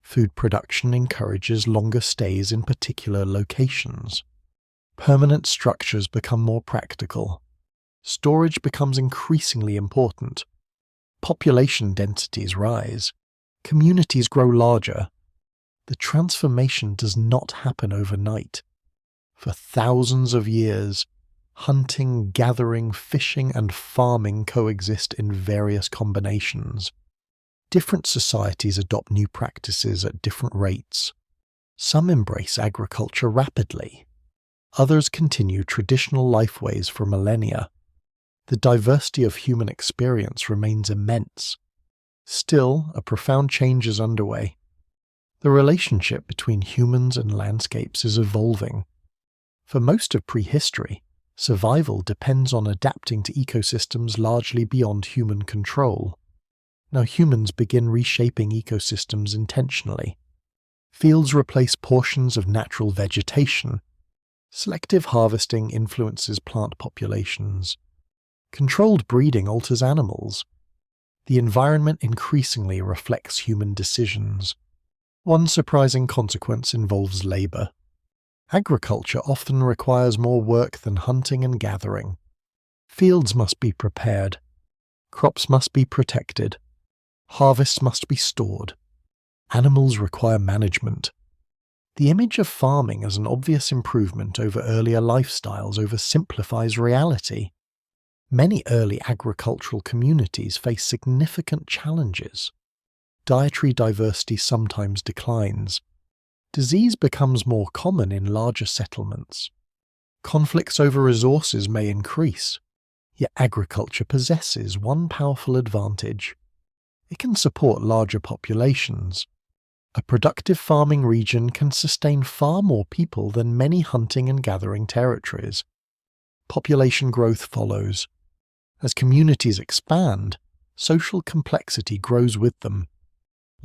Food production encourages longer stays in particular locations. Permanent structures become more practical. Storage becomes increasingly important. Population densities rise. Communities grow larger. The transformation does not happen overnight. For thousands of years, hunting, gathering, fishing, and farming coexist in various combinations. Different societies adopt new practices at different rates. Some embrace agriculture rapidly. Others continue traditional lifeways for millennia. The diversity of human experience remains immense. Still, a profound change is underway. The relationship between humans and landscapes is evolving. For most of prehistory, survival depends on adapting to ecosystems largely beyond human control. Now humans begin reshaping ecosystems intentionally. Fields replace portions of natural vegetation. Selective harvesting influences plant populations. Controlled breeding alters animals. The environment increasingly reflects human decisions. One surprising consequence involves labor. Agriculture often requires more work than hunting and gathering. Fields must be prepared. Crops must be protected. Harvests must be stored. Animals require management. The image of farming as an obvious improvement over earlier lifestyles oversimplifies reality. Many early agricultural communities face significant challenges. Dietary diversity sometimes declines. Disease becomes more common in larger settlements. Conflicts over resources may increase, yet agriculture possesses one powerful advantage. It can support larger populations. A productive farming region can sustain far more people than many hunting and gathering territories. Population growth follows. As communities expand, social complexity grows with them.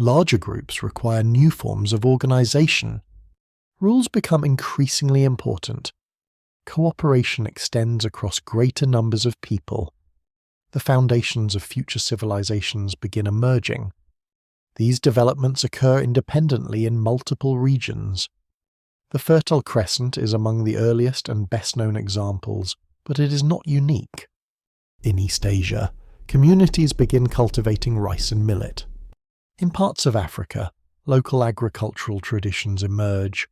Larger groups require new forms of organization. Rules become increasingly important. Cooperation extends across greater numbers of people. The foundations of future civilizations begin emerging. These developments occur independently in multiple regions. The Fertile Crescent is among the earliest and best-known examples, but it is not unique. In East Asia, communities begin cultivating rice and millet. In parts of Africa, local agricultural traditions emerge.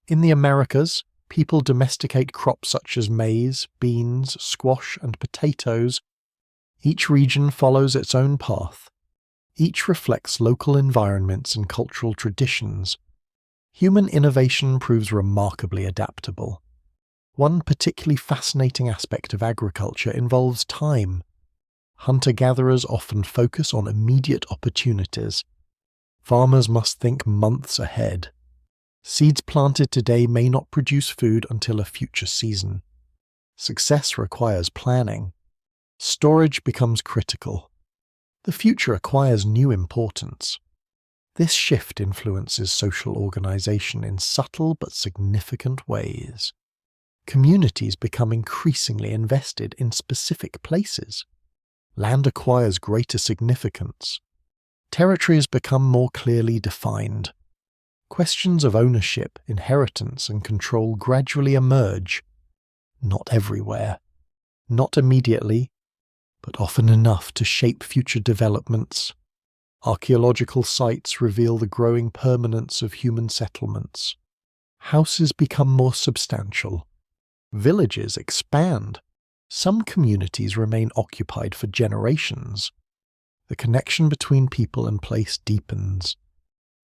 In the Americas, people domesticate crops such as maize, beans, squash, and potatoes. Each region follows its own path. Each reflects local environments and cultural traditions. Human innovation proves remarkably adaptable. One particularly fascinating aspect of agriculture involves time. Hunter-gatherers often focus on immediate opportunities. Farmers must think months ahead. Seeds planted today may not produce food until a future season. Success requires planning. Storage becomes critical. The future acquires new importance. This shift influences social organization in subtle but significant ways. Communities become increasingly invested in specific places. Land acquires greater significance. Territories become more clearly defined. Questions of ownership, inheritance, and control gradually emerge. Not everywhere, not immediately, but often enough to shape future developments. Archaeological sites reveal the growing permanence of human settlements. Houses become more substantial. Villages expand. Some communities remain occupied for generations. The connection between people and place deepens.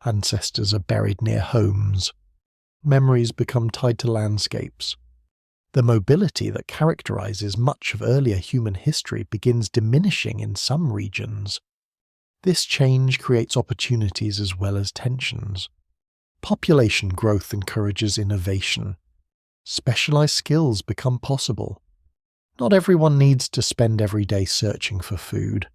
Ancestors are buried near homes. Memories become tied to landscapes. The mobility that characterizes much of earlier human history begins diminishing in some regions. This change creates opportunities as well as tensions. Population growth encourages innovation. Specialized skills become possible. Not everyone needs to spend every day searching for food.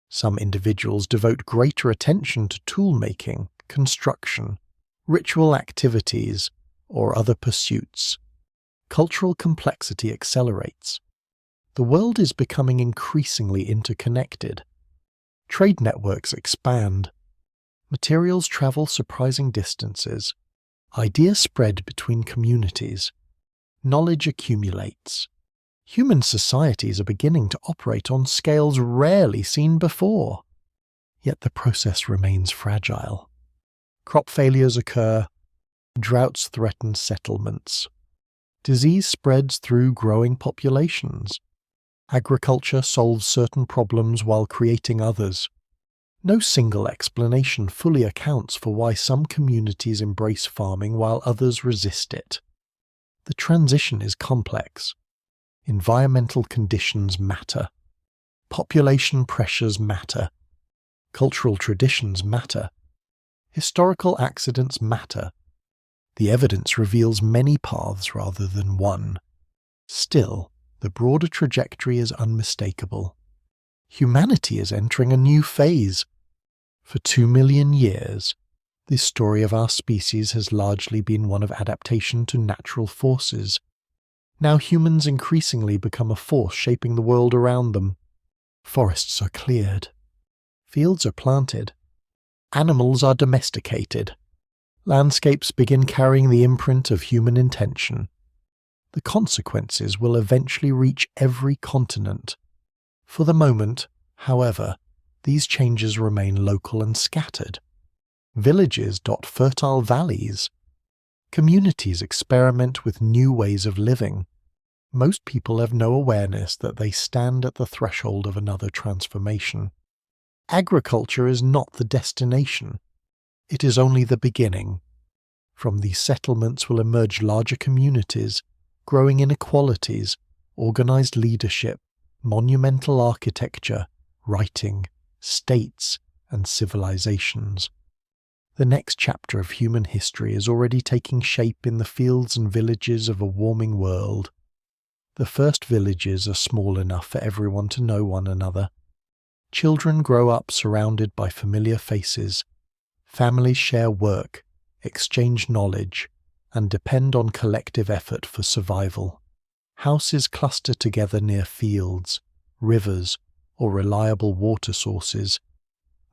Some individuals devote greater attention to tool-making, construction, ritual activities, or other pursuits. Cultural complexity accelerates. The world is becoming increasingly interconnected. Trade networks expand. Materials travel surprising distances. Ideas spread between communities. Knowledge accumulates. Human societies are beginning to operate on scales rarely seen before. Yet the process remains fragile. Crop failures occur. Droughts threaten settlements. Disease spreads through growing populations. Agriculture solves certain problems while creating others. No single explanation fully accounts for why some communities embrace farming while others resist it. The transition is complex. Environmental conditions matter. Population pressures matter. Cultural traditions matter. Historical accidents matter. The evidence reveals many paths rather than one. Still, the broader trajectory is unmistakable. Humanity is entering a new phase. For 2 million years, the story of our species has largely been one of adaptation to natural forces. Now humans increasingly become a force shaping the world around them. Forests are cleared. Fields are planted. Animals are domesticated. Landscapes begin carrying the imprint of human intention. The consequences will eventually reach every continent. For the moment, however, these changes remain local and scattered. Villages dot fertile valleys. Communities experiment with new ways of living. Most people have no awareness that they stand at the threshold of another transformation. Agriculture is not the destination. It is only the beginning. From these settlements will emerge larger communities, growing inequalities, organized leadership, monumental architecture, writing, states, and civilizations. The next chapter of human history is already taking shape in the fields and villages of a warming world. The first villages are small enough for everyone to know one another. Children grow up surrounded by familiar faces, Families share work, exchange knowledge, and depend on collective effort for survival. Houses cluster together near fields, rivers, or reliable water sources.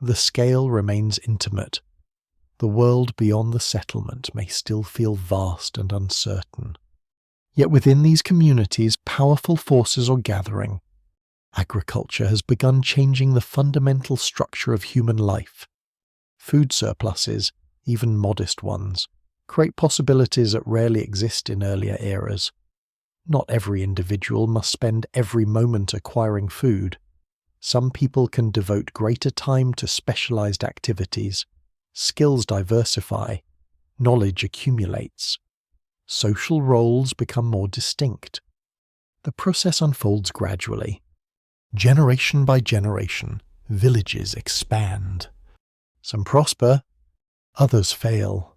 The scale remains intimate. The world beyond the settlement may still feel vast and uncertain. Yet within these communities, powerful forces are gathering. Agriculture has begun changing the fundamental structure of human life. Food surpluses, even modest ones, create possibilities that rarely exist in earlier eras. Not every individual must spend every moment acquiring food. Some people can devote greater time to specialized activities. Skills diversify. Knowledge accumulates. Social roles become more distinct. The process unfolds gradually. Generation by generation, villages expand. Some prosper, others fail.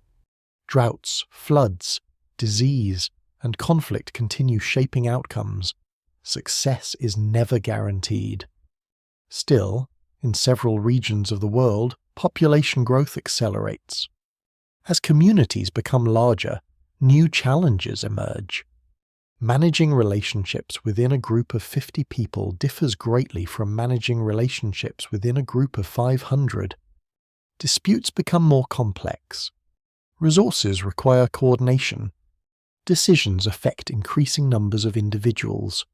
Droughts, floods, disease, and conflict continue shaping outcomes. Success is never guaranteed. Still, in several regions of the world, population growth accelerates. As communities become larger, new challenges emerge. Managing relationships within a group of 50 people differs greatly from managing relationships within a group of 500. Disputes become more complex. Resources require coordination. Decisions affect increasing numbers of individuals.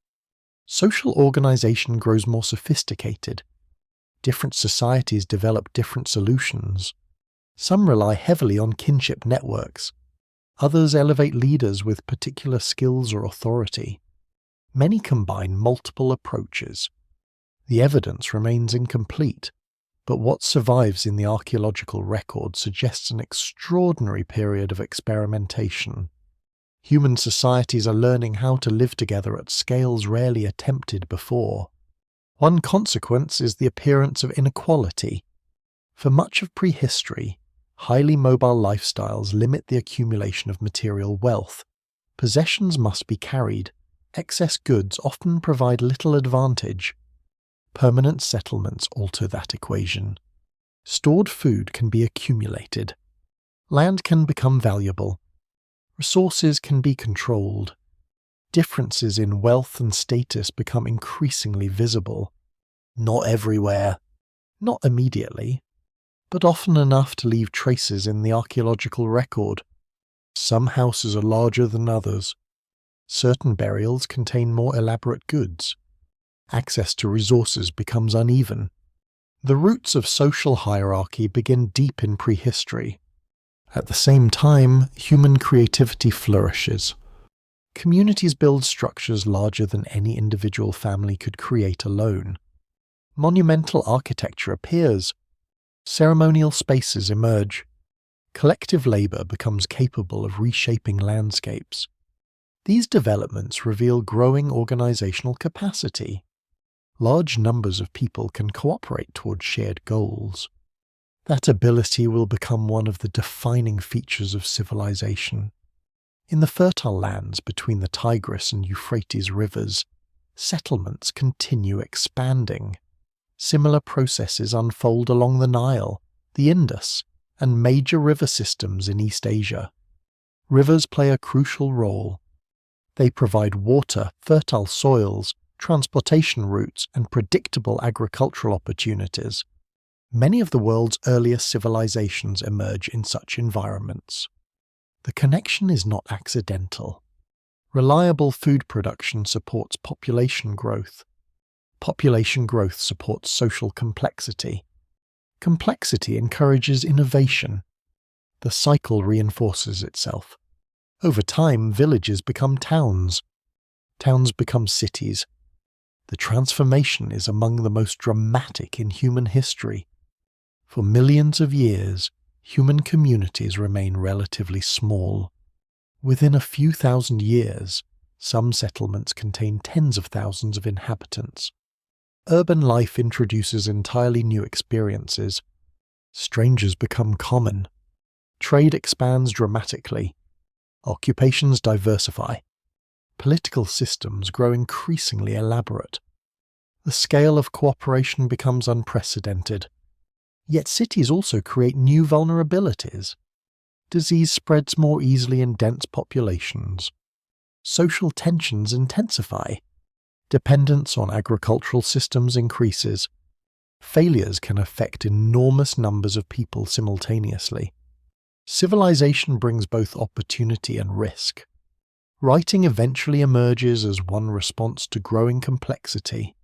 Social organization grows more sophisticated. Different societies develop different solutions. Some rely heavily on kinship networks. Others elevate leaders with particular skills or authority. Many combine multiple approaches. The evidence remains incomplete, but what survives in the archaeological record suggests an extraordinary period of experimentation. Human societies are learning how to live together at scales rarely attempted before. One consequence is the appearance of inequality. For much of prehistory, highly mobile lifestyles limit the accumulation of material wealth. Possessions must be carried. Excess goods often provide little advantage. Permanent settlements alter that equation. Stored food can be accumulated. Land can become valuable. Resources can be controlled. Differences in wealth and status become increasingly visible. Not everywhere, not immediately, but often enough to leave traces in the archaeological record. Some houses are larger than others. Certain burials contain more elaborate goods. Access to resources becomes uneven. The roots of social hierarchy begin deep in prehistory. At the same time, human creativity flourishes. Communities build structures larger than any individual family could create alone. Monumental architecture appears. Ceremonial spaces emerge. Collective labor becomes capable of reshaping landscapes. These developments reveal growing organizational capacity. Large numbers of people can cooperate towards shared goals. That ability will become one of the defining features of civilization. In the fertile lands between the Tigris and Euphrates rivers, settlements continue expanding. Similar processes unfold along the Nile, the Indus, and major river systems in East Asia. Rivers play a crucial role. They provide water, fertile soils, transportation routes, and predictable agricultural opportunities. Many of the world's earliest civilizations emerge in such environments. The connection is not accidental. Reliable food production supports population growth. Population growth supports social complexity. Complexity encourages innovation. The cycle reinforces itself. Over time, villages become towns. Towns become cities. The transformation is among the most dramatic in human history. For millions of years, human communities remain relatively small. Within a few thousand years, some settlements contain tens of thousands of inhabitants. Urban life introduces entirely new experiences. Strangers become common. Trade expands dramatically. Occupations diversify. Political systems grow increasingly elaborate. The scale of cooperation becomes unprecedented. Yet cities also create new vulnerabilities. Disease spreads more easily in dense populations. Social tensions intensify. Dependence on agricultural systems increases. Failures can affect enormous numbers of people simultaneously. Civilization brings both opportunity and risk. Writing eventually emerges as one response to growing complexity.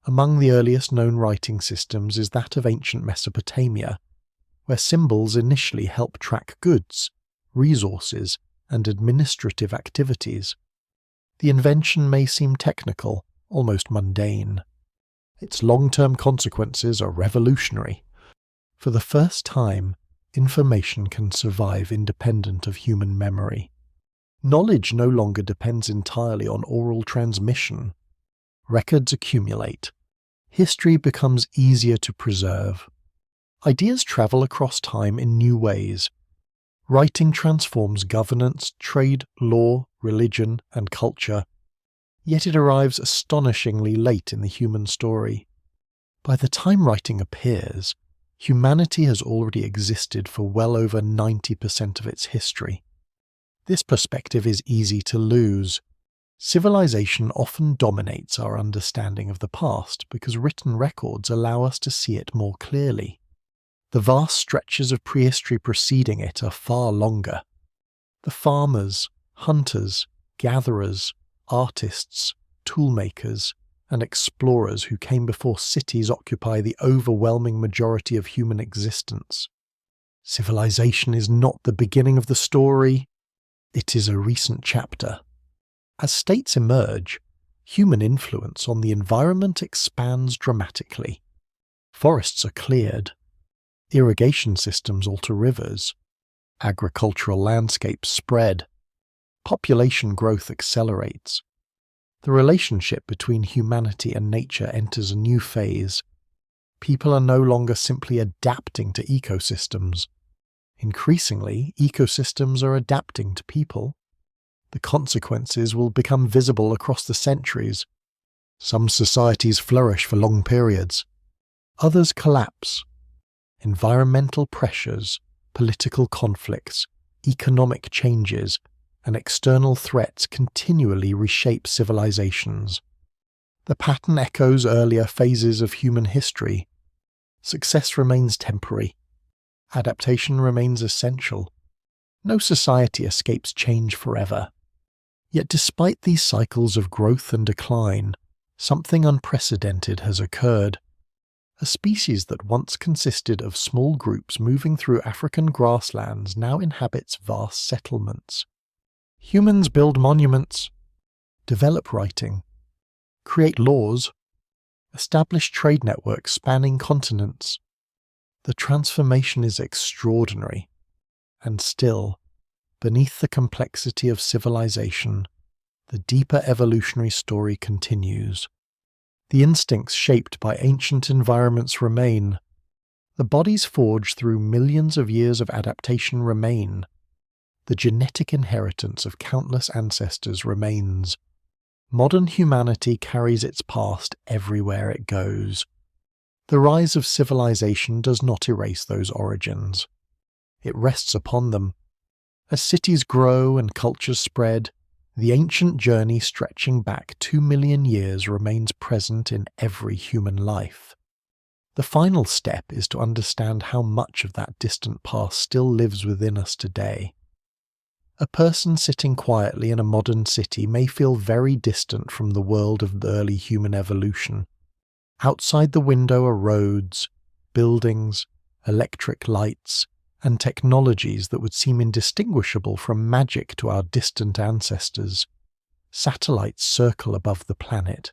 Among the earliest known writing systems is that of ancient Mesopotamia, where symbols initially help track goods, resources, and administrative activities. The invention may seem technical, almost mundane. Its long-term consequences are revolutionary. For the first time, information can survive independent of human memory. Knowledge no longer depends entirely on oral transmission. Records accumulate. History becomes easier to preserve. Ideas travel across time in new ways. Writing transforms governance, trade, law, religion, and culture. Yet it arrives astonishingly late in the human story. By the time writing appears, humanity has already existed for well over 90% of its history. This perspective is easy to lose. Civilization often dominates our understanding of the past because written records allow us to see it more clearly. The vast stretches of prehistory preceding it are far longer. The farmers, hunters, gatherers, artists, toolmakers, and explorers who came before cities occupy the overwhelming majority of human existence. Civilization is not the beginning of the story. It is a recent chapter. As states emerge, human influence on the environment expands dramatically. Forests are cleared. Irrigation systems alter rivers. Agricultural landscapes spread. Population growth accelerates. The relationship between humanity and nature enters a new phase. People are no longer simply adapting to ecosystems. Increasingly, ecosystems are adapting to people. The consequences will become visible across the centuries. Some societies flourish for long periods. Others collapse. Environmental pressures, political conflicts, economic changes, and external threats continually reshape civilizations. The pattern echoes earlier phases of human history. Success remains temporary. Adaptation remains essential. No society escapes change forever. Yet despite these cycles of growth and decline, something unprecedented has occurred. A species that once consisted of small groups moving through African grasslands now inhabits vast settlements. Humans build monuments, develop writing, create laws, establish trade networks spanning continents. The transformation is extraordinary, and still, beneath the complexity of civilization, the deeper evolutionary story continues. The instincts shaped by ancient environments remain. The bodies forged through millions of years of adaptation remain. The genetic inheritance of countless ancestors remains. Modern humanity carries its past everywhere it goes. The rise of civilization does not erase those origins. It rests upon them. As cities grow and cultures spread, the ancient journey stretching back 2 million years remains present in every human life. The final step is to understand how much of that distant past still lives within us today. A person sitting quietly in a modern city may feel very distant from the world of early human evolution. Outside the window are roads, buildings, electric lights, and technologies that would seem indistinguishable from magic to our distant ancestors. Satellites circle above the planet.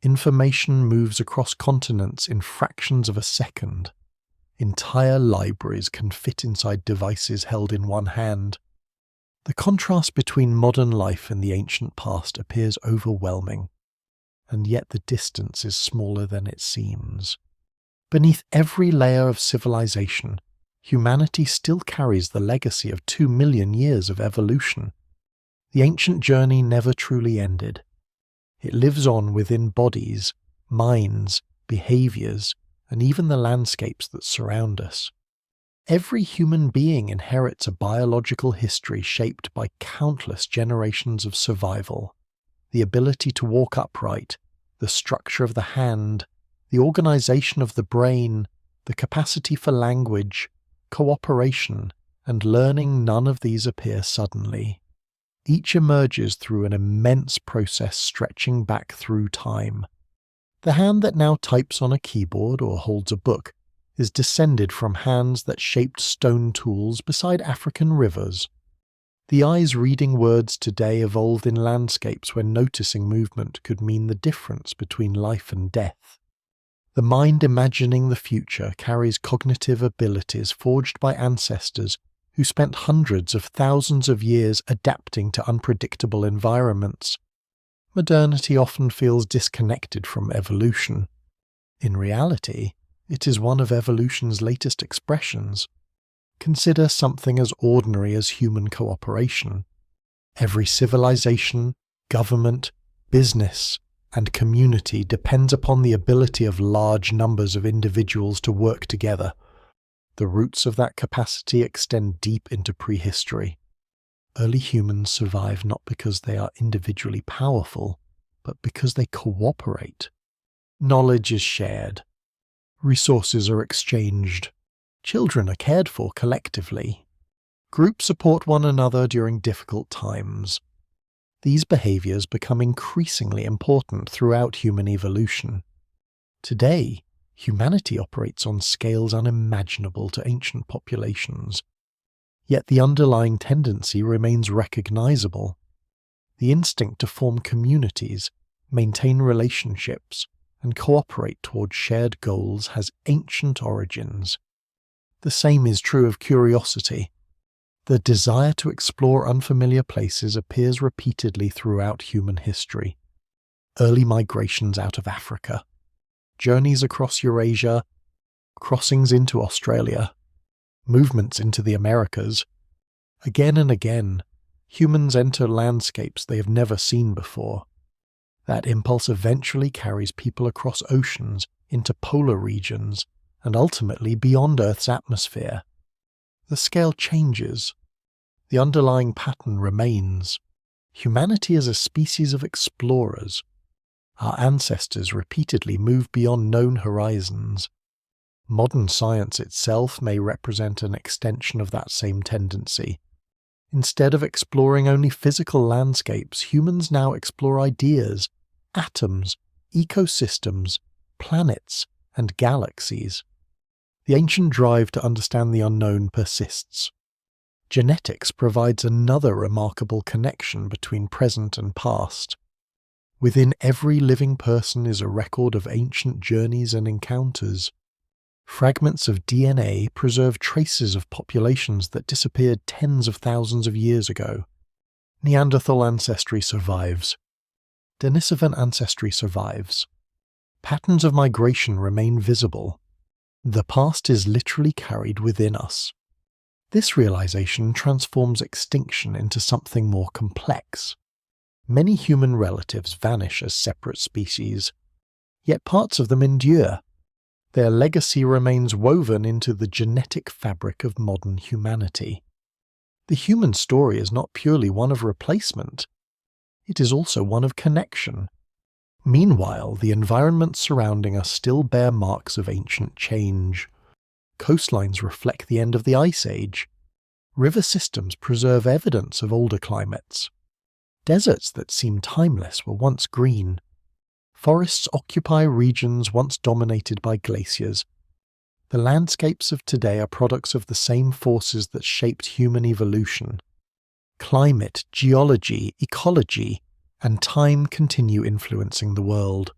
Information moves across continents in fractions of a second. Entire libraries can fit inside devices held in one hand. The contrast between modern life and the ancient past appears overwhelming, and yet the distance is smaller than it seems. Beneath every layer of civilization, humanity still carries the legacy of 2 million years of evolution. The ancient journey never truly ended. It lives on within bodies, minds, behaviors, and even the landscapes that surround us. Every human being inherits a biological history shaped by countless generations of survival. The ability to walk upright, the structure of the hand, the organization of the brain, the capacity for language, cooperation, and learning, none of these appear suddenly. Each emerges through an immense process stretching back through time. The hand that now types on a keyboard or holds a book is descended from hands that shaped stone tools beside African rivers. The eyes reading words today evolved in landscapes where noticing movement could mean the difference between life and death. The mind imagining the future carries cognitive abilities forged by ancestors who spent hundreds of thousands of years adapting to unpredictable environments. Modernity often feels disconnected from evolution. In reality, it is one of evolution's latest expressions. Consider something as ordinary as human cooperation. Every civilization, government, business, and community depends upon the ability of large numbers of individuals to work together. The roots of that capacity extend deep into prehistory. Early humans survive not because they are individually powerful, but because they cooperate. Knowledge is shared. Resources are exchanged. Children are cared for collectively. Groups support one another during difficult times. These behaviors become increasingly important throughout human evolution. Today, humanity operates on scales unimaginable to ancient populations. Yet the underlying tendency remains recognizable. The instinct to form communities, maintain relationships, and cooperate toward shared goals has ancient origins. The same is true of curiosity. The desire to explore unfamiliar places appears repeatedly throughout human history. Early migrations out of Africa, journeys across Eurasia, crossings into Australia, movements into the Americas. Again and again, humans enter landscapes they have never seen before. That impulse eventually carries people across oceans, into polar regions, and ultimately beyond Earth's atmosphere. The scale changes. The underlying pattern remains. Humanity is a species of explorers. Our ancestors repeatedly moved beyond known horizons. Modern science itself may represent an extension of that same tendency. Instead of exploring only physical landscapes, humans now explore ideas, atoms, ecosystems, planets, and galaxies. The ancient drive to understand the unknown persists. Genetics provides another remarkable connection between present and past. Within every living person is a record of ancient journeys and encounters. Fragments of DNA preserve traces of populations that disappeared tens of thousands of years ago. Neanderthal ancestry survives. Denisovan ancestry survives. Patterns of migration remain visible. The past is literally carried within us. This realization transforms extinction into something more complex. Many human relatives vanish as separate species, yet parts of them endure. Their legacy remains woven into the genetic fabric of modern humanity. The human story is not purely one of replacement. It is also one of connection. Meanwhile, the environments surrounding us still bear marks of ancient change. Coastlines reflect the end of the Ice Age. River systems preserve evidence of older climates. Deserts that seem timeless were once green. Forests occupy regions once dominated by glaciers. The landscapes of today are products of the same forces that shaped human evolution. Climate, geology, ecology, and time continue influencing the world.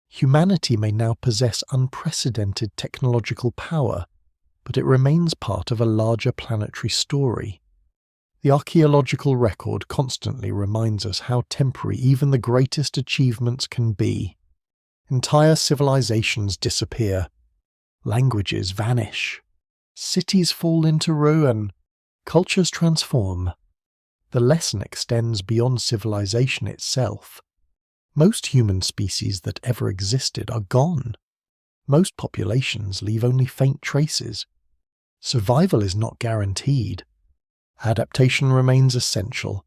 Humanity may now possess unprecedented technological power, but it remains part of a larger planetary story. The archaeological record constantly reminds us how temporary even the greatest achievements can be. Entire civilizations disappear. Languages vanish. Cities fall into ruin. Cultures transform. The lesson extends beyond civilization itself. Most human species that ever existed are gone. Most populations leave only faint traces. Survival is not guaranteed. Adaptation remains essential.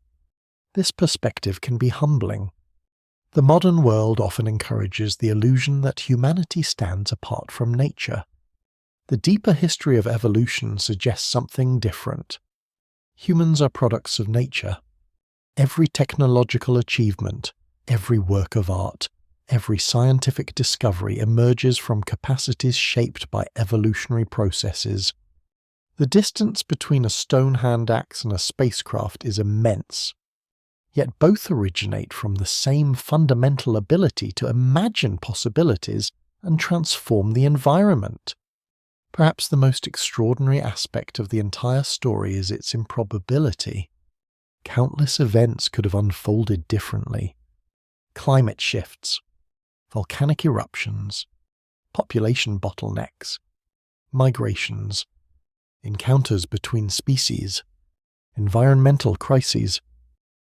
This perspective can be humbling. The modern world often encourages the illusion that humanity stands apart from nature. The deeper history of evolution suggests something different. Humans are products of nature. Every technological achievement, every work of art, every scientific discovery emerges from capacities shaped by evolutionary processes. The distance between a stone hand axe and a spacecraft is immense. Yet both originate from the same fundamental ability to imagine possibilities and transform the environment. Perhaps the most extraordinary aspect of the entire story is its improbability. Countless events could have unfolded differently. Climate shifts, volcanic eruptions, population bottlenecks, migrations, encounters between species, environmental crises.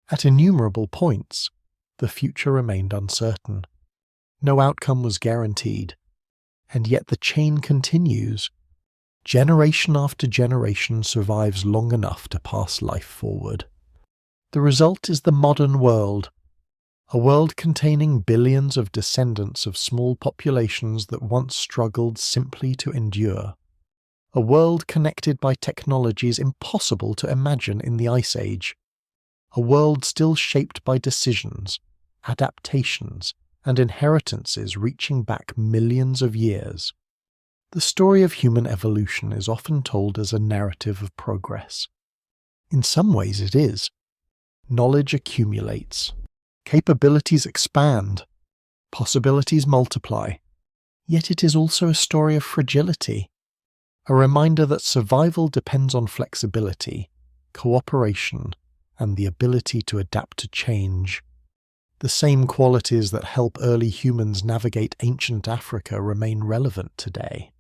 At innumerable points, the future remained uncertain. No outcome was guaranteed, and yet the chain continues. Generation after generation survives long enough to pass life forward. The result is the modern world, a world containing billions of descendants of small populations that once struggled simply to endure. A world connected by technologies impossible to imagine in the Ice Age. A world still shaped by decisions, adaptations, and inheritances reaching back millions of years. The story of human evolution is often told as a narrative of progress. In some ways it is. Knowledge accumulates, capabilities expand, possibilities multiply. Yet it is also a story of fragility, a reminder that survival depends on flexibility, cooperation, and the ability to adapt to change. The same qualities that help early humans navigate ancient Africa remain relevant today.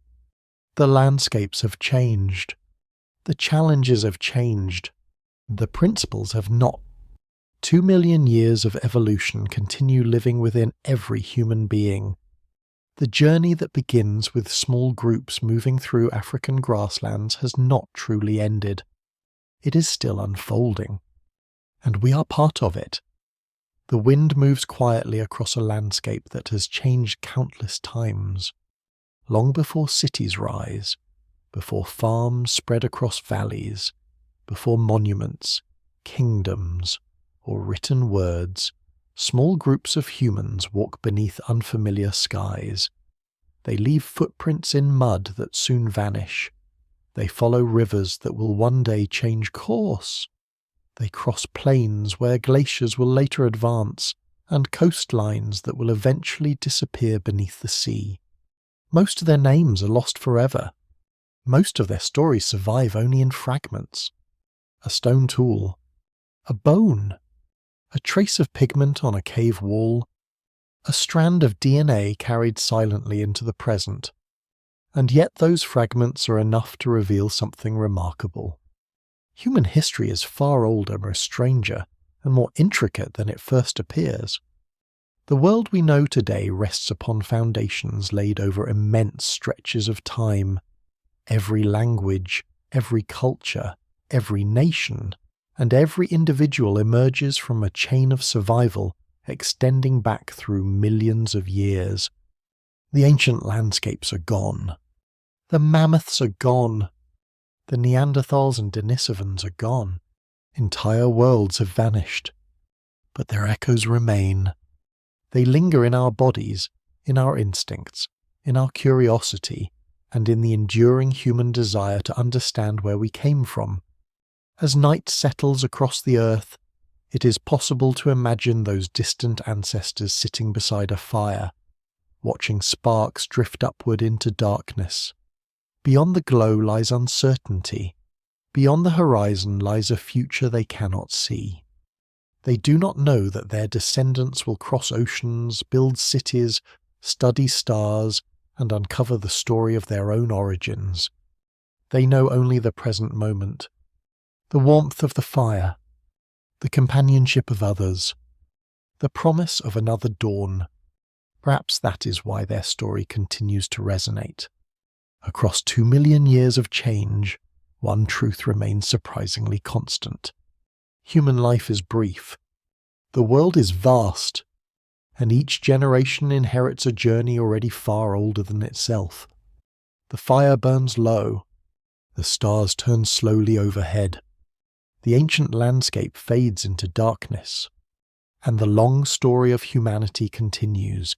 The landscapes have changed. The challenges have changed. The principles have not. 2 million years of evolution continue living within every human being. The journey that begins with small groups moving through African grasslands has not truly ended. It is still unfolding. And we are part of it. The wind moves quietly across a landscape that has changed countless times. Long before cities rise, before farms spread across valleys, before monuments, kingdoms, or written words, small groups of humans walk beneath unfamiliar skies. They leave footprints in mud that soon vanish. They follow rivers that will one day change course. They cross plains where glaciers will later advance, and coastlines that will eventually disappear beneath the sea. Most of their names are lost forever. Most of their stories survive only in fragments. A stone tool, a bone, a trace of pigment on a cave wall, a strand of DNA carried silently into the present. And yet those fragments are enough to reveal something remarkable. Human history is far older or stranger and more intricate than it first appears. The world we know today rests upon foundations laid over immense stretches of time. Every language, every culture, every nation, and every individual emerges from a chain of survival extending back through millions of years. The ancient landscapes are gone. The mammoths are gone. The Neanderthals and Denisovans are gone. Entire worlds have vanished. But their echoes remain. They linger in our bodies, in our instincts, in our curiosity, and in the enduring human desire to understand where we came from. As night settles across the earth, it is possible to imagine those distant ancestors sitting beside a fire, watching sparks drift upward into darkness. Beyond the glow lies uncertainty. Beyond the horizon lies a future they cannot see. They do not know that their descendants will cross oceans, build cities, study stars, and uncover the story of their own origins. They know only the present moment, the warmth of the fire, the companionship of others, the promise of another dawn. Perhaps that is why their story continues to resonate. Across 2 million years of change, one truth remains surprisingly constant. Human life is brief. The world is vast, and each generation inherits a journey already far older than itself. The fire burns low, the stars turn slowly overhead, the ancient landscape fades into darkness, and the long story of humanity continues,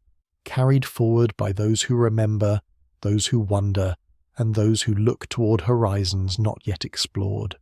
carried forward by those who remember, those who wonder, and those who look toward horizons not yet explored.